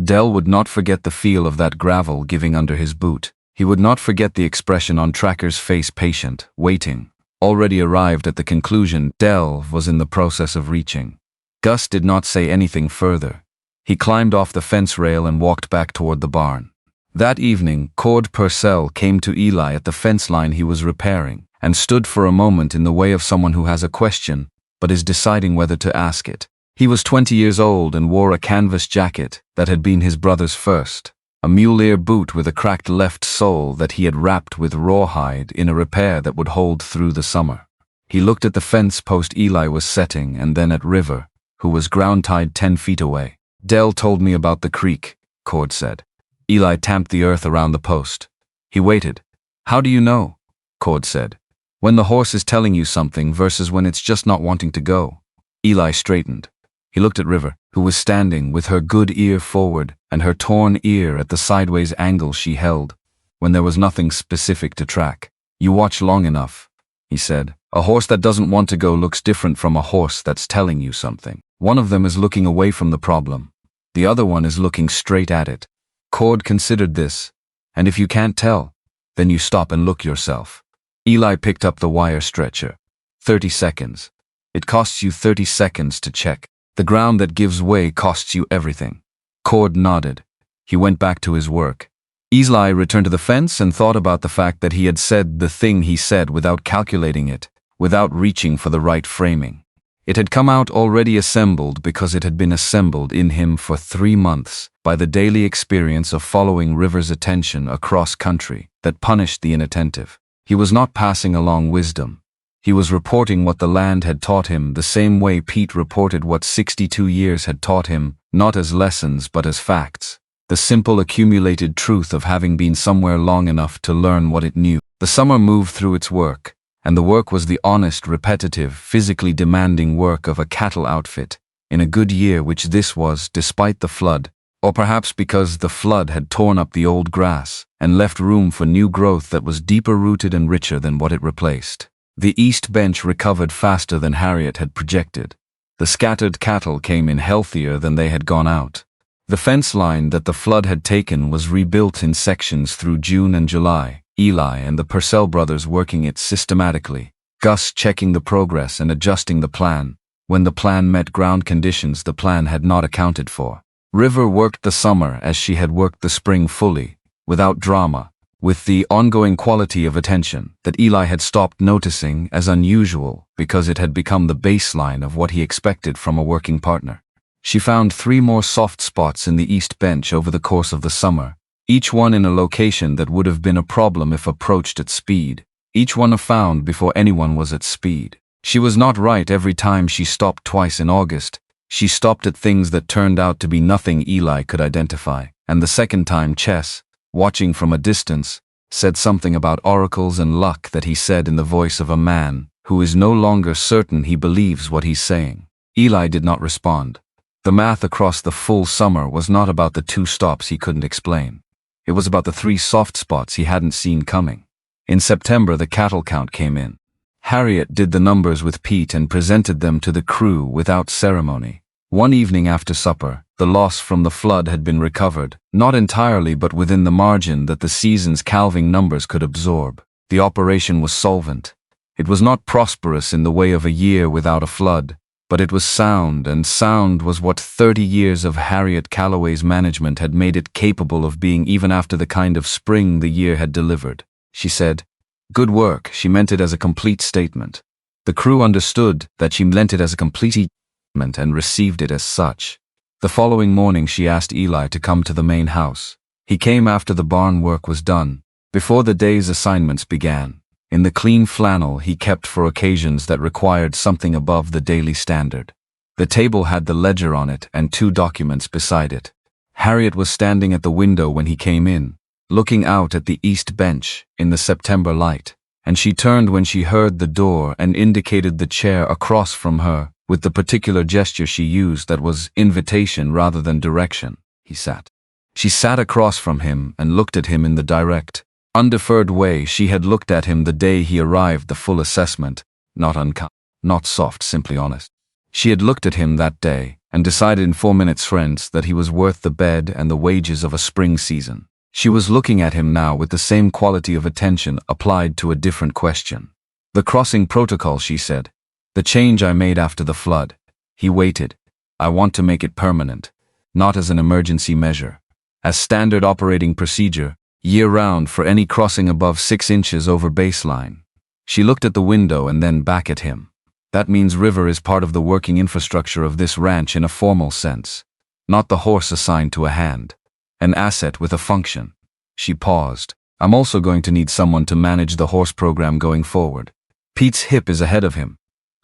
Del would not forget the feel of that gravel giving under his boot. He would not forget the expression on Tracker's face, patient, waiting. Already arrived at the conclusion Del was in the process of reaching. Gus did not say anything further. He climbed off the fence rail and walked back toward the barn. That evening, Cord Purcell came to Eli at the fence line he was repairing, and stood for a moment in the way of someone who has a question, but is deciding whether to ask it. He was 20 years old and wore a canvas jacket that had been his brother's first, a mule-ear boot with a cracked left sole that he had wrapped with rawhide in a repair that would hold through the summer. He looked at the fence post Eli was setting and then at River, who was ground-tied 10 feet away. "Del told me about the creek," Cord said. Eli tamped the earth around the post. He waited. "How do you know?" Cord said. "When the horse is telling you something versus when it's just not wanting to go." Eli straightened. He looked at River, who was standing with her good ear forward and her torn ear at the sideways angle she held. when there was nothing specific to track. You watch long enough, he said. A horse that doesn't want to go looks different from a horse that's telling you something. One of them is looking away from the problem. The other one is looking straight at it. Cord considered this, and if you can't tell, then you stop and look yourself. Eli picked up the wire stretcher. 30 seconds. It costs you 30 seconds to check. The ground that gives way costs you everything. Cord nodded. He went back to his work. Eli returned to the fence and thought about the fact that he had said the thing he said without calculating it, without reaching for the right framing. It had come out already assembled because it had been assembled in him for 3 months by the daily experience of following River's attention across country that punished the inattentive. He was not passing along wisdom. He was reporting what the land had taught him the same way Pete reported what 62 years had taught him, not as lessons but as facts. The simple accumulated truth of having been somewhere long enough to learn what it knew. The summer moved through its work, and the work was the honest, repetitive, physically demanding work of a cattle outfit, in a good year which this was, despite the flood, or perhaps because the flood had torn up the old grass and left room for new growth that was deeper rooted and richer than what it replaced. The east bench recovered faster than Harriet had projected. The scattered cattle came in healthier than they had gone out. The fence line that the flood had taken was rebuilt in sections through June and July, Eli and the Purcell brothers working it systematically, Gus checking the progress and adjusting the plan. When the plan met ground conditions the plan had not accounted for. River worked the summer as she had worked the spring fully, without drama, with the ongoing quality of attention that Eli had stopped noticing as unusual because it had become the baseline of what he expected from a working partner. She found 3 more soft spots in the east bench over the course of the summer, each one in a location that would have been a problem if approached at speed, each one found before anyone was at speed. She was not right every time she stopped twice in August. She stopped at things that turned out to be nothing Eli could identify, and the second time Chess, watching from a distance, said something about oracles and luck that he said in the voice of a man who is no longer certain he believes what he's saying. Eli did not respond. The math across the full summer was not about the 2 stops he couldn't explain. It was about the 3 soft spots he hadn't seen coming. In September, the cattle count came in. Harriet did the numbers with Pete and presented them to the crew without ceremony. One evening after supper, the loss from the flood had been recovered, not entirely but within the margin that the season's calving numbers could absorb. The operation was solvent. It was not prosperous in the way of a year without a flood, but it was sound, and sound was what 30 years of Harriet Calloway's management had made it capable of being even after the kind of spring the year had delivered. She said, "Good work." She meant it as a complete statement. The crew understood that she meant it as a complete statement and received it as such. The following morning she asked Eli to come to the main house. He came after the barn work was done, before the day's assignments began. In the clean flannel he kept for occasions that required something above the daily standard. The table had the ledger on it and 2 documents beside it. Harriet was standing at the window when he came in, looking out at the east bench in the September light, and she turned when she heard the door and indicated the chair across from her with the particular gesture she used that was invitation rather than direction. He sat. She sat across from him and looked at him in the direct, undeferred way she had looked at him the day he arrived. The full assessment, not unkind, not soft, simply honest. She had looked at him that day and decided in 4 minutes friends that he was worth the bed and the wages of a spring season. She was looking at him now with the same quality of attention applied to a different question. "The crossing protocol," she said. "The change I made after the flood." He waited. "I want to make it permanent, not as an emergency measure, as standard operating procedure, year-round for any crossing above 6 inches over baseline." She looked at the window and then back at him. "That means River is part of the working infrastructure of this ranch in a formal sense, not the horse assigned to a hand. An asset with a function." She paused. "I'm also going to need someone to manage the horse program going forward. Pete's hip is ahead of him.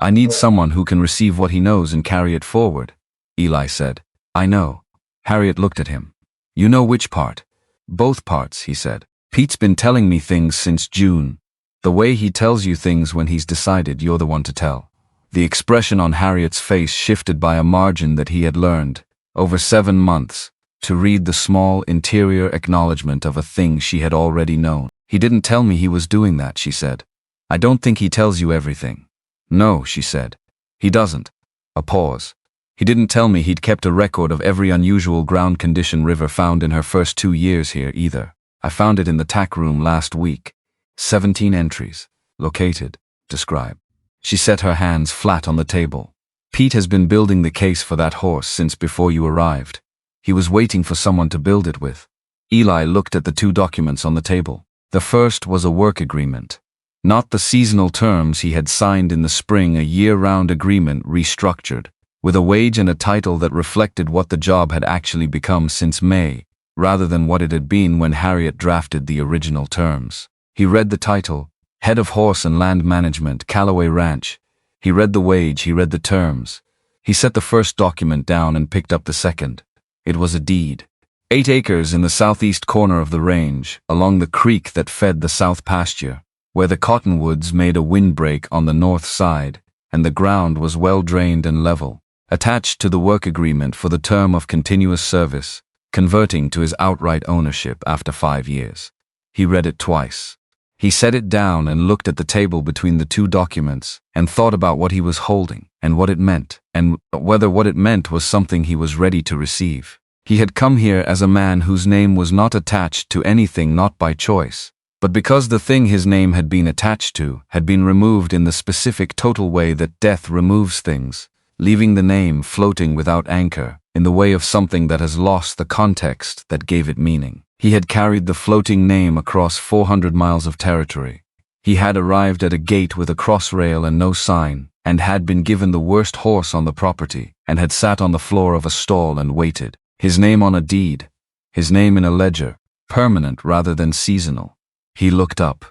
I need someone who can receive what he knows and carry it forward." Eli said. "I know." Harriet looked at him. "You know which part?" "Both parts," he said. "Pete's been telling me things since June. The way he tells you things when he's decided you're the one to tell." The expression on Harriet's face shifted by a margin that he had learned. Over 7 months, to read the small interior acknowledgement of a thing she had already known. "He didn't tell me he was doing that," she said. "I don't think he tells you everything." "No," she said. "He doesn't." A pause. "He didn't tell me he'd kept a record of every unusual ground condition river found in her first 2 years here either. I found it in the tack room last week. 17 entries. Located. Describe." She set her hands flat on the table. "Pete has been building the case for that horse since before you arrived. He was waiting for someone to build it with." Eli looked at the 2 documents on the table. The first was a work agreement. Not the seasonal terms he had signed in the spring, a year-round agreement restructured, with a wage and a title that reflected what the job had actually become since May, rather than what it had been when Harriet drafted the original terms. He read the title, Head of Horse and Land Management, Calloway Ranch. He read the wage, he read the terms. He set the first document down and picked up the second. It was a deed. 8 acres in the southeast corner of the range, along the creek that fed the south pasture, where the cottonwoods made a windbreak on the north side, and the ground was well drained and level. Attached to the work agreement for the term of continuous service, converting to his outright ownership after 5 years. He read it twice. He set it down and looked at the table between the 2 documents and thought about what he was holding and what it meant, and whether what it meant was something he was ready to receive. He had come here as a man whose name was not attached to anything, not by choice, but because the thing his name had been attached to had been removed in the specific total way that death removes things, leaving the name floating without anchor, in the way of something that has lost the context that gave it meaning. He had carried the floating name across 400 miles of territory. He had arrived at a gate with a crossrail and no sign, and had been given the worst horse on the property, and had sat on the floor of a stall and waited. His name on a deed. His name in a ledger, permanent rather than seasonal. He looked up.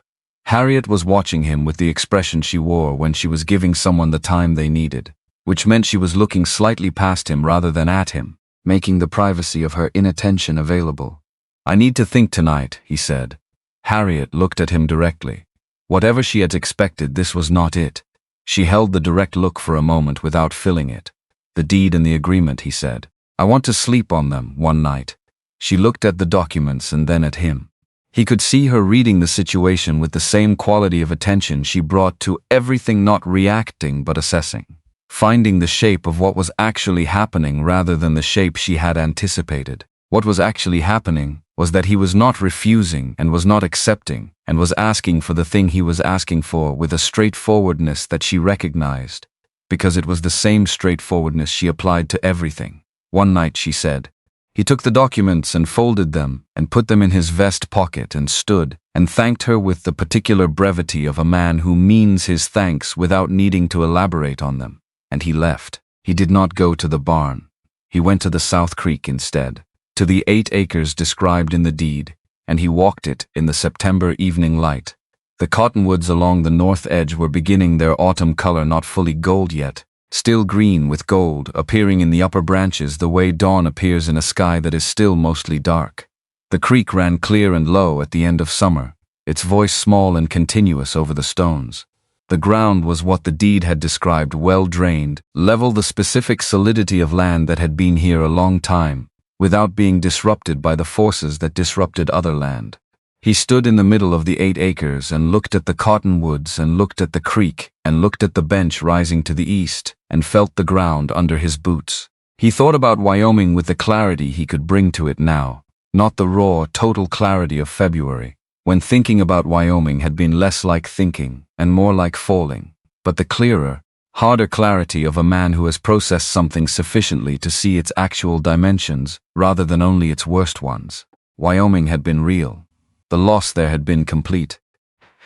Harriet was watching him with the expression she wore when she was giving someone the time they needed, which meant she was looking slightly past him rather than at him, making the privacy of her inattention available. "I need to think tonight," he said. Harriet looked at him directly. Whatever she had expected, this was not it. She held the direct look for a moment without filling it. "The deed and the agreement," he said. "I want to sleep on them one night." She looked at the documents and then at him. He could see her reading the situation with the same quality of attention she brought to everything, not reacting but assessing, finding the shape of what was actually happening rather than the shape she had anticipated. What was actually happening was that he was not refusing and was not accepting and was asking for the thing he was asking for with a straightforwardness that she recognized, because it was the same straightforwardness she applied to everything. One night, she said. He took the documents and folded them and put them in his vest pocket and stood and thanked her with the particular brevity of a man who means his thanks without needing to elaborate on them. And he left. He did not go to the barn. He went to the South Creek instead, to the 8 acres described in the deed, and he walked it in the September evening light. The cottonwoods along the north edge were beginning their autumn color, not fully gold yet, still green with gold, appearing in the upper branches the way dawn appears in a sky that is still mostly dark. The creek ran clear and low at the end of summer, its voice small and continuous over the stones. The ground was what the deed had described, well drained, level, the specific solidity of land that had been here a long time, without being disrupted by the forces that disrupted other land. He stood in the middle of the 8 acres and looked at the cottonwoods and looked at the creek and looked at the bench rising to the east and felt the ground under his boots. He thought about Wyoming with the clarity he could bring to it now, not the raw, total clarity of February, when thinking about Wyoming had been less like thinking and more like falling, but the clearer, harder clarity of a man who has processed something sufficiently to see its actual dimensions rather than only its worst ones. Wyoming had been real. The loss there had been complete.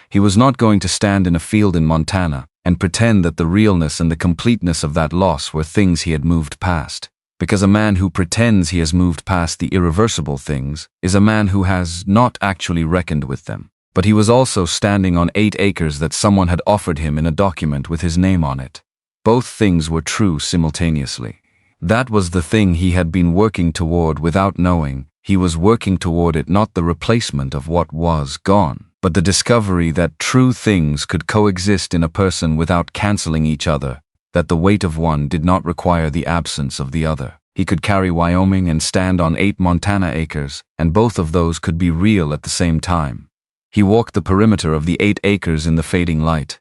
He was not going to stand in a field in Montana and pretend that the realness and the completeness of that loss were things he had moved past, because a man who pretends he has moved past the irreversible things is a man who has not actually reckoned with them. But he was also standing on 8 acres that someone had offered him in a document with his name on it. Both things were true simultaneously. That was the thing he had been working toward without knowing. He was working toward it, not the replacement of what was gone, but the discovery that true things could coexist in a person without canceling each other, that the weight of one did not require the absence of the other. He could carry Wyoming and stand on 8 Montana acres, and both of those could be real at the same time. He walked the perimeter of the 8 acres in the fading light.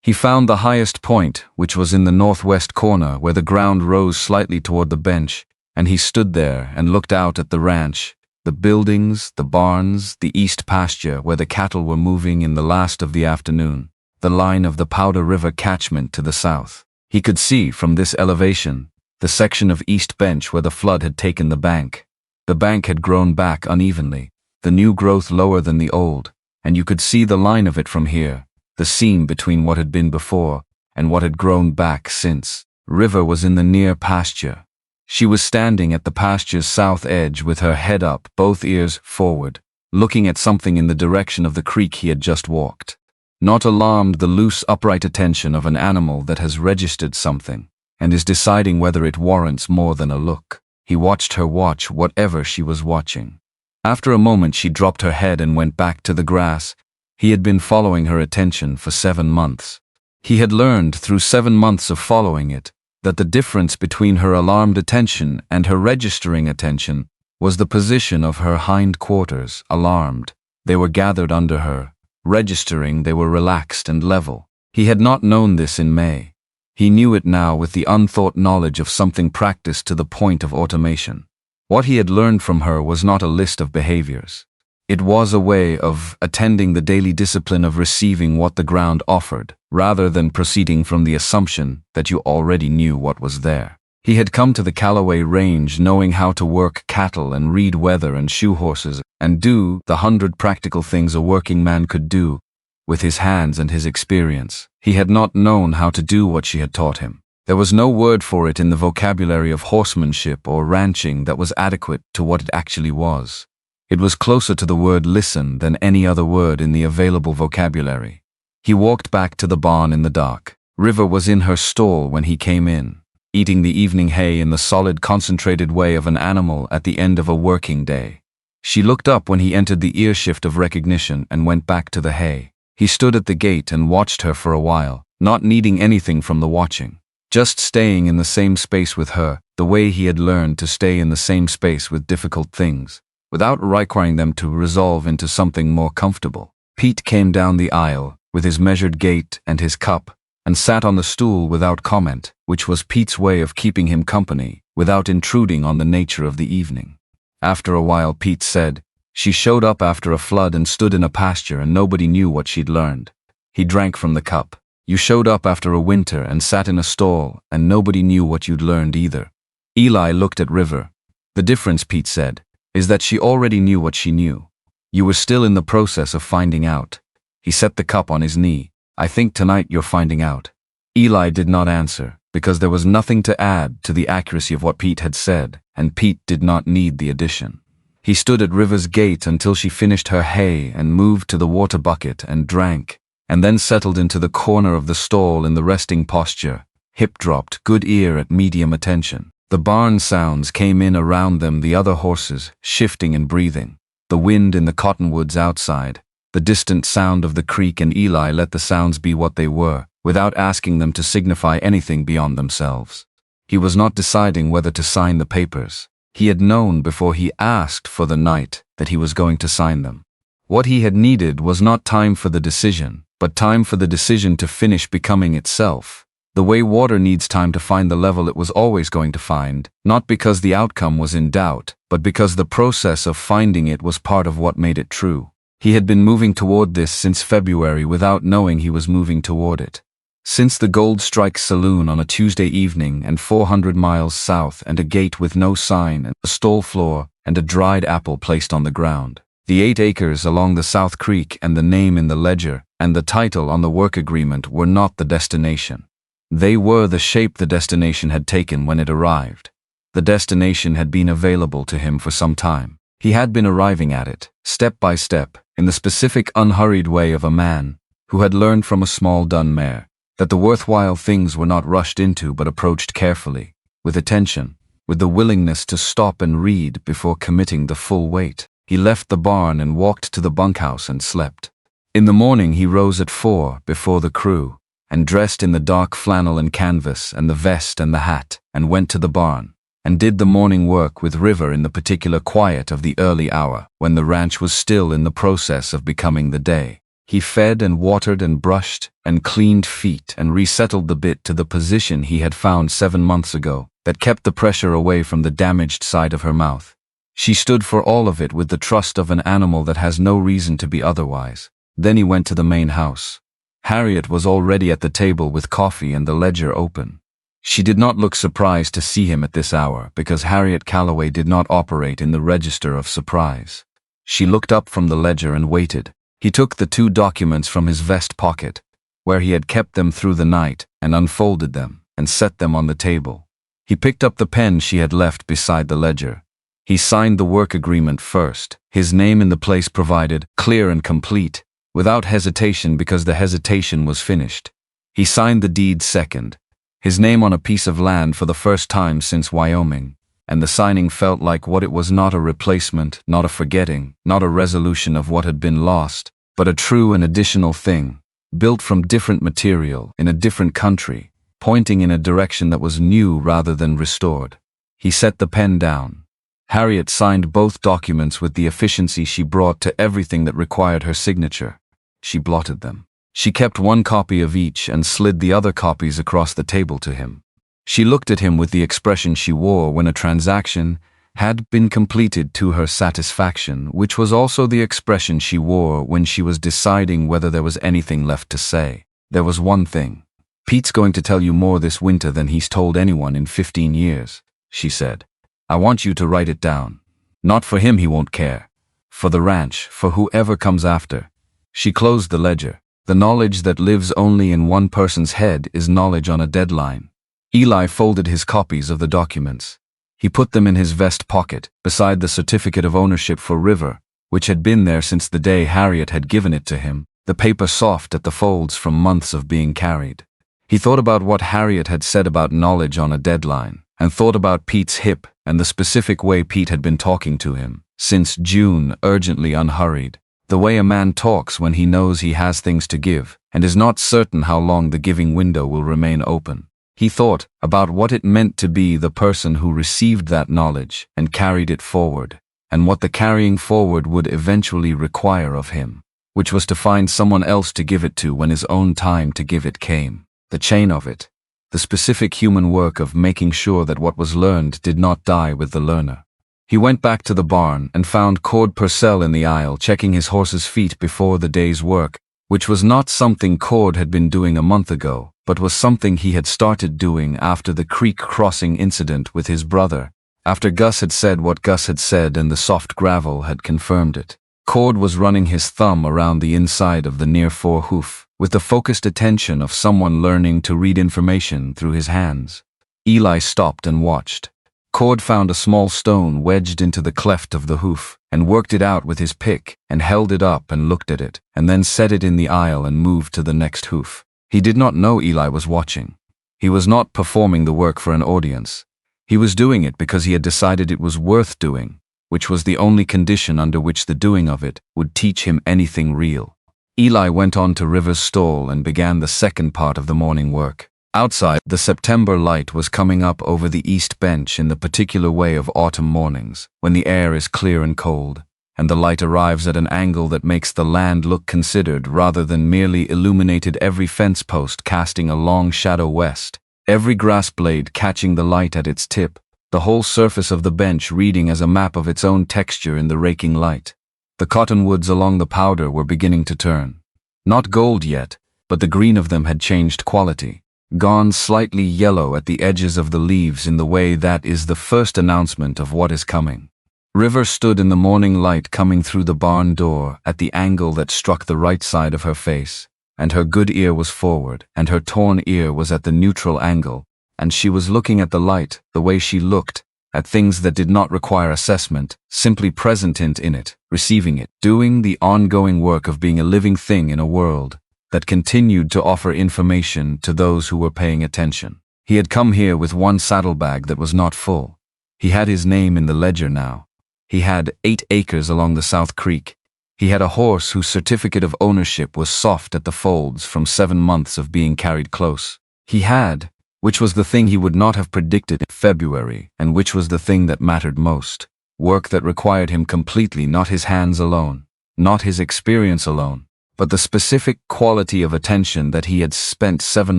He found the highest point, which was in the northwest corner where the ground rose slightly toward the bench, and he stood there and looked out at the ranch, the buildings, the barns, the east pasture where the cattle were moving in the last of the afternoon, the line of the Powder River catchment to the south. He could see, from this elevation, the section of East Bench where the flood had taken the bank. The bank had grown back unevenly, the new growth lower than the old, and you could see the line of it from here, the seam between what had been before and what had grown back since. River was in the near pasture. She was standing at the pasture's south edge with her head up, both ears forward, looking at something in the direction of the creek he had just walked. Not alarmed, the loose, upright attention of an animal that has registered something and is deciding whether it warrants more than a look. He watched her watch whatever she was watching. After a moment she dropped her head and went back to the grass. He had been following her attention for 7 months. He had learned through 7 months of following it that the difference between her alarmed attention and her registering attention was the position of her hind quarters. Alarmed, they were gathered under her. Registering, they were relaxed and level. He had not known this in May. He knew it now with the unthought knowledge of something practiced to the point of automation. What he had learned from her was not a list of behaviors. It was a way of attending the daily discipline of receiving what the ground offered, rather than proceeding from the assumption that you already knew what was there. He had come to the Calloway Range knowing how to work cattle and read weather and shoe horses and do the 100 practical things a working man could do with his hands and his experience. He had not known how to do what she had taught him. There was no word for it in the vocabulary of horsemanship or ranching that was adequate to what it actually was. It was closer to the word listen than any other word in the available vocabulary. He walked back to the barn in the dark. River was in her stall when he came in, eating the evening hay in the solid, concentrated way of an animal at the end of a working day. She looked up when he entered the earshift of recognition and went back to the hay. He stood at the gate and watched her for a while, not needing anything from the watching, just staying in the same space with her, the way he had learned to stay in the same space with difficult things, without requiring them to resolve into something more comfortable. Pete came down the aisle, with his measured gait and his cup, and sat on the stool without comment, which was Pete's way of keeping him company, without intruding on the nature of the evening. After a while Pete said, "She showed up after a flood and stood in a pasture and nobody knew what she'd learned." He drank from the cup. "You showed up after a winter and sat in a stall and nobody knew what you'd learned either." Eli looked at River. "The difference," Pete said, "is that she already knew what she knew. You were still in the process of finding out." He set the cup on his knee. "I think tonight you're finding out." Eli did not answer, because there was nothing to add to the accuracy of what Pete had said, and Pete did not need the addition. He stood at River's gate until she finished her hay and moved to the water bucket and drank, and then settled into the corner of the stall in the resting posture, hip dropped, good ear at medium attention. The barn sounds came in around them, the other horses, shifting and breathing, the wind in the cottonwoods outside, the distant sound of the creek, and Eli let the sounds be what they were, without asking them to signify anything beyond themselves. He was not deciding whether to sign the papers. He had known before he asked for the night that he was going to sign them. What he had needed was not time for the decision, but time for the decision to finish becoming itself. The way water needs time to find the level it was always going to find, not because the outcome was in doubt, but because the process of finding it was part of what made it true. He had been moving toward this since February without knowing he was moving toward it. Since the Gold Strike Saloon on a Tuesday evening and 400 miles south, and a gate with no sign and a stall floor and a dried apple placed on the ground. The 8 acres along the South Creek and the name in the ledger and the title on the work agreement were not the destination. They were the shape the destination had taken when it arrived. The destination had been available to him for some time. He had been arriving at it, step by step, in the specific unhurried way of a man who had learned from a small dun mare that the worthwhile things were not rushed into but approached carefully, with attention, with the willingness to stop and read before committing the full weight. He left the barn and walked to the bunkhouse and slept. In the morning he rose at 4 before the crew, and dressed in the dark flannel and canvas and the vest and the hat, and went to the barn. and did the morning work with River in the particular quiet of the early hour, when the ranch was still in the process of becoming the day. He fed and watered and brushed and cleaned feet and resettled the bit to the position he had found 7 months ago, that kept the pressure away from the damaged side of her mouth. She stood for all of it with the trust of an animal that has no reason to be otherwise. Then he went to the main house. Harriet was already at the table with coffee and the ledger open. She did not look surprised to see him at this hour, because Harriet Calloway did not operate in the register of surprise. She looked up from the ledger and waited. He took the 2 documents from his vest pocket, where he had kept them through the night, and unfolded them, and set them on the table. He picked up the pen she had left beside the ledger. He signed the work agreement first, his name in the place provided, clear and complete, without hesitation because the hesitation was finished. He signed the deed second, his name on a piece of land for the first time since Wyoming, and the signing felt like what it was, not a replacement, not a forgetting, not a resolution of what had been lost, but a true and additional thing, built from different material, in a different country, pointing in a direction that was new rather than restored. He set the pen down. Harriet signed both documents with the efficiency she brought to everything that required her signature. She blotted them. She kept 1 copy of each and slid the other copies across the table to him. She looked at him with the expression she wore when a transaction had been completed to her satisfaction, which was also the expression she wore when she was deciding whether there was anything left to say. There was one thing. "Pete's going to tell you more this winter than he's told anyone in 15 years, she said. "I want you to write it down. Not for him, he won't care. For the ranch, for whoever comes after." She closed the ledger. The knowledge that lives only in one person's head is knowledge on a deadline. Eli folded his copies of the documents. He put them in his vest pocket, beside the certificate of ownership for River, which had been there since the day Harriet had given it to him, the paper soft at the folds from months of being carried. He thought about what Harriet had said about knowledge on a deadline, and thought about Pete's hip and the specific way Pete had been talking to him, since June, urgently unhurried. The way a man talks when he knows he has things to give, and is not certain how long the giving window will remain open. He thought about what it meant to be the person who received that knowledge and carried it forward, and what the carrying forward would eventually require of him, which was to find someone else to give it to when his own time to give it came. The chain of it, the specific human work of making sure that what was learned did not die with the learner. He went back to the barn and found Cord Purcell in the aisle checking his horse's feet before the day's work, which was not something Cord had been doing a month ago, but was something he had started doing after the creek crossing incident with his brother, after Gus had said what Gus had said and the soft gravel had confirmed it. Cord was running his thumb around the inside of the near forehoof, with the focused attention of someone learning to read information through his hands. Eli stopped and watched. Cord found a small stone wedged into the cleft of the hoof, and worked it out with his pick, and held it up and looked at it, and then set it in the aisle and moved to the next hoof. He did not know Eli was watching. He was not performing the work for an audience. He was doing it because he had decided it was worth doing, which was the only condition under which the doing of it would teach him anything real. Eli went on to River's stall and began the second part of the morning work. Outside, the September light was coming up over the east bench in the particular way of autumn mornings, when the air is clear and cold, and the light arrives at an angle that makes the land look considered rather than merely illuminated, every fence post casting a long shadow west, every grass blade catching the light at its tip, the whole surface of the bench reading as a map of its own texture in the raking light. The cottonwoods along the powder were beginning to turn. Not gold yet, but the green of them had changed quality, gone slightly yellow at the edges of the leaves in the way that is the first announcement of what is coming. River stood in the morning light coming through the barn door at the angle that struck the right side of her face, and her good ear was forward, and her torn ear was at the neutral angle, and she was looking at the light the way she looked at things that did not require assessment, simply present in it, receiving it, doing the ongoing work of being a living thing in a world that continued to offer information to those who were paying attention. He had come here with one saddlebag that was not full. He had his name in the ledger now. He had 8 acres along the South Creek. He had a horse whose certificate of ownership was soft at the folds from 7 months of being carried close. He had, Which was the thing he would not have predicted in February, and which was the thing that mattered most? Work that required him completely, not his hands alone, not his experience alone, but the specific quality of attention that he had spent 7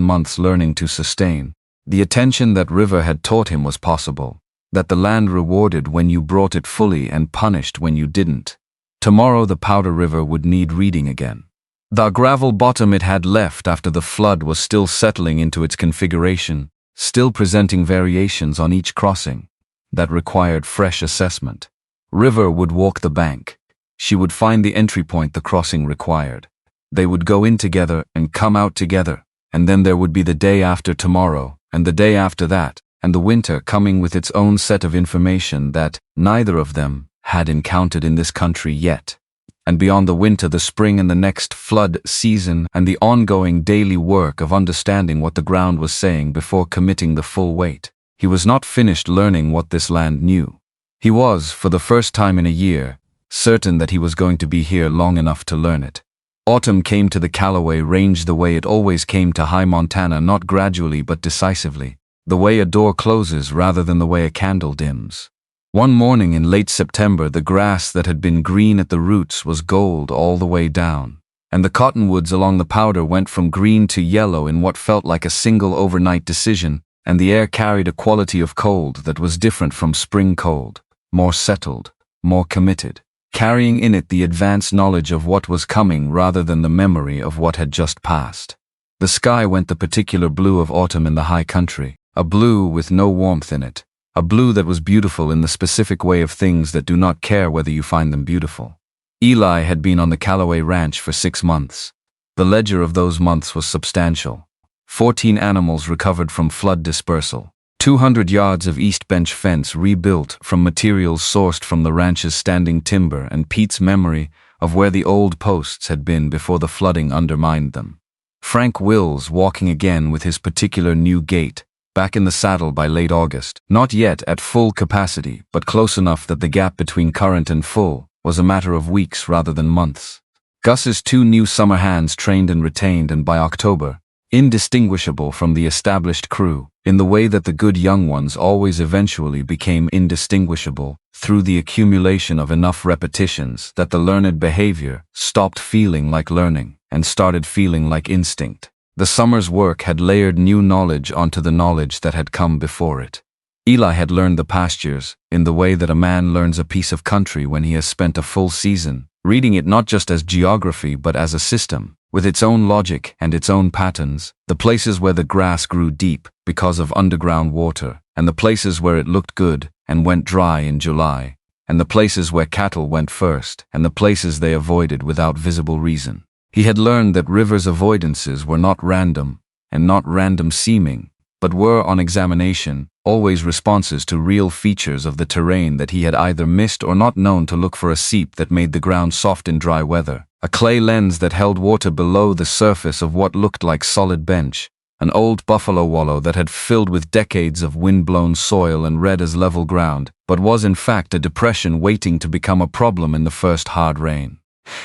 months learning to sustain. The attention that River had taught him was possible, that the land rewarded when you brought it fully and punished when you didn't. Tomorrow the Powder River would need reading again. The gravel bottom it had left after the flood was still settling into its configuration, still presenting variations on each crossing that required fresh assessment. River would walk the bank. She would find the entry point the crossing required. They would go in together and come out together, and then there would be the day after tomorrow, and the day after that, and the winter coming with its own set of information that neither of them had encountered in this country yet. And beyond the winter, the spring and the next flood season, and the ongoing daily work of understanding what the ground was saying before committing the full weight. He was not finished learning what this land knew. He was, for the first time in a year, certain that he was going to be here long enough to learn it. Autumn came to the Calloway Range the way it always came to high Montana, not gradually but decisively, the way a door closes rather than the way a candle dims. One morning in late September, the grass that had been green at the roots was gold all the way down, and the cottonwoods along the Powder went from green to yellow in what felt like a single overnight decision, and the air carried a quality of cold that was different from spring cold, more settled, more committed, carrying in it the advanced knowledge of what was coming rather than the memory of what had just passed. The sky went the particular blue of autumn in the high country, a blue with no warmth in it. A blue that was beautiful in the specific way of things that do not care whether you find them beautiful. Eli had been on the Calloway Ranch for 6 months. The ledger of those months was substantial. 14 animals recovered from flood dispersal. 200 yards of east bench fence rebuilt from materials sourced from the ranch's standing timber and Pete's memory of where the old posts had been before the flooding undermined them. Frank Wills walking again with his particular new gait, back in the saddle by late August, not yet at full capacity, but close enough that the gap between current and full was a matter of weeks rather than months. Gus's 2 new summer hands trained and retained, and by October, indistinguishable from the established crew, in the way that the good young ones always eventually became indistinguishable through the accumulation of enough repetitions that the learned behavior stopped feeling like learning and started feeling like instinct. The summer's work had layered new knowledge onto the knowledge that had come before it. Eli had learned the pastures in the way that a man learns a piece of country when he has spent a full season, reading it not just as geography but as a system, with its own logic and its own patterns, the places where the grass grew deep because of underground water, and the places where it looked good and went dry in July, and the places where cattle went first, and the places they avoided without visible reason. He had learned that River's avoidances were not random, and not random seeming, but were, on examination, always responses to real features of the terrain that he had either missed or not known to look for: a seep that made the ground soft in dry weather, a clay lens that held water below the surface of what looked like solid bench, an old buffalo wallow that had filled with decades of wind-blown soil and read as level ground, but was in fact a depression waiting to become a problem in the first hard rain.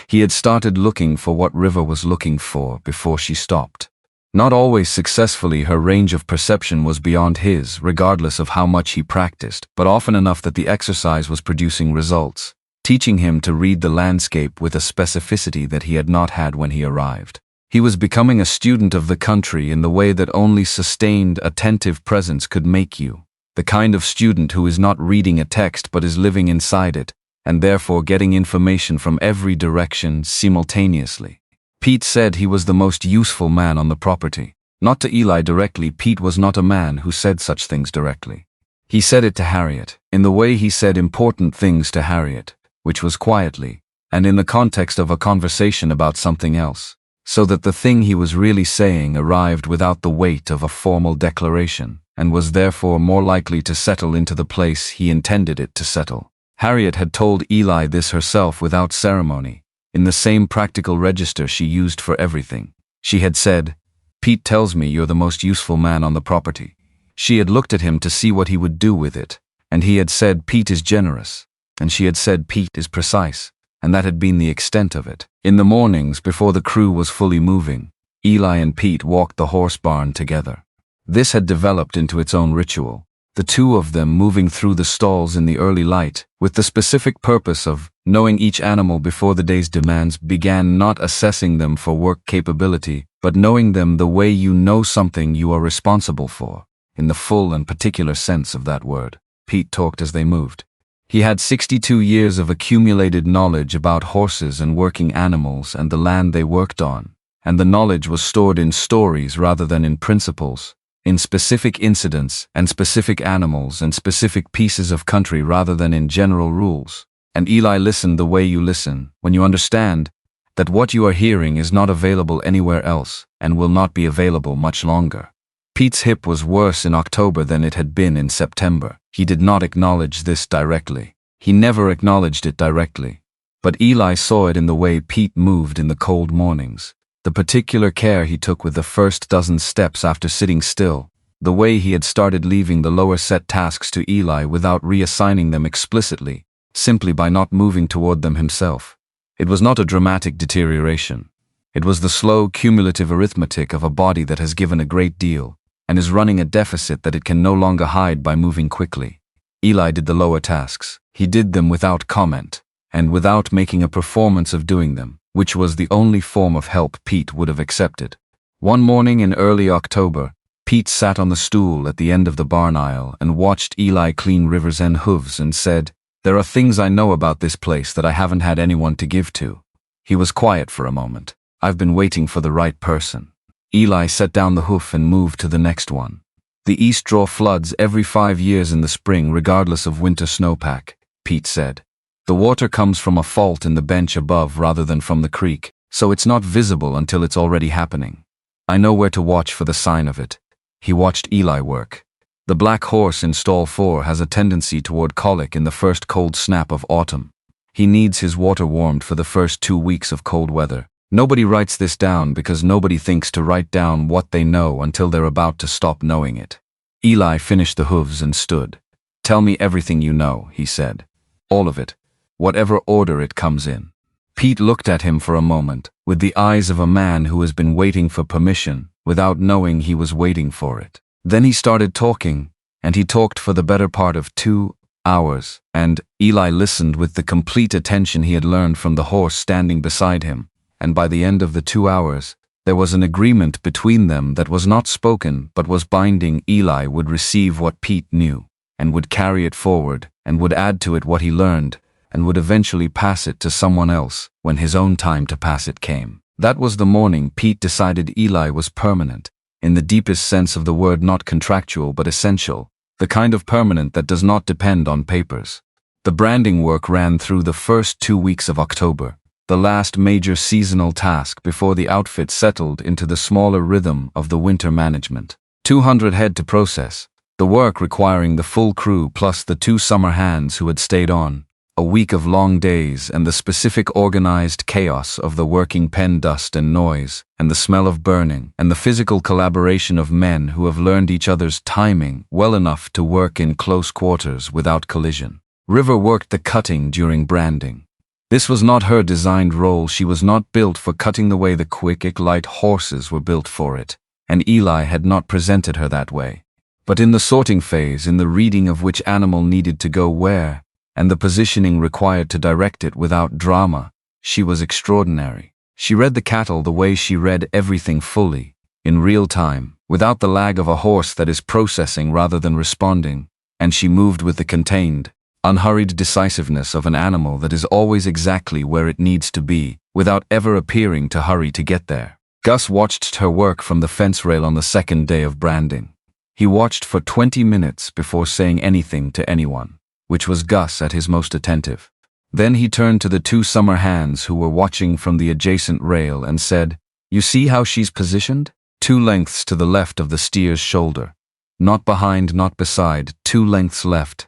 He had started looking for what River was looking for before she stopped. Not always successfully, her range of perception was beyond his, regardless of how much he practiced, but often enough that the exercise was producing results, teaching him to read the landscape with a specificity that he had not had when he arrived. He was becoming a student of the country in the way that only sustained, attentive presence could make you, the kind of student who is not reading a text but is living inside it, and therefore getting information from every direction simultaneously. Pete said he was the most useful man on the property. Not to Eli directly. Pete was not a man who said such things directly. He said it to Harriet, in the way he said important things to Harriet, which was quietly, and in the context of a conversation about something else, so that the thing he was really saying arrived without the weight of a formal declaration, and was therefore more likely to settle into the place he intended it to settle. Harriet had told Eli this herself without ceremony, in the same practical register she used for everything. She had said, "Pete tells me you're the most useful man on the property." She had looked at him to see what he would do with it, and he had said, "Pete is generous," and she had said, "Pete is precise," and that had been the extent of it. In the mornings, before the crew was fully moving, Eli and Pete walked the horse barn together. This had developed into its own ritual. The two of them moving through the stalls in the early light, with the specific purpose of knowing each animal before the day's demands began, not assessing them for work capability, but knowing them the way you know something you are responsible for, in the full and particular sense of that word. Pete talked as they moved. He had 62 years of accumulated knowledge about horses and working animals and the land they worked on, and the knowledge was stored in stories rather than in principles, in specific incidents and specific animals and specific pieces of country rather than in general rules. And Eli listened the way you listen, when you understand that what you are hearing is not available anywhere else and will not be available much longer. Pete's hip was worse in October than it had been in September. He did not acknowledge this directly. He never acknowledged it directly. But Eli saw it in the way Pete moved in the cold mornings, the particular care he took with the first dozen steps after sitting still, the way he had started leaving the lower set tasks to Eli without reassigning them explicitly, simply by not moving toward them himself. It was not a dramatic deterioration. It was the slow, cumulative arithmetic of a body that has given a great deal and is running a deficit that it can no longer hide by moving quickly. Eli did the lower tasks. He did them without comment, and without making a performance of doing them, which was the only form of help Pete would have accepted. One morning in early October, Pete sat on the stool at the end of the barn aisle and watched Eli clean River's End hooves and said, "There are things I know about this place that I haven't had anyone to give to." He was quiet for a moment. "I've been waiting for the right person." Eli set down the hoof and moved to the next one. "The East draw floods every 5 years in the spring regardless of winter snowpack," Pete said. "The water comes from a fault in the bench above rather than from the creek, so it's not visible until it's already happening. I know where to watch for the sign of it." He watched Eli work. The black horse in stall 4 has a tendency toward colic in the first cold snap of autumn. He needs his water warmed for the first 2 weeks of cold weather. Nobody writes this down because nobody thinks to write down what they know until they're about to stop knowing it. Eli finished the hooves and stood. "Tell me everything you know," he said. "All of it. Whatever order it comes in." Pete looked at him for a moment, with the eyes of a man who has been waiting for permission, without knowing he was waiting for it. Then he started talking, and he talked for the better part of 2 hours, and Eli listened with the complete attention he had learned from the horse standing beside him. And by the end of the 2 hours, there was an agreement between them that was not spoken but was binding. Eli would receive what Pete knew, and would carry it forward, and would add to it what he learned, and would eventually pass it to someone else when his own time to pass it came. That was the morning Pete decided Eli was permanent, in the deepest sense of the word, not contractual but essential, the kind of permanent that does not depend on papers. The branding work ran through the first 2 weeks of October, the last major seasonal task before the outfit settled into the smaller rhythm of the winter management. 200 head to process, the work requiring the full crew plus the 2 summer hands who had stayed on, a week of long days and the specific organized chaos of the working pen dust and noise, and the smell of burning, and the physical collaboration of men who have learned each other's timing well enough to work in close quarters without collision. River worked the cutting during branding. This was not her designed role. She was not built for cutting the way the quick, light horses were built for it, and Eli had not presented her that way. But in the sorting phase, in the reading of which animal needed to go where, and the positioning required to direct it without drama, she was extraordinary. She read the cattle the way she read everything fully, in real time, without the lag of a horse that is processing rather than responding, and she moved with the contained, unhurried decisiveness of an animal that is always exactly where it needs to be, without ever appearing to hurry to get there. Gus watched her work from the fence rail on the second day of branding. He watched for 20 minutes before saying anything to anyone, which was Gus at his most attentive. Then he turned to the 2 summer hands who were watching from the adjacent rail and said, "You see how she's positioned? 2 lengths to the left of the steer's shoulder. Not behind, not beside, 2 lengths left.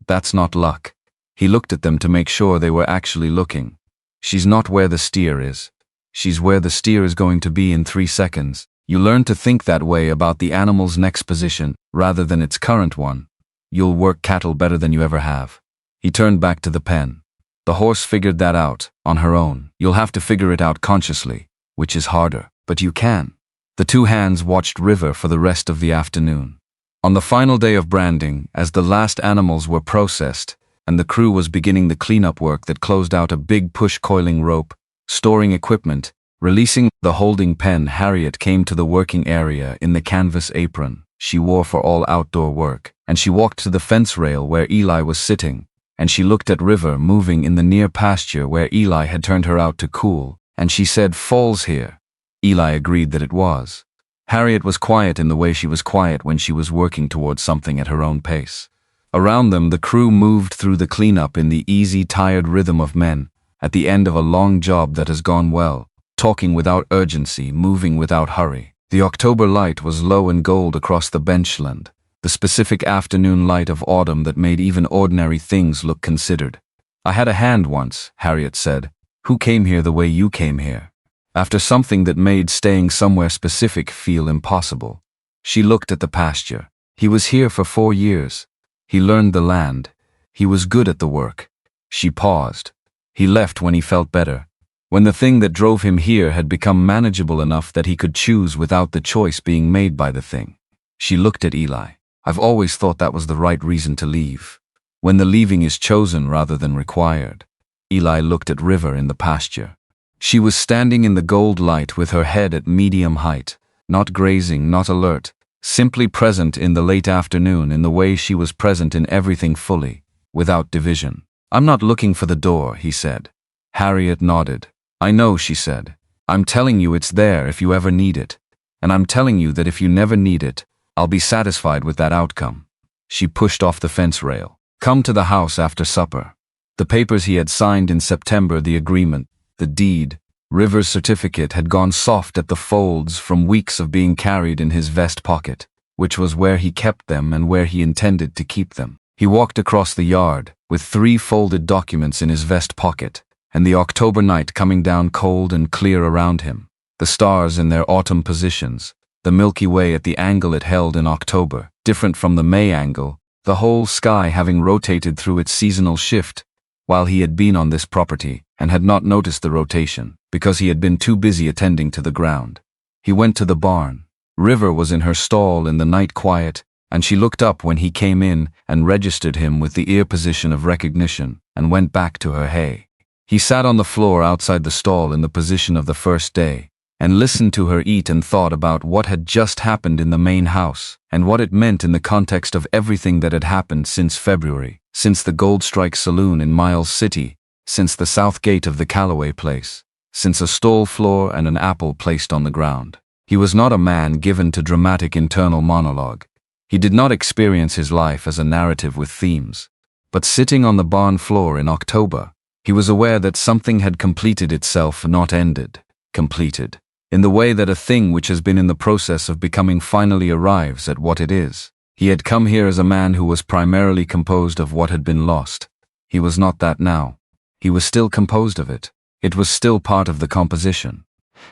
That's not luck." He looked at them to make sure they were actually looking. "She's not where the steer is. She's where the steer is going to be in 3 seconds. You learn to think that way about the animal's next position, rather than its current one. You'll work cattle better than you ever have." He turned back to the pen. "The horse figured that out, on her own. You'll have to figure it out consciously, which is harder, but you can. The two hands watched River for the rest of the afternoon. On the final day of branding, as the last animals were processed, and the crew was beginning the cleanup work that closed out a big push-coiling rope, storing equipment, releasing the holding pen, Harriet came to the working area in the canvas apron she wore for all outdoor work, and she walked to the fence rail where Eli was sitting, and she looked at River moving in the near pasture where Eli had turned her out to cool, and she said, "Falls here." Eli agreed that it was. Harriet was quiet in the way she was quiet when she was working towards something at her own pace. Around them, the crew moved through the cleanup in the easy, tired rhythm of men, at the end of a long job that has gone well, talking without urgency, moving without hurry. The October light was low and gold across the benchland, the specific afternoon light of autumn that made even ordinary things look considered. "I had a hand once," Harriet said. "Who came here the way you came here?" After something that made staying somewhere specific feel impossible. She looked at the pasture. He was here for 4 years. He learned the land. He was good at the work. She paused. He left when he felt better, when the thing that drove him here had become manageable enough that he could choose without the choice being made by the thing. She looked at Eli. "I've always thought that was the right reason to leave, when the leaving is chosen rather than required." Eli looked at River in the pasture. She was standing in the gold light with her head at medium height, not grazing, not alert, simply present in the late afternoon in the way she was present in everything fully, without division. "I'm not looking for the door," he said. Harriet nodded. "I know," she said. "I'm telling you it's there if you ever need it. And I'm telling you that if you never need it, I'll be satisfied with that outcome." She pushed off the fence rail. "Come to the house after supper." The papers he had signed in September, the agreement, the deed, River's certificate, had gone soft at the folds from weeks of being carried in his vest pocket, which was where he kept them and where he intended to keep them. He walked across the yard, with 3 folded documents in his vest pocket, and the October night coming down cold and clear around him, the stars in their autumn positions, the Milky Way at the angle it held in October, different from the May angle, the whole sky having rotated through its seasonal shift, while he had been on this property and had not noticed the rotation, because he had been too busy attending to the ground. He went to the barn. River was in her stall in the night quiet, and she looked up when he came in and registered him with the ear position of recognition and went back to her hay. He sat on the floor outside the stall in the position of the first day, and listened to her eat and thought about what had just happened in the main house, and what it meant in the context of everything that had happened since February, since the Gold Strike Saloon in Miles City, since the south gate of the Calloway place, since a stall floor and an apple placed on the ground. He was not a man given to dramatic internal monologue. He did not experience his life as a narrative with themes. But sitting on the barn floor in October, he was aware that something had completed itself, not ended, completed, in the way that a thing which has been in the process of becoming finally arrives at what it is. He had come here as a man who was primarily composed of what had been lost. He was not that now. He was still composed of it. It was still part of the composition.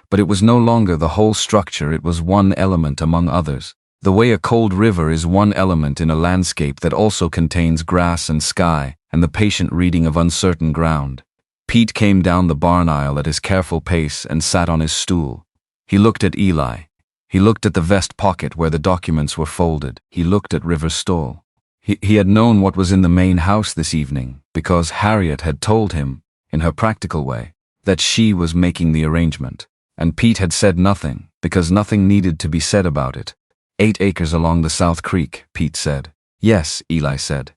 But it was no longer the whole structure, it was one element among others. The way a cold river is one element in a landscape that also contains grass and sky and the patient reading of uncertain ground. Pete came down the barn aisle at his careful pace and sat on his stool. He looked at Eli. He looked at the vest pocket where the documents were folded. He looked at River's stall. He had known what was in the main house this evening because Harriet had told him, in her practical way, that she was making the arrangement. And Pete had said nothing because nothing needed to be said about it. 8 acres along the South Creek, Pete said. Yes, Eli said.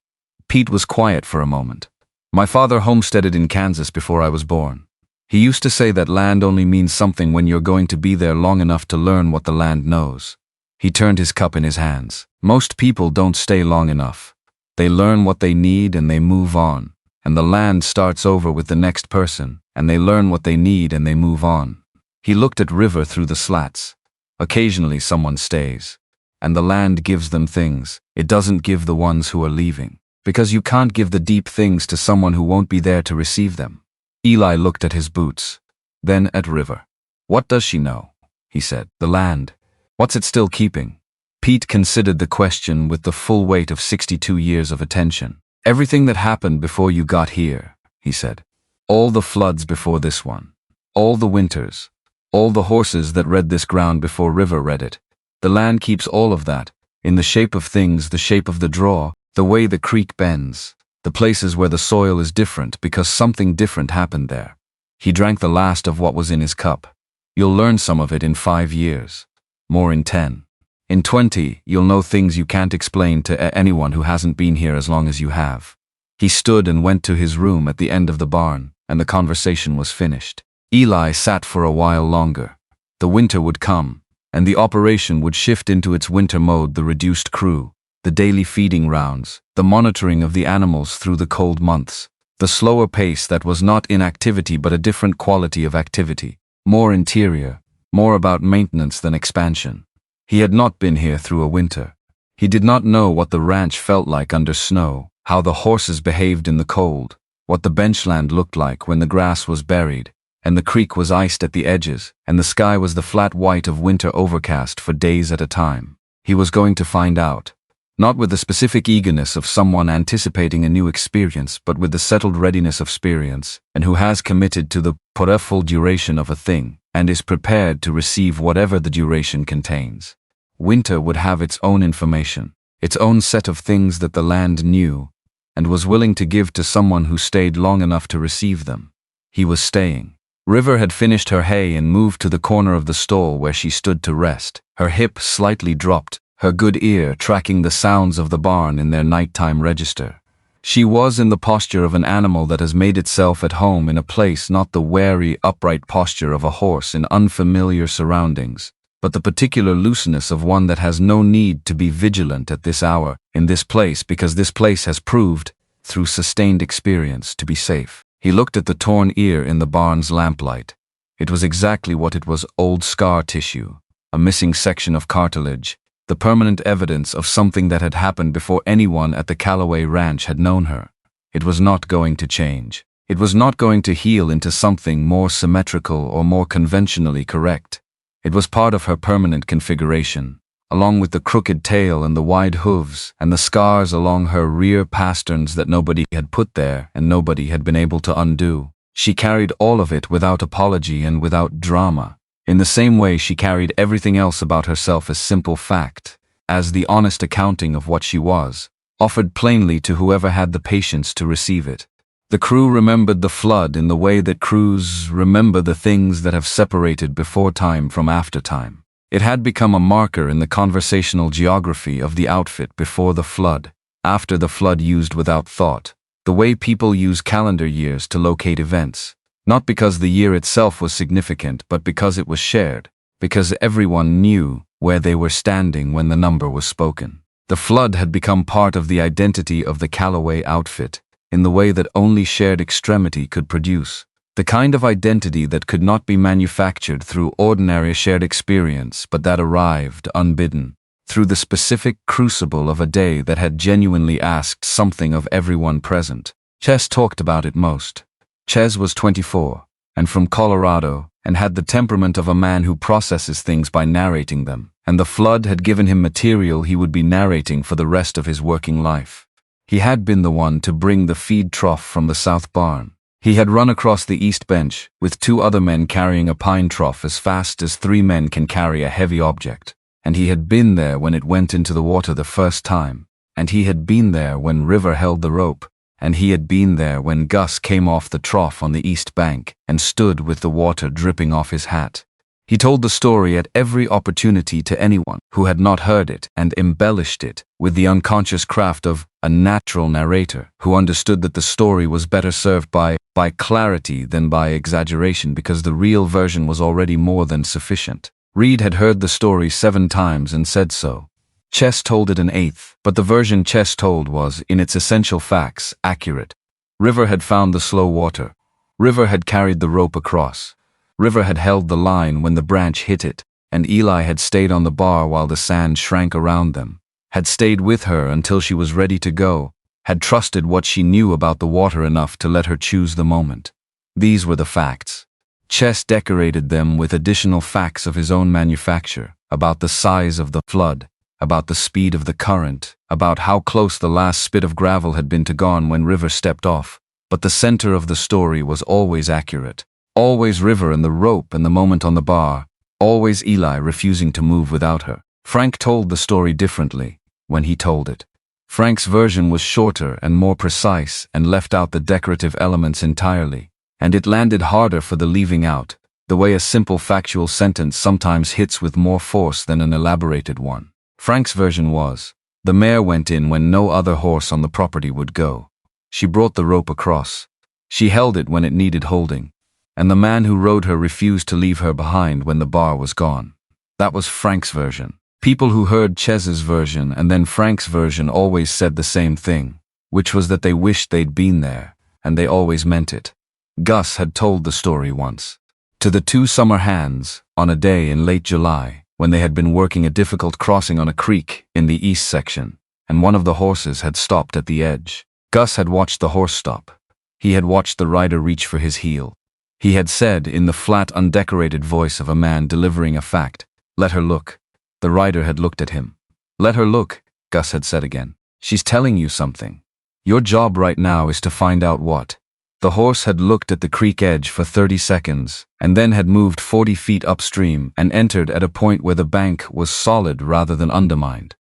Pete was quiet for a moment. My father homesteaded in Kansas before I was born. He used to say that land only means something when you're going to be there long enough to learn what the land knows. He turned his cup in his hands. Most people don't stay long enough. They learn what they need and they move on. And the land starts over with the next person, and they learn what they need and they move on. He looked at River through the slats. Occasionally someone stays. And the land gives them things. It doesn't give the ones who are leaving. Because you can't give the deep things to someone who won't be there to receive them. Eli looked at his boots. Then at River. What does she know? He said. The land. What's it still keeping? Pete considered the question with the full weight of 62 years of attention. Everything that happened before you got here, he said. All the floods before this one. All the winters. All the horses that read this ground before River read it. The land keeps all of that, in the shape of things, the shape of the draw, the way the creek bends, the places where the soil is different because something different happened there. He drank the last of what was in his cup. You'll learn some of it in 5 years. More in 10. In 20, you'll know things you can't explain to anyone who hasn't been here as long as you have. He stood and went to his room at the end of the barn, and the conversation was finished. Eli sat for a while longer. The winter would come, and the operation would shift into its winter mode, the reduced crew, the daily feeding rounds, the monitoring of the animals through the cold months, the slower pace that was not inactivity but a different quality of activity, more interior, more about maintenance than expansion. He had not been here through a winter. He did not know what the ranch felt like under snow, how the horses behaved in the cold, what the benchland looked like when the grass was buried, and the creek was iced at the edges, and the sky was the flat white of winter overcast for days at a time. He was going to find out. Not with the specific eagerness of someone anticipating a new experience, but with the settled readiness of experience, and who has committed to the full duration of a thing, and is prepared to receive whatever the duration contains. Winter would have its own information, its own set of things that the land knew, and was willing to give to someone who stayed long enough to receive them. He was staying. River had finished her hay and moved to the corner of the stall where she stood to rest, her hip slightly dropped, her good ear tracking the sounds of the barn in their nighttime register. She was in the posture of an animal that has made itself at home in a place, not the wary, upright posture of a horse in unfamiliar surroundings, but the particular looseness of one that has no need to be vigilant at this hour, in this place, because this place has proved, through sustained experience, to be safe. He looked at the torn ear in the barn's lamplight. It was exactly what it was: old scar tissue, a missing section of cartilage, the permanent evidence of something that had happened before anyone at the Calloway ranch had known her. It was not going to change. It was not going to heal into something more symmetrical or more conventionally correct. It was part of her permanent configuration, along with the crooked tail and the wide hooves and the scars along her rear pasterns that nobody had put there and nobody had been able to undo. She carried all of it without apology and without drama. In the same way she carried everything else about herself as simple fact, as the honest accounting of what she was, offered plainly to whoever had the patience to receive it. The crew remembered the flood in the way that crews remember the things that have separated before time from after time. It had become a marker in the conversational geography of the outfit before the flood, after the flood, used without thought, the way people use calendar years to locate events. Not because the year itself was significant, but because it was shared, because everyone knew where they were standing when the number was spoken. The flood had become part of the identity of the Calloway outfit, in the way that only shared extremity could produce, the kind of identity that could not be manufactured through ordinary shared experience, but that arrived unbidden, through the specific crucible of a day that had genuinely asked something of everyone present. Ches talked about it most. Ches was 24, and from Colorado, and had the temperament of a man who processes things by narrating them, and the flood had given him material he would be narrating for the rest of his working life. He had been the one to bring the feed trough from the south barn. He had run across the east bench, with 2 other men carrying a pine trough as fast as 3 men can carry a heavy object, and he had been there when it went into the water the first time, and he had been there when River held the rope, and he had been there when Gus came off the trough on the east bank and stood with the water dripping off his hat. He told the story at every opportunity to anyone who had not heard it, and embellished it with the unconscious craft of a natural narrator who understood that the story was better served by clarity than by exaggeration, because the real version was already more than sufficient. Reed had heard the story 7 times and said so. Ches told it an 8th, but the version Ches told was, in its essential facts, accurate. River had found the slow water. River had carried the rope across. River had held the line when the branch hit it, and Eli had stayed on the bar while the sand shrank around them, had stayed with her until she was ready to go, had trusted what she knew about the water enough to let her choose the moment. These were the facts. Ches decorated them with additional facts of his own manufacture, about the size of the flood, about the speed of the current, about how close the last spit of gravel had been to gone when River stepped off, but the center of the story was always accurate. Always River and the rope and the moment on the bar. Always Eli refusing to move without her. Frank told the story differently when he told it. Frank's version was shorter and more precise and left out the decorative elements entirely. And it landed harder for the leaving out, the way a simple factual sentence sometimes hits with more force than an elaborated one. Frank's version was, the mare went in when no other horse on the property would go. She brought the rope across. She held it when it needed holding. And the man who rode her refused to leave her behind when the bar was gone. That was Frank's version. People who heard Chez's version and then Frank's version always said the same thing, which was that they wished they'd been there, and they always meant it. Gus had told the story once. To the two summer hands, on a day in late July, when they had been working a difficult crossing on a creek in the east section, and one of the horses had stopped at the edge. Gus had watched the horse stop. He had watched the rider reach for his heel. He had said, in the flat, undecorated voice of a man delivering a fact, "Let her look." The rider had looked at him. "Let her look," Gus had said again. "She's telling you something. Your job right now is to find out what." The horse had looked at the creek edge for 30 seconds, and then had moved 40 feet upstream and entered at a point where the bank was solid rather than undermined.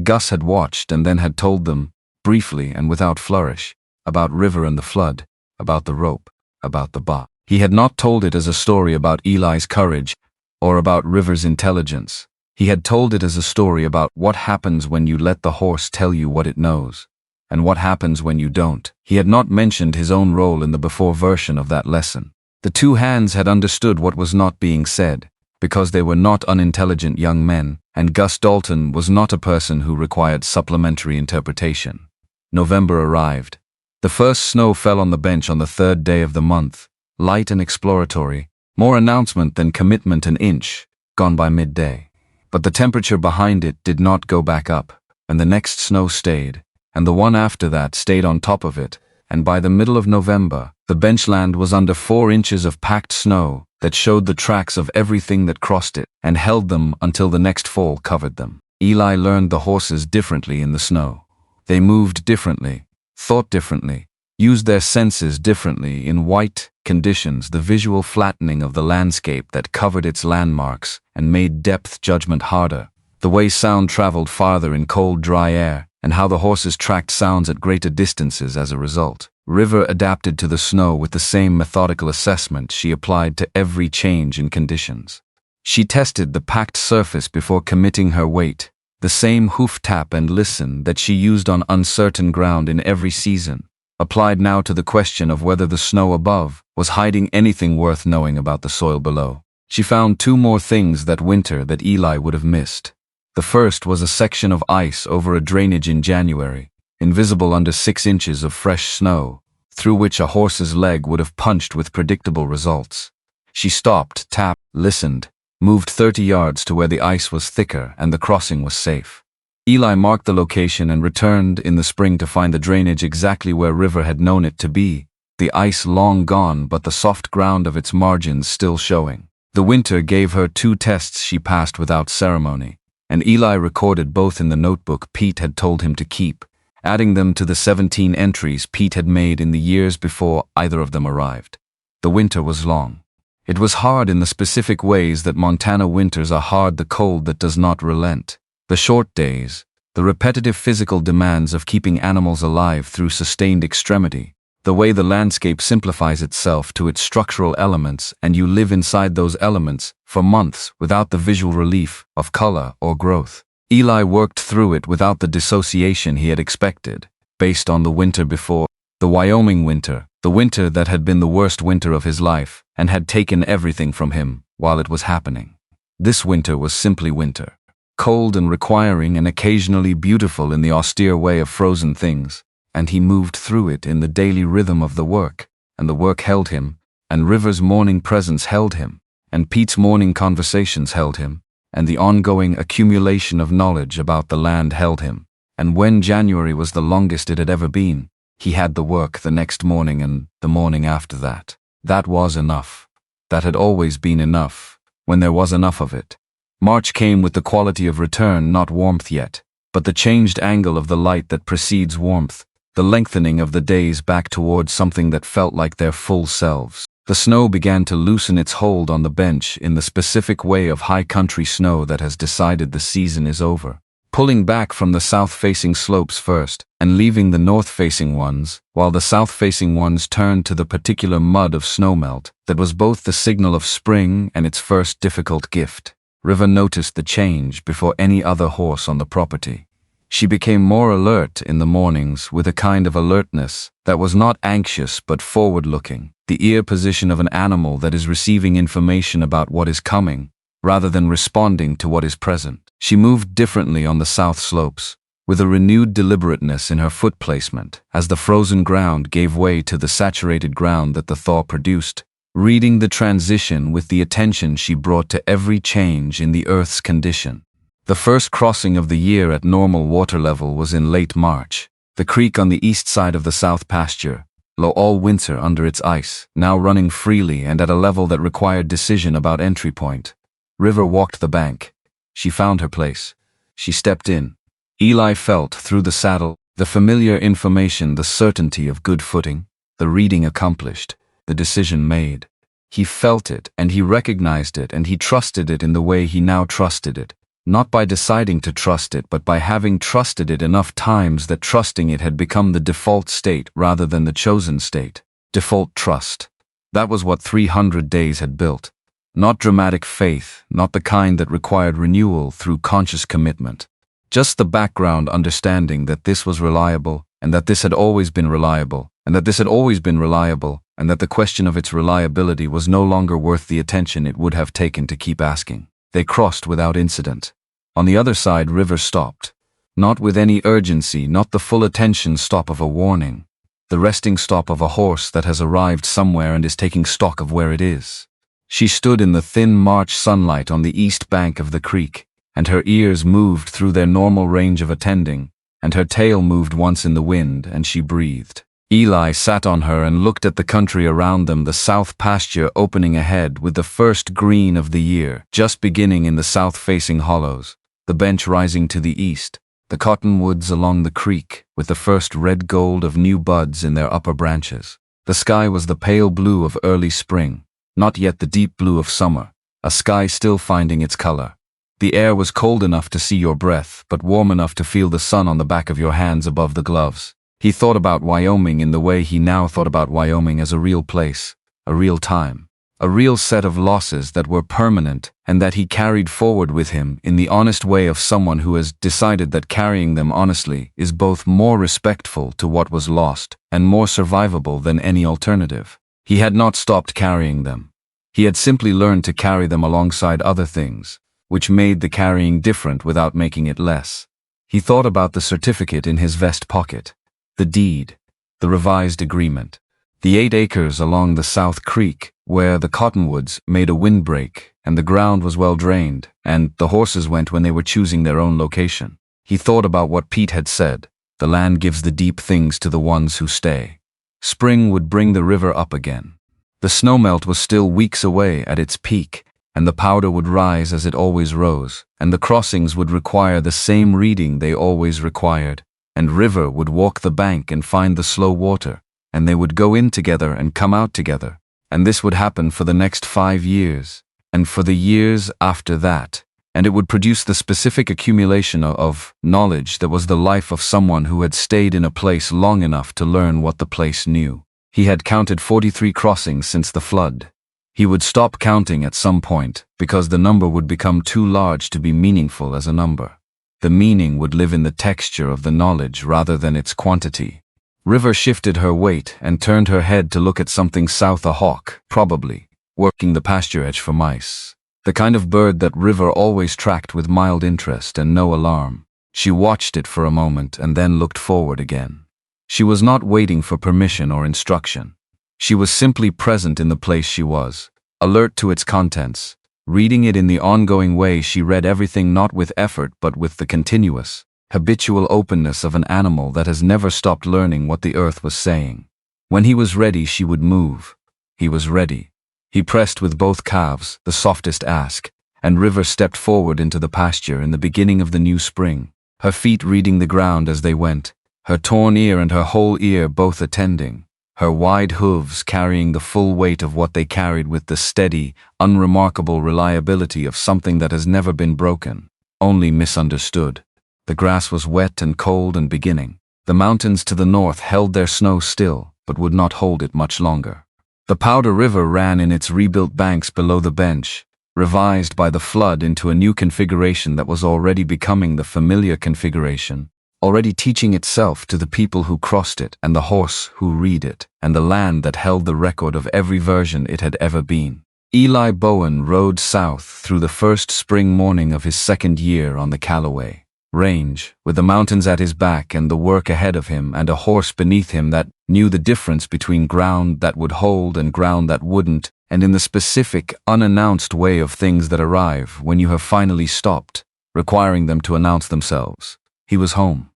Gus had watched and then had told them, briefly and without flourish, about River and the flood, about the rope, about the bar. He had not told it as a story about Eli's courage or about River's intelligence. He had told it as a story about what happens when you let the horse tell you what it knows, and what happens when you don't. He had not mentioned his own role in the before version of that lesson. The two hands had understood what was not being said, because they were not unintelligent young men, and Gus Dalton was not a person who required supplementary interpretation. November arrived. The first snow fell on the bench on the third day of the month, light and exploratory, more announcement than commitment an inch, gone by midday. But the temperature behind it did not go back up, and the next snow stayed, and the one after that stayed on top of it, and by the middle of November, the benchland was under 4 inches of packed snow that showed the tracks of everything that crossed it, and held them until the next fall covered them. Eli learned the horses differently in the snow. They moved differently, thought differently, used their senses differently in white conditions, the visual flattening of the landscape that covered its landmarks and made depth judgment harder, the way sound traveled farther in cold, dry air, and how the horses tracked sounds at greater distances as a result. River adapted to the snow with the same methodical assessment she applied to every change in conditions. She tested the packed surface before committing her weight, the same hoof tap and listen that she used on uncertain ground in every season, applied now to the question of whether the snow above was hiding anything worth knowing about the soil below. She found 2 more things that winter that Eli would have missed. The first was a section of ice over a drainage in January, invisible under 6 inches of fresh snow, through which a horse's leg would have punched with predictable results. She stopped, tapped, listened, moved 30 yards to where the ice was thicker and the crossing was safe. Eli marked the location and returned in the spring to find the drainage exactly where River had known it to be, the ice long gone but the soft ground of its margins still showing. The winter gave her 2 tests she passed without ceremony, and Eli recorded both in the notebook Pete had told him to keep, adding them to the 17 entries Pete had made in the years before either of them arrived. The winter was long. It was hard in the specific ways that Montana winters are hard, the cold that does not relent. The short days, the repetitive physical demands of keeping animals alive through sustained extremity, the way the landscape simplifies itself to its structural elements and you live inside those elements for months without the visual relief of color or growth. Eli worked through it without the dissociation he had expected, based on the winter before, the Wyoming winter, the winter that had been the worst winter of his life and had taken everything from him while it was happening. This winter was simply winter. Cold and requiring and occasionally beautiful in the austere way of frozen things, and he moved through it in the daily rhythm of the work, and the work held him, and River's morning presence held him, and Pete's morning conversations held him, and the ongoing accumulation of knowledge about the land held him, and when January was the longest it had ever been, he had the work the next morning and the morning after that. That was enough. That had always been enough, when there was enough of it. March came with the quality of return, not warmth yet, but the changed angle of the light that precedes warmth, the lengthening of the days back towards something that felt like their full selves. The snow began to loosen its hold on the bench in the specific way of high country snow that has decided the season is over, pulling back from the south-facing slopes first and leaving the north-facing ones, while the south-facing ones turned to the particular mud of snowmelt that was both the signal of spring and its first difficult gift. River noticed the change before any other horse on the property. She became more alert in the mornings with a kind of alertness that was not anxious but forward-looking, the ear position of an animal that is receiving information about what is coming, rather than responding to what is present. She moved differently on the south slopes, with a renewed deliberateness in her foot placement, as the frozen ground gave way to the saturated ground that the thaw produced, reading the transition with the attention she brought to every change in the Earth's condition. The first crossing of the year at normal water level was in late March. The creek on the east side of the south pasture, low all winter under its ice, now running freely and at a level that required decision about entry point. River walked the bank. She found her place. She stepped in. Eli felt, through the saddle, the familiar information, the certainty of good footing, the reading accomplished, the decision made. He felt it, and he recognized it, and he trusted it in the way he now trusted it. Not by deciding to trust it, but by having trusted it enough times that trusting it had become the default state rather than the chosen state. Default trust. That was what 300 days had built. Not dramatic faith, not the kind that required renewal through conscious commitment. Just the background understanding that this was reliable, and that this had always been reliable, and that this had always been reliable, and that the question of its reliability was no longer worth the attention it would have taken to keep asking. They crossed without incident. On the other side, River stopped. Not with any urgency, not the full attention stop of a warning. The resting stop of a horse that has arrived somewhere and is taking stock of where it is. She stood in the thin March sunlight on the east bank of the creek, and her ears moved through their normal range of attending, and her tail moved once in the wind, and she breathed. Eli sat on her and looked at the country around them, the south pasture opening ahead with the first green of the year, just beginning in the south-facing hollows, the bench rising to the east, the cottonwoods along the creek with the first red gold of new buds in their upper branches. The sky was the pale blue of early spring, not yet the deep blue of summer, a sky still finding its color. The air was cold enough to see your breath, but warm enough to feel the sun on the back of your hands above the gloves. He thought about Wyoming in the way he now thought about Wyoming as a real place, a real time, a real set of losses that were permanent and that he carried forward with him in the honest way of someone who has decided that carrying them honestly is both more respectful to what was lost and more survivable than any alternative. He had not stopped carrying them. He had simply learned to carry them alongside other things, which made the carrying different without making it less. He thought about the certificate in his vest pocket, the deed, the revised agreement, the 8 acres along the South Creek where the cottonwoods made a windbreak and the ground was well drained and the horses went when they were choosing their own location. He thought about what Pete had said, the land gives the deep things to the ones who stay. Spring would bring the river up again. The snowmelt was still weeks away at its peak, and the powder would rise as it always rose, and the crossings would require the same reading they always required, and River would walk the bank and find the slow water, and they would go in together and come out together, and this would happen for the next 5 years, and for the years after that, and it would produce the specific accumulation of knowledge that was the life of someone who had stayed in a place long enough to learn what the place knew. He had counted 43 crossings since the flood. He would stop counting at some point because the number would become too large to be meaningful as a number. The meaning would live in the texture of the knowledge rather than its quantity. River shifted her weight and turned her head to look at something south, a hawk, probably, working the pasture edge for mice. The kind of bird that River always tracked with mild interest and no alarm. She watched it for a moment and then looked forward again. She was not waiting for permission or instruction. She was simply present in the place she was, alert to its contents, reading it in the ongoing way she read everything, not with effort but with the continuous, habitual openness of an animal that has never stopped learning what the earth was saying. When he was ready, she would move. He was ready. He pressed with both calves, the softest ask, and River stepped forward into the pasture in the beginning of the new spring, her feet reading the ground as they went, her torn ear and her whole ear both attending, her wide hooves carrying the full weight of what they carried with the steady, unremarkable reliability of something that has never been broken, only misunderstood. The grass was wet and cold and beginning. The mountains to the north held their snow still, but would not hold it much longer. The Powder River ran in its rebuilt banks below the bench, revised by the flood into a new configuration that was already becoming the familiar configuration, already teaching itself to the people who crossed it and the horse who read it, and the land that held the record of every version it had ever been. Eli Bowen rode south through the first spring morning of his second year on the Calloway range, with the mountains at his back and the work ahead of him and a horse beneath him that knew the difference between ground that would hold and ground that wouldn't, and in the specific, unannounced way of things that arrive when you have finally stopped, requiring them to announce themselves. He was home.